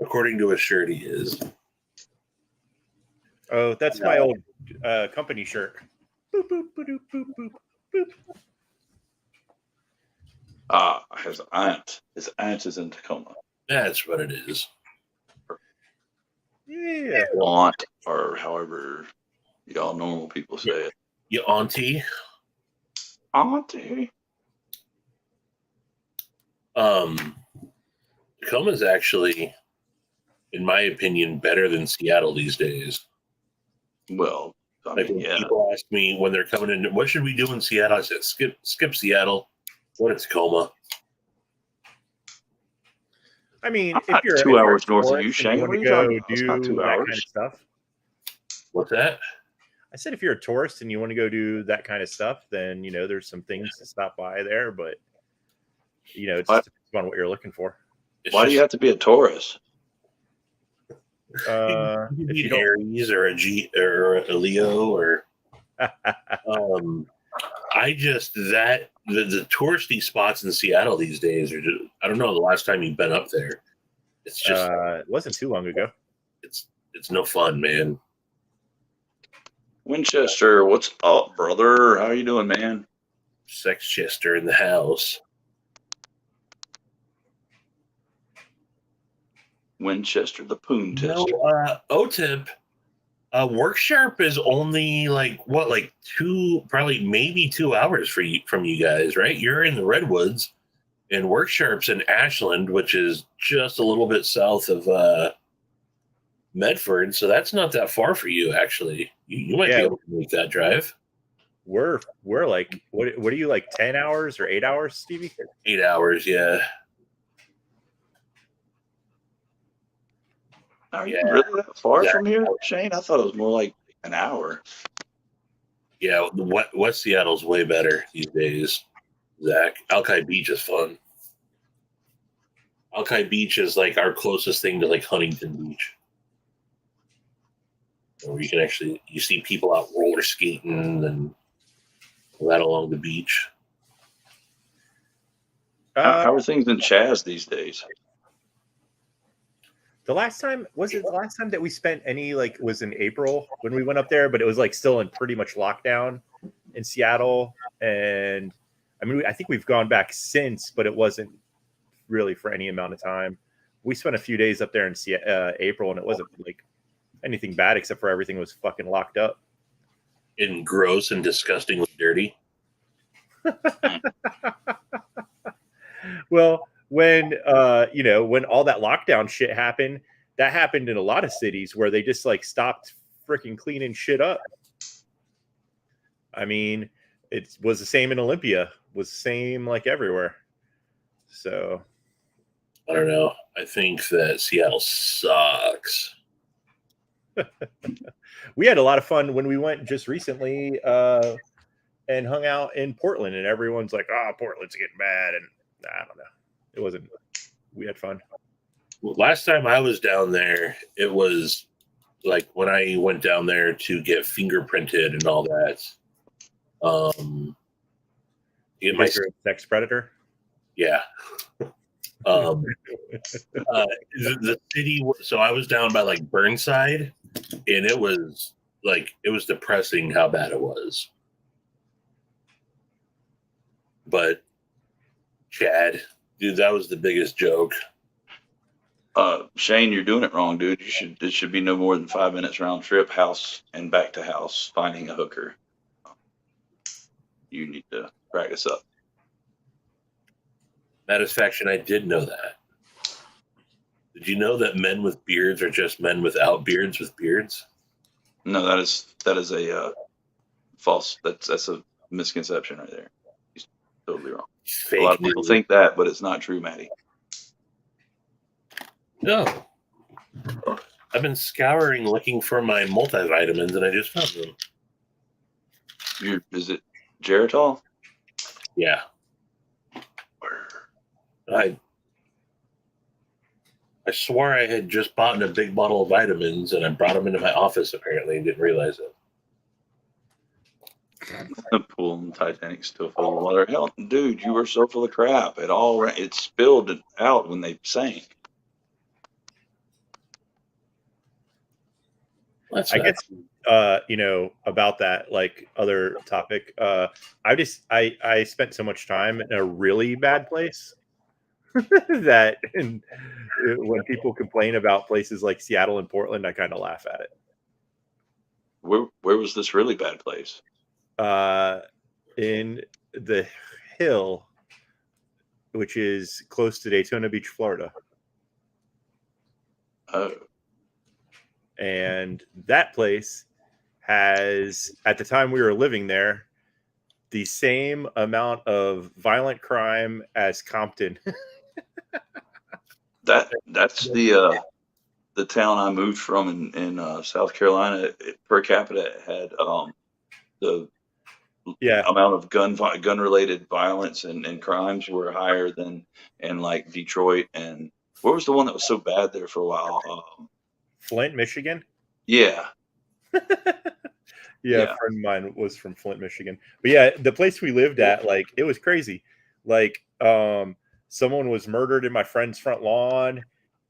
According to a shirt, he is. Oh, that's my old company shirt. Boop, boop, boop, boop, boop, boop. His aunt. His aunt is in Tacoma. That's what it is. Yeah. Aunt, or however y'all normal people say it. Your auntie. Auntie. Tacoma's actually, in my opinion, better than Seattle these days. Well, People ask me when they're coming in, what should we do in Seattle? I said, skip Seattle. What is Tacoma? I mean, I'm if not you're 2 a hours north of tourist you, and Shane. you want What are to you talking go about? It's not do 2 that kind of hours. stuff, What's that? I said if you're a tourist and you want to go do that kind of stuff, then there's some things to stop by there, but it Why, just depends on what you're looking for. It's why do just you have to be a tourist? you If need you don't, Aries or a G or a Leo or I just that the touristy spots in Seattle these days are just I don't know the last time you've been up there. It's just it wasn't too long ago. it's no fun, man. Winchester, what's up, brother? How you doing, man? Sex Chester in the house. Winchester, the poon No, tester. OTIP, Work Sharp is only like 2, probably maybe 2 hours from you guys, right? You're in the Redwoods, and Work Sharp's in Ashland, which is just a little bit south of Medford, so that's not that far for you. Actually, you might be Yeah, able to make that drive. we're like what are you like 10 hours or 8 hours, Stevie? 8 hours, yeah. Are you Yeah, really that far Zach. from here, Shane? I thought it was more like an hour. Yeah, West Seattle's way better these days. Zach, Alki Beach is fun. Alki Beach is like our closest thing to like Huntington Beach, where you can actually you see people out roller skating and that along the beach. How are things in Chaz these days? The last time that we spent any was in April when we went up there, but it was like still in pretty much lockdown in Seattle. And I mean, I think we've gone back since, but it wasn't really for any amount of time. We spent a few days up there in April, and it wasn't like anything bad except for everything was fucking locked up. And gross and disgustingly dirty. Well, when when all that lockdown shit happened, that happened in a lot of cities where they just like stopped freaking cleaning shit up. I mean, it was the same in Olympia, was the same like everywhere. So I don't know. I think that Seattle sucks. we had a lot of fun when we went just recently and hung out in Portland, and everyone's like, "Oh, Portland's getting bad," and I don't know. It wasn't. We had fun. Well, last time I was down there, it was like when I went down there to get fingerprinted and all that. You guys are a sex predator. Yeah. The city. So I was down by like Burnside, and it was depressing how bad it was. But Chad, dude, that was the biggest joke. Shane, you're doing it wrong, dude. It should be no more than 5 minutes round trip, house and back to house, finding a hooker. You need to practice up. Satisfaction, I did know that. Did you know that men with beards are just men without beards with beards? No, that is a false. That's a misconception right there. He's totally wrong. Fake a lot of people news. think that, but it's not true, Maddie. No. I've been scouring looking for my multivitamins, and I just found them. Is it Geritol? Yeah. I swore I had just bought a big bottle of vitamins, and I brought them into my office, apparently, and didn't realize it. The pool in Titanic still full of water. Hell, dude, you were so full of crap. It spilled out when they sank. I guess about that like other topic. I spent so much time in a really bad place that when people complain about places like Seattle and Portland, I kind of laugh at it. Where was this really bad place? In the Hill, which is close to Daytona Beach, Florida. Oh. And that place has, at the time we were living there, the same amount of violent crime as Compton. That's the town I moved from in South Carolina. Per capita had the Yeah. amount of gun related violence and crimes were higher than in like Detroit. And where was the one that was so bad there for a while? Flint, Michigan. Yeah, Yeah, a yeah. friend of mine was from Flint, Michigan. But yeah, the place we lived at, like, it was crazy. Like, someone was murdered in my friend's front lawn.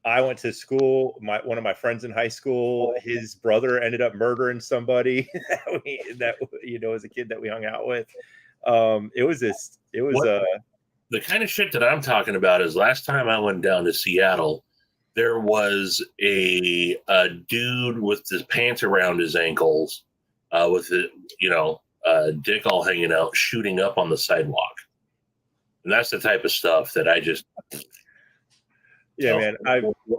I went to school. One of my friends in high school, his brother ended up murdering somebody that was a kid that we hung out with. It was the kind of shit that I'm talking about is last time I went down to Seattle, there was a dude with his pants around his ankles, with it, dick all hanging out, shooting up on the sidewalk. And that's the type of stuff that I just, yeah, man.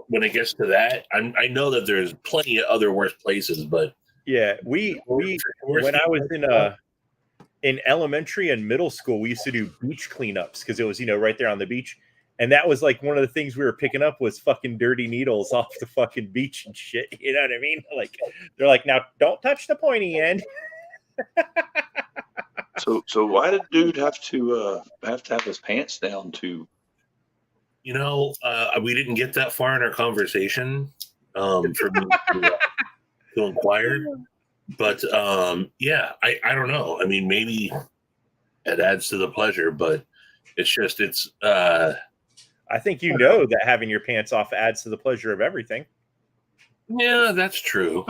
When it gets to that, I know that there's plenty of other worse places, but yeah, when I was in elementary and middle school, we used to do beach cleanups because it was, right there on the beach. And that was like one of the things we were picking up was fucking dirty needles off the fucking beach and shit. You know what I mean? Like, they're like, now don't touch the pointy end. So why did dude have to have his pants down to? We didn't get that far in our conversation for me to inquire. But yeah, I don't know. I mean, maybe it adds to the pleasure, but it's I think that having your pants off adds to the pleasure of everything. Yeah, that's true.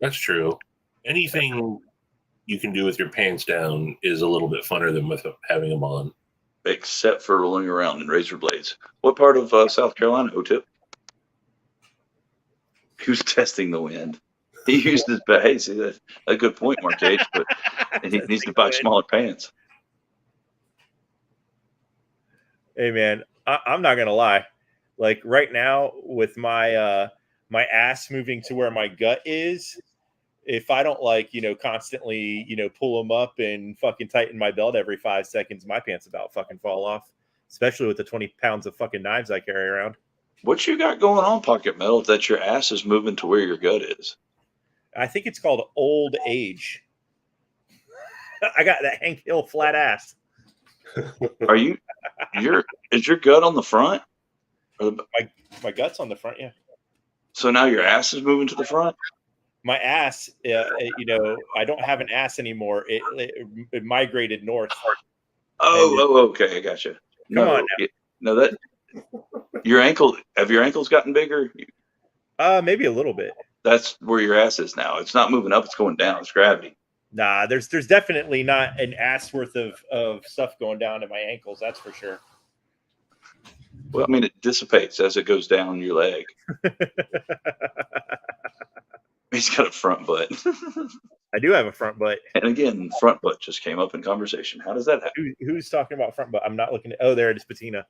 That's true. Anything you can do with your pants down is a little bit funner than with having them on. Except for rolling around in razor blades. What part of South Carolina, O-Tip? He was testing the wind. He used his bag. Hey, see, that's a good point, Mark H. But he needs to buy smaller pants. Hey, man, I'm not gonna lie. Like right now, with my my ass moving to where my gut is, if I don't constantly pull them up and fucking tighten my belt every 5 seconds, my pants about fucking fall off. Especially with the 20 pounds of fucking knives I carry around. What you got going on, Pocket Metal, that your ass is moving to where your gut is? I think it's called old age. I got that Hank Hill flat ass. Are you? Is your gut on the front? My gut's on the front, yeah. So now your ass is moving to the front? My ass, I don't have an ass anymore. It migrated north. Oh, okay, I gotcha. Come on now. No, that your ankle. Have your ankles gotten bigger? Maybe a little bit. That's where your ass is now. It's not moving up; it's going down. It's gravity. Nah, there's definitely not an ass worth of stuff going down to my ankles. That's for sure. Well, I mean, it dissipates as it goes down your leg. He's got a front butt. I do have a front butt. And again, front butt just came up in conversation. How does that happen? Who's talking about front butt? I'm not looking at. Oh, there it is, Patina.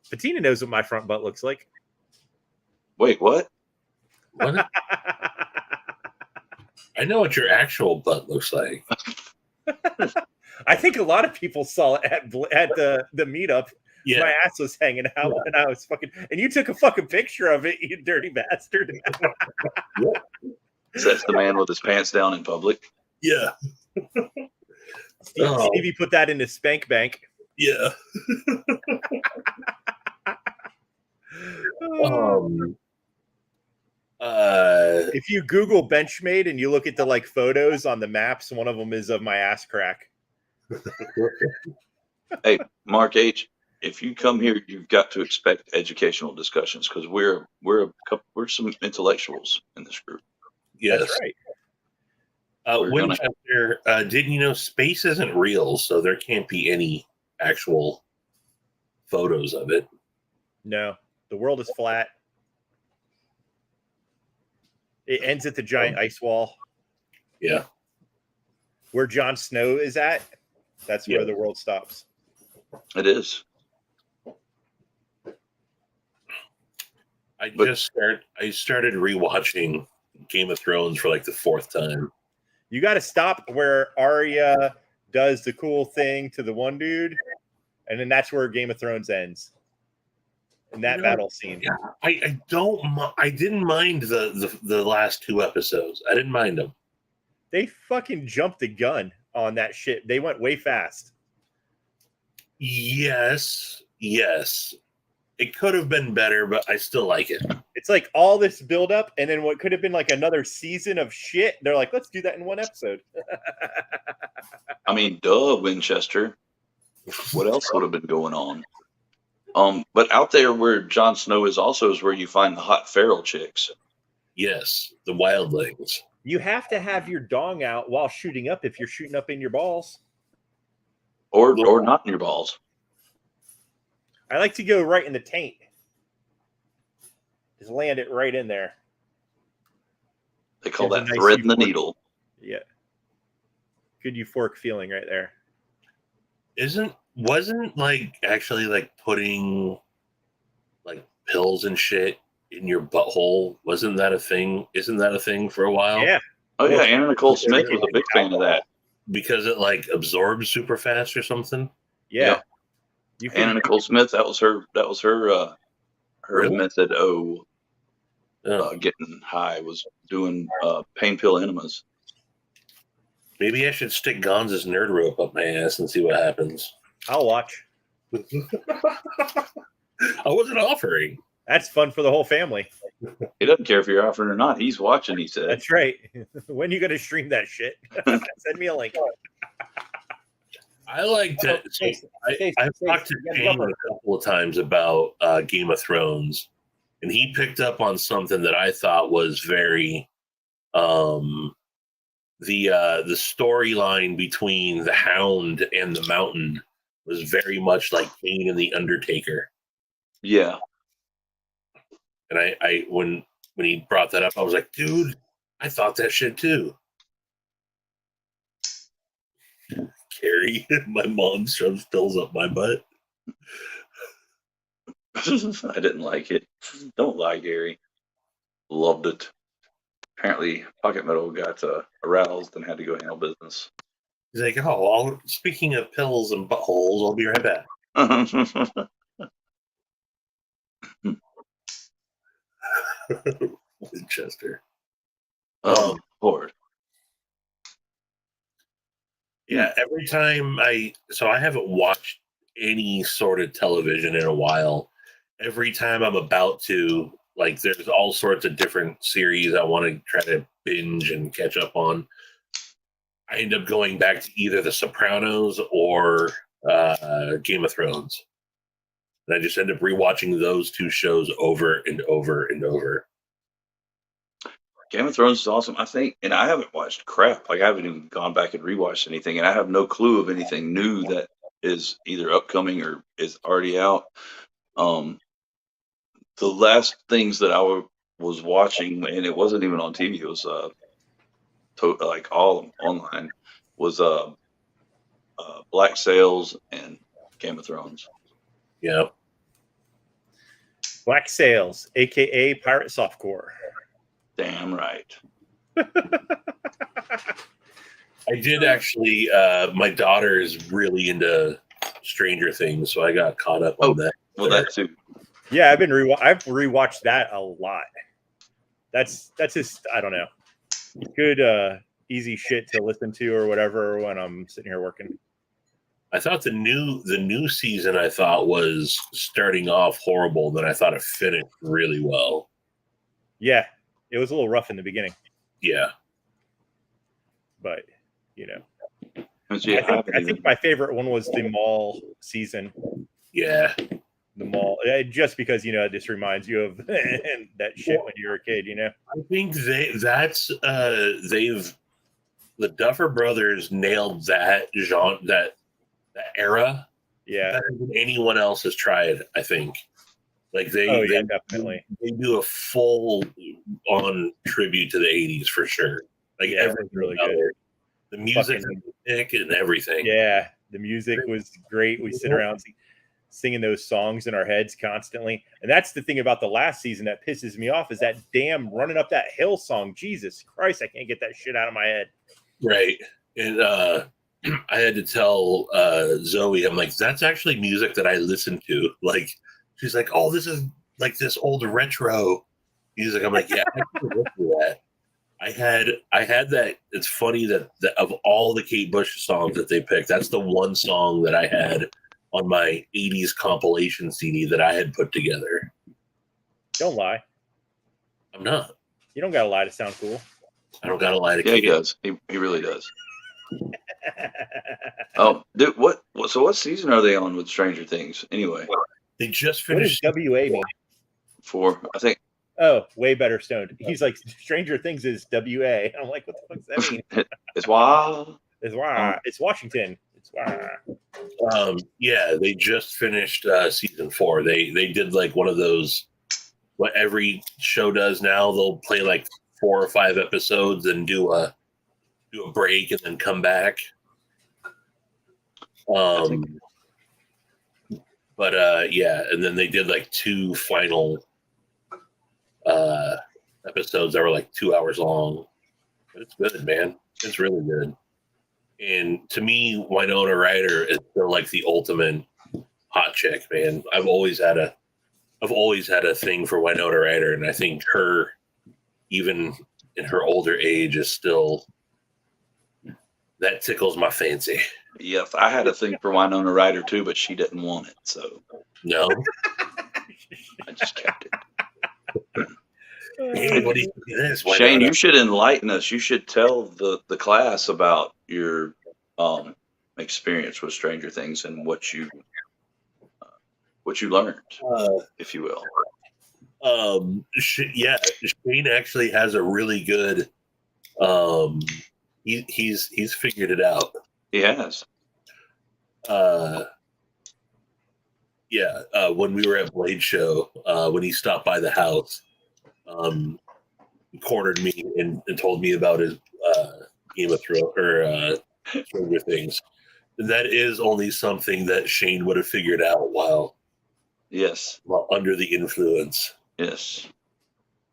Patina knows what my front butt looks like. Wait, what? What? I know what your actual butt looks like. I think a lot of people saw it at the meetup. Yeah. My ass was hanging out and I was fucking. And you took a fucking picture of it, you dirty bastard. That's the man with his pants down in public. Yeah. Stevie put that in his spank bank. Yeah. If you Google Benchmade and you look at the photos on the maps, one of them is of my ass crack. Hey, Mark H., if you come here, you've got to expect educational discussions because we're some intellectuals in this group. Yes. That's right. Didn't you know space isn't real, so there can't be any actual photos of it? No, the world is flat. It ends at the giant ice wall. Yeah. Where Jon Snow is at, that's where the world stops. It is. I started rewatching Game of Thrones for the fourth time. You got to stop where Arya does the cool thing to the one dude, and then that's where Game of Thrones ends. In that battle scene. Yeah, I didn't mind the last 2 episodes. I didn't mind them. They fucking jumped the gun on that shit. They went way fast. Yes. It could have been better, but I still like it. It's like all this build up, and then what could have been like another season of shit. They're like, let's do that in one episode. I mean, duh, Winchester. What else would have been going on? But out there where Jon Snow is also is where you find the hot feral chicks. Yes, the wildlings. You have to have your dong out while shooting up if you're shooting up in your balls. Or not in your balls. I like to go right in the taint. Just land it right in there. They call There's a that nice thread in the euphoric- needle. Yeah. Good euphoric feeling right there. Wasn't like actually like putting like pills and shit in your butthole? Wasn't that a thing? Isn't that a thing for a while? Yeah. Oh yeah, Well, Anna Nicole Smith was a big fan of that. Because it like absorbs super fast or something. Yeah. Yep. You Anna can, Nicole Smith, that was her Really? method of Yeah. getting high was doing pain pill enemas. Maybe I should stick Gonza's nerd rope up my ass and see what happens. I'll watch. I wasn't offering. That's fun for the whole family. He doesn't care if you're offering or not. He's watching, he said. That's right. When you going to stream that shit? Send me a link. I like to. So I've talked to Shane a couple of times about Game of Thrones, and he picked up on something that I thought was very the storyline between the Hound and the Mountain was very much like Kane and the Undertaker. Yeah. And I when he brought that up, I was like, dude, I thought that shit too. Carrie, my mom shoves pills up my butt. I didn't like it. Don't lie, Gary. Loved it. Apparently, Pocket Metal got aroused and had to go handle business. He's like, oh, speaking of pills and buttholes, I'll be right back. Winchester. Lord. Yeah, every time I haven't watched any sort of television in a while. Every time I'm about to, like, there's all sorts of different series I want to try to binge and catch up on. I end up going back to either The Sopranos or Game of Thrones. And I just end up rewatching those 2 shows over and over and over. Game of Thrones is awesome, I think, and I haven't watched crap. Like, I haven't even gone back and rewatched anything, and I have no clue of anything new that is either upcoming or is already out. The last things that I was watching, and it wasn't even on TV, it was like all online, was Black Sails and Game of Thrones. Yeah. Black Sails, aka Pirate Softcore. Damn right. I did actually. My daughter is really into Stranger Things, so I got caught up on that. Well, that too. Yeah, I've rewatched that a lot. That's just, I don't know, good easy shit to listen to or whatever when I'm sitting here working. I thought the new season I thought was starting off horrible, then I thought it finished really well. Yeah, it was a little rough in the beginning, Yeah. but you know, Yeah, I think my favorite one was the mall season. Yeah. The mall, just because, you know, it just reminds you of that shit when you were a kid, you know. I think the Duffer Brothers nailed that genre, that era. Yeah, Better than anyone else has tried, I think. Like they definitely. They do a full on tribute to the 80s for sure. Like everything really about good. it. The music and everything. Yeah, the music was great. We sit around singing those songs in our heads constantly. And that's the thing about the last season that pisses me off is that damn running up that hill song. Jesus Christ, I can't get that shit out of my head. Right. And I had to tell Zoe, I'm like, that's actually music that I listen to. Like, she's like, oh, this is like this old retro music. I'm like, yeah, I can listen to that. I had that. It's funny that of all the Kate Bush songs that they picked, that's the one song that I had on my 80s compilation CD that I had put together. Don't lie. I'm not. You don't gotta lie to sound cool. I don't got to lie to Yeah, he Kate. does. He really does. Oh, dude, what? So what season are they on with Stranger Things? Anyway, They just What does finished. WA mean? I think Oh, way better stoned. He's like, Stranger Things is WA. I'm like, what the fuck does that mean? it's wild. It's why. It's Washington. It's why. Yeah, they just finished season 4. They did like one of those, what every show does now. They'll play like 4 or 5 episodes and do a break and then come back. But yeah, and then they did like 2 final episodes that were like 2 hours long. But it's good, man. It's really good. And to me, Winona Ryder is still like the ultimate hot chick, man. I've always had a thing for Winona Ryder, and I think her, even in her older age, is still, that tickles my fancy. Yes, I had a thing for Winona Ryder too, but she didn't want it, so No, I just kept it. hey, what do you think of this, Shane, Winona? you should enlighten us. You should tell the class about your experience with Stranger Things and what you learned, if you will. Yeah, Shane actually has a really good. He's figured it out. He has. Yeah, when we were at Blade Show, when he stopped by the house, he cornered me and told me about his Game of Thrones or Stranger Things. That is only something that Shane would have figured out while Yes. under the influence. Yes.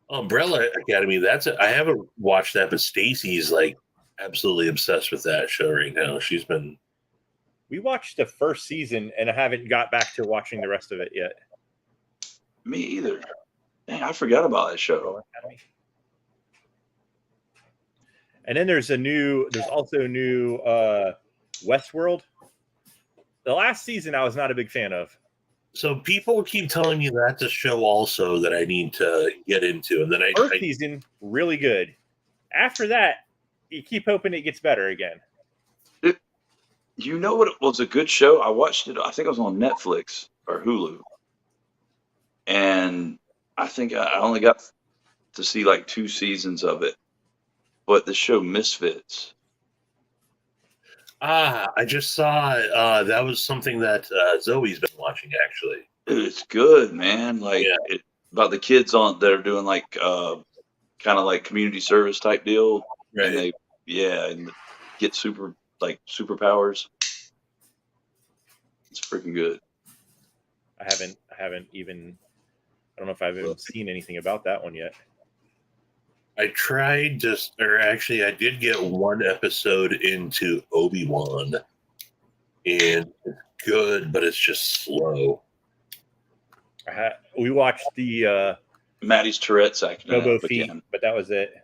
Umbrella Academy. I haven't watched that, but Stacy's like absolutely obsessed with that show right now. She's been. We watched the first season, and I haven't got back to watching the rest of it yet. Me either. Dang, I forgot about that show. And then there's also a new Westworld. The last season I was not a big fan of. So people keep telling me that's a show also that I need to get into, and then First season really good. After that, you keep hoping it gets better again. You know what was a good show? I watched it. I think it was on Netflix or Hulu, and I think I only got to see like 2 seasons of it. But the show Misfits. I just saw that was something that Zoe's been watching actually. Dude, it's good, man. Like about the kids that are doing like kind of like community service type deal, Right. and and get superpowers. It's freaking good. I haven't even. I don't know if I've even seen anything about that one yet. I tried I did get 1 episode into Obi-Wan, and it's good, but it's just slow. We watched the Maddie's Tourette's acting it Bobo up Feet, again. but that was it.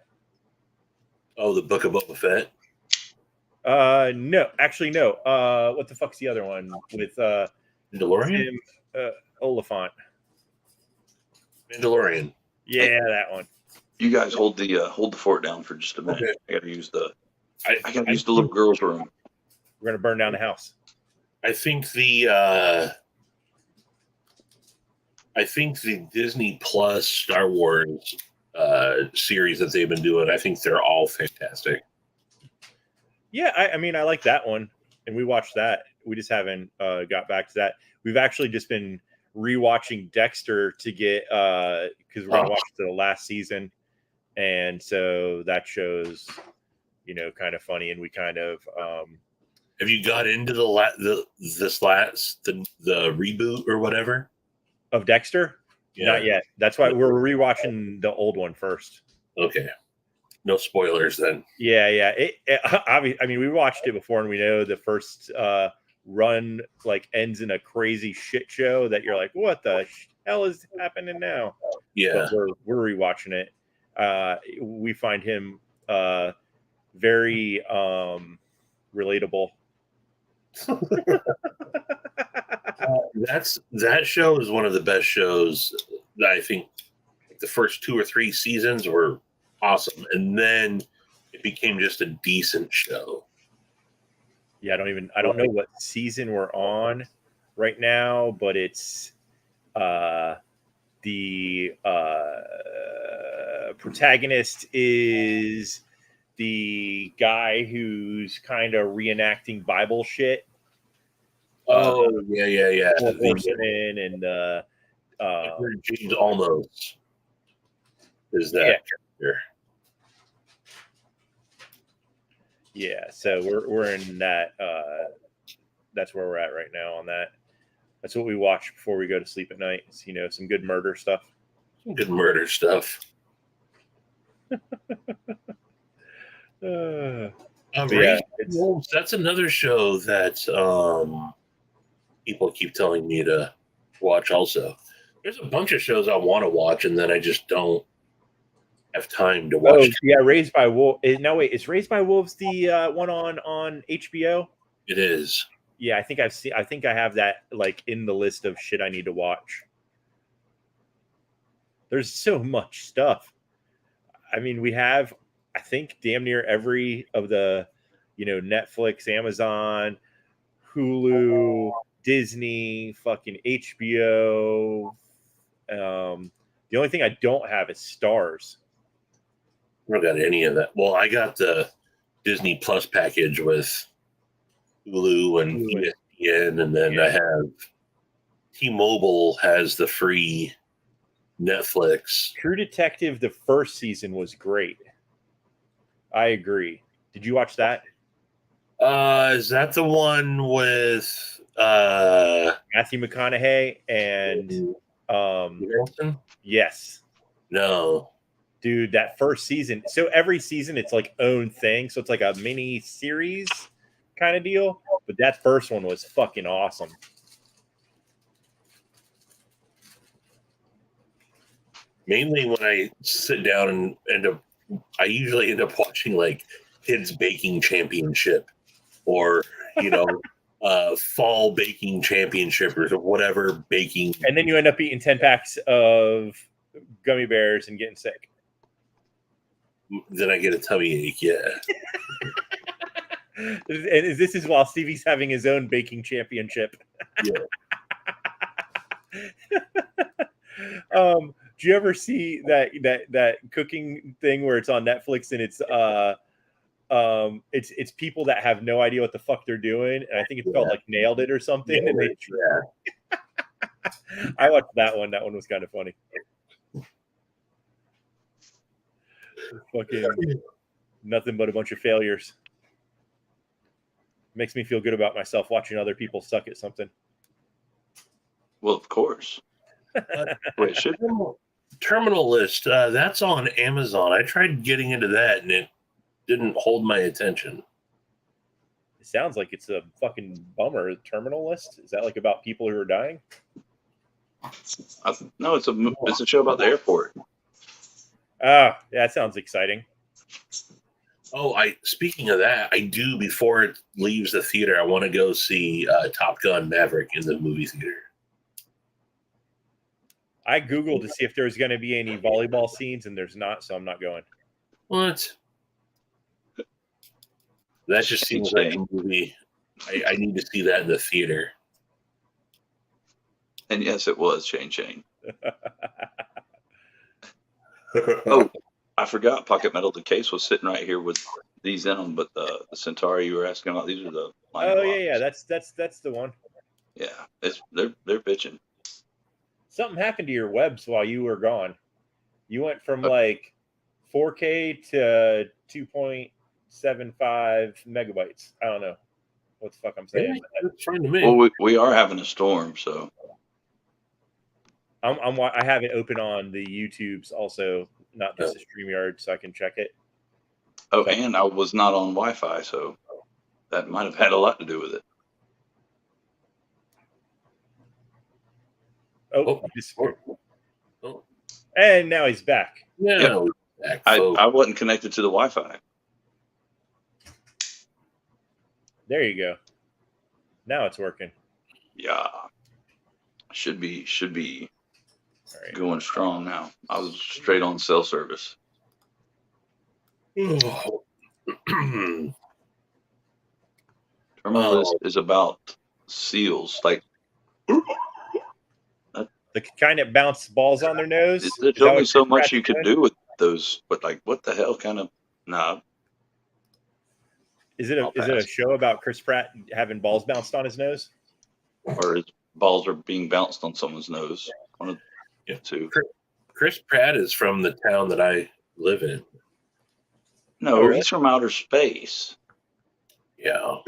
Oh, the Book of Boba Fett? No, actually no. What the fuck's the other one with Mandalorian? Tim Oliphant? Mandalorian. Yeah, that one. You guys hold the fort down for just a minute. Okay. I gotta use the I use the little girl's room. We're gonna burn down the house. I think the Disney Plus Star Wars series that they've been doing, I think they're all fantastic. Yeah, I mean, I like that one, and we watched that. We just haven't got back to that. We've actually just been rewatching Dexter to get because we're gonna watch the last season, and so that show's kind of funny, and we kind of Have you got into the reboot or whatever of Dexter? Yeah. Not yet. That's why we're rewatching the old one first. Okay. No spoilers then. Yeah. I mean, we watched it before, and we know the first run like ends in a crazy shit show that you're like, what the hell is happening now? Yeah. But we're rewatching it. We find him very relatable. That show is one of the best shows that I think the first 2 or 3 seasons were awesome, and then it became just a decent show. Yeah, I don't know what season we're on right now, but it's the protagonist is the guy who's kind of reenacting Bible shit. Oh, yeah. Four Horsemen and James Almost is that character. Yeah, so we're in that. That's where we're at right now on that. That's what we watch before we go to sleep at night. It's, some good murder stuff. Some good murder stuff. That's another show that people keep telling me to watch also. There's a bunch of shows I want to watch, and then I just don't have time to watch. Oh, yeah, Raised by Wolves. No, wait, is Raised by Wolves the one on HBO? It is. Yeah, I think I have that like in the list of shit I need to watch. There's so much stuff. I mean, we have, I think, damn near every of the, Netflix, Amazon, Hulu, Disney, fucking HBO. The only thing I don't have is Stars. I don't got any of that. Well, I got the Disney Plus package with Hulu and ESPN, and then I have T-Mobile has the free Netflix. True Detective, the first season was great. I agree. Did you watch that? Is that the one with Matthew McConaughey and Wilson? Yes. No. Dude, that first season. So every season it's like own thing. So it's like a mini series kind of deal. But that first one was fucking awesome. Mainly when I sit down and I usually end up watching like Kids Baking Championship or, Fall Baking Championship or whatever baking. And then you end up eating 10 packs of gummy bears and getting sick. Then I get a tummy ache, yeah. And this is while Stevie's having his own baking championship. Yeah. Do you ever see that cooking thing where it's on Netflix and it's people that have no idea what the fuck they're doing, and I think it's called like Nailed It or something. Yeah. I watched that one. That one was kind of funny. Fucking nothing but a bunch of failures. Makes me feel good about myself watching other people suck at something. Well, of course. Wait, should Terminal List, that's on Amazon. I tried getting into that and it didn't hold my attention. It sounds like it's a fucking bummer. Terminal List? Is that like about people who are dying? No, it's a show about the airport. Ah, yeah, that sounds exciting. Oh, speaking of that, I do, before it leaves the theater, I want to go see Top Gun Maverick in the movie theater. I Googled to see if there was going to be any volleyball scenes, and there's not, so I'm not going. What? That just seems like a movie. I need to see that in the theater. And yes, it was Shane. Oh, I forgot Pocket Metal. The case was sitting right here with these in them, but the Centauri you were asking about, these are the. Oh yeah, that's the one. Yeah, they're bitching. Something happened to your webs while you were gone. You went from like 4K to 2.75 megabytes. I don't know what the fuck I'm saying. That's fine to me. Well, we are having a storm, so. I have it open on the YouTubes also, not just the StreamYard, so I can check it. Oh, So- and I was not on Wi-Fi, so that might have had a lot to do with it. Oh, Oh, he disappeared. oh. And now he's back. Yeah, Yep. we're back, folks. I wasn't connected to the Wi-Fi. There you go. Now it's working. Yeah, should be All right. going strong now. I was straight on cell service. Terminal Oh. is about seals. Like, The kind that bounce balls on their nose. there's Is that only what so Chris much Pratt's you could doing? do with those. But like, what the hell kind of? Nah, Is it I'll a pass. show about Chris Pratt having balls bounced on his nose? Or his balls are being bounced on someone's nose. One of the Yeah. two. Chris Pratt is from the town that I live in. No, Oh, really? he's from outer space. Yeah.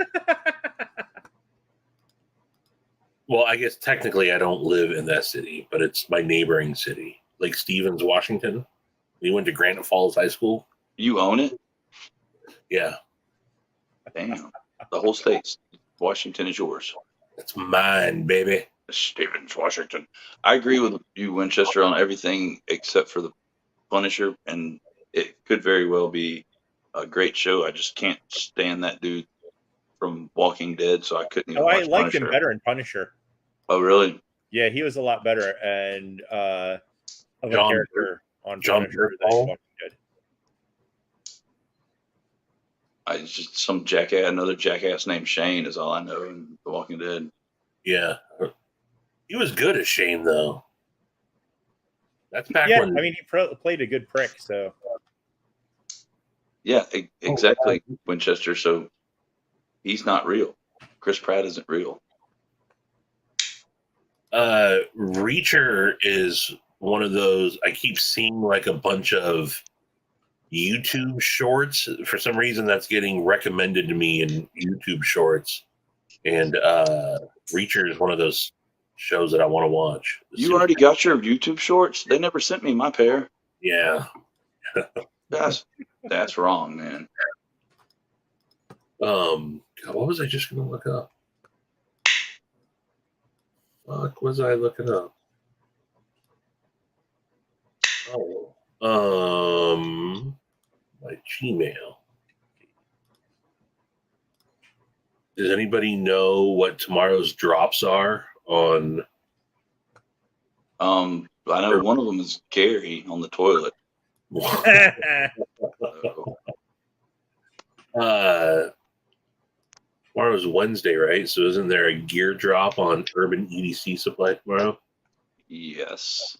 Well, I guess technically I don't live in that city, but it's my neighboring city, Lake Stevens, Washington. We went to Granite Falls High School. You own it? Yeah, Damn. The whole state. Washington is yours. it's mine, baby. Stevens, Washington. I agree with you, Winchester, on everything except for the Punisher, and it could very well be a great show. I just can't stand that dude from Walking Dead, so I couldn't even Oh, I watch liked him Punisher. better in Punisher. Oh, really? Yeah, he was a lot better and of a John character on John Punisher than Bernthal? Walking Dead. I just some jackass, another jackass named Shane is all I know in The Walking Dead. Yeah, he was good as Shane though. That's back Yeah, when. I mean, he played a good prick. So Yeah, exactly, Winchester. So he's not real. Chris Pratt isn't real. Reacher is one of those. I keep seeing like a bunch of YouTube shorts. For some reason, that's getting recommended to me in YouTube shorts. And Reacher is one of those shows that I want to watch. You already got your YouTube shorts? They never sent me my pair. Yeah. That's wrong, man. God, what was I just going to look up? Fuck, was I looking up? Oh, my Gmail. Does anybody know what tomorrow's drops are on? I know one of them is Gary on the toilet. So, Tomorrow's Wednesday, right? So isn't there a gear drop on Urban EDC Supply tomorrow? yes.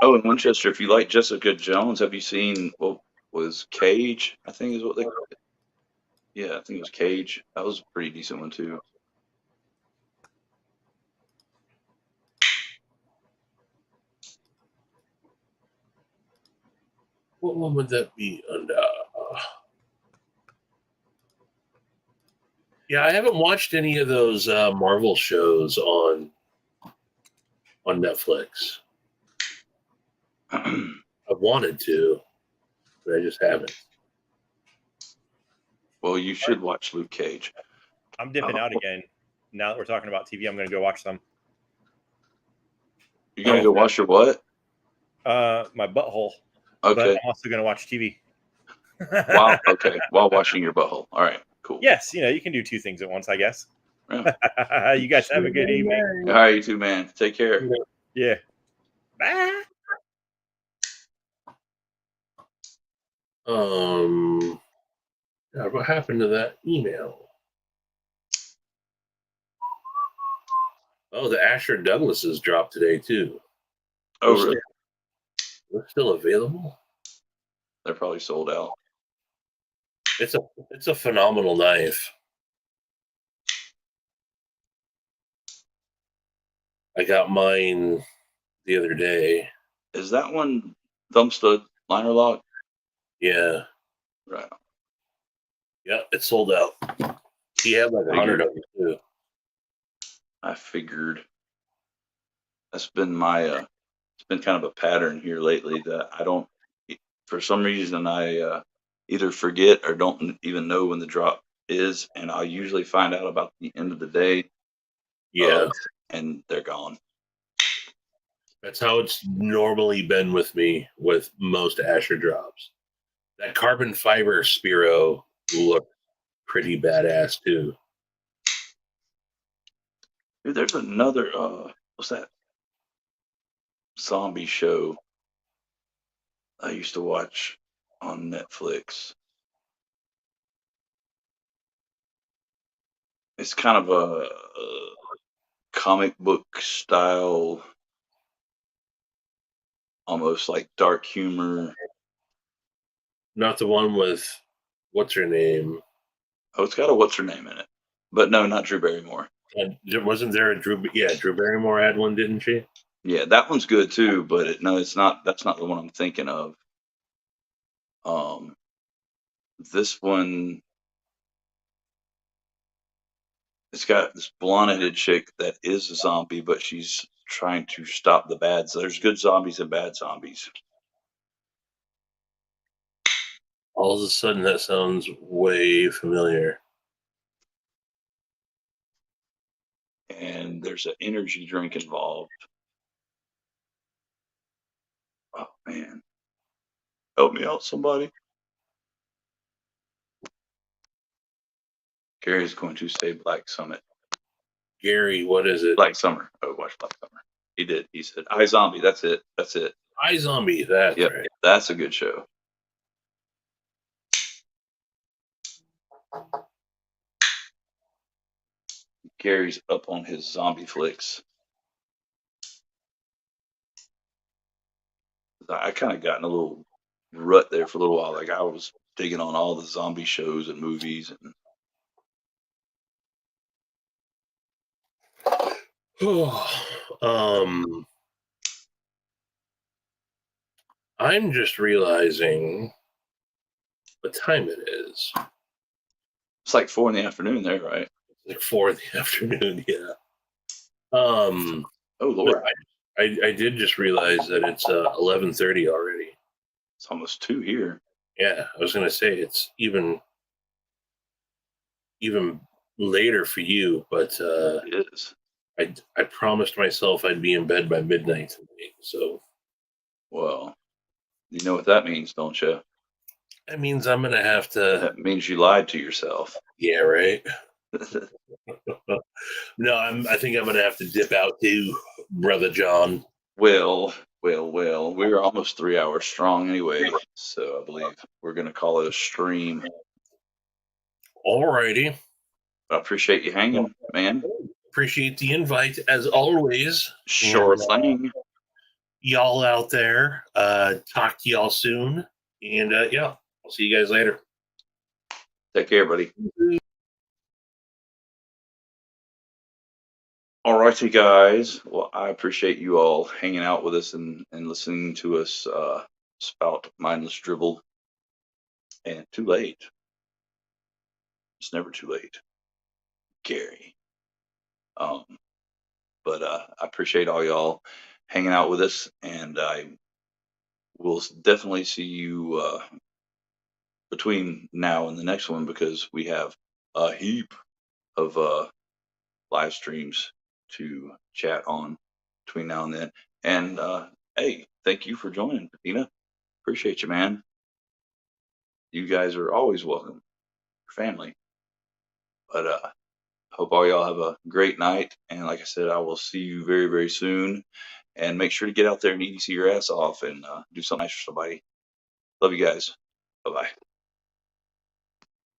Oh, in Winchester, if you like Jessica Jones, have you seen what was Cage? I think is what they. Yeah, I think it was Cage. That was a pretty decent one too. What one would that be under? Yeah, I haven't watched any of those Marvel shows on Netflix. I wanted to, but I just haven't. Well, you should watch Luke Cage. I'm dipping out again. Now that we're talking about TV, I'm going to go watch some. You're gonna go watch your what? My butthole. But Okay. I'm also going to watch TV. Wow. Okay. While washing your butthole. All right. Cool. Yes, you can do two things at once, I guess. Yeah. You guys have a good evening. All right, you too, man. Take care. Yeah. Bye. God, what happened to that email? Oh, the Asher Douglases dropped today too. Oh, really? They're still available. They're probably sold out. It's a phenomenal knife. I got mine the other day. Is that one thumb stud liner lock? Yeah. Right. Yeah, it's sold out. He had like 100 of them too. I figured. That's been my it's been kind of a pattern here lately that I don't, for some reason, I either forget or don't even know when the drop is, and I'll usually find out about the end of the day Yeah, and they're gone. that's how it's normally been with me with most Asher drops. That carbon fiber Spiro looked pretty badass too. Dude, there's another what's that zombie show I used to watch on Netflix? It's kind of a comic book style, almost like dark humor. Not the one with what's her name? Oh, it's got a what's her name in it, but no, not Drew Barrymore. And wasn't there a Drew? Yeah, Drew Barrymore had one, didn't she? Yeah, that one's good too, but no, it's not. That's not the one I'm thinking of. Um, this one, it's got this blonde-headed chick that is a zombie, but she's trying to stop the bad. So there's good zombies and bad zombies. All of a sudden, that sounds way familiar. And there's an energy drink involved. Oh man, help me out, somebody. Gary's going to say Black Summit. Gary, what is it? Black Summer. Oh, watch Black Summer. He did. He said, "I Zombie." That's it. That's it. iZombie. That's Yep, right. that's a good show. Gary's up on his zombie flicks. I kind of got in a little rut there for a little while. Like I was digging on all the zombie shows and movies, and I'm just realizing what time it is. it's like 4 in the afternoon there, right? Like 4 in the afternoon. Yeah. Oh Lord, I did just realize that it's 11:30 already. it's almost 2 here. Yeah, I was gonna say it's even later for you, but It is. I promised myself I'd be in bed by midnight tonight. So Well, you know what that means, don't you? that means I'm gonna have to. That means you lied to yourself. Yeah, right. No, I think I'm gonna have to dip out too, brother John. Well. We're almost 3 hours strong anyway, so I believe we're gonna call it a stream. Alrighty. I appreciate you hanging, man. Appreciate the invite as always. Sure And, thing. y'all out there. Talk to y'all soon. And yeah, I'll see you guys later. Take care, buddy. All righty, guys. Well, I appreciate you all hanging out with us and listening to us spout mindless dribble. And too late. It's never too late, Gary. But I appreciate all y'all hanging out with us, and I will definitely see you between now and the next one, because we have a heap of live streams to chat on between now and then. And hey, thank you for joining, Patina. Appreciate you, man. You guys are always welcome. Your family. But hope all y'all have a great night. And like I said, I will see you very, very soon. And make sure to get out there and EDC your ass off and do something nice for somebody. Love you guys. Bye bye.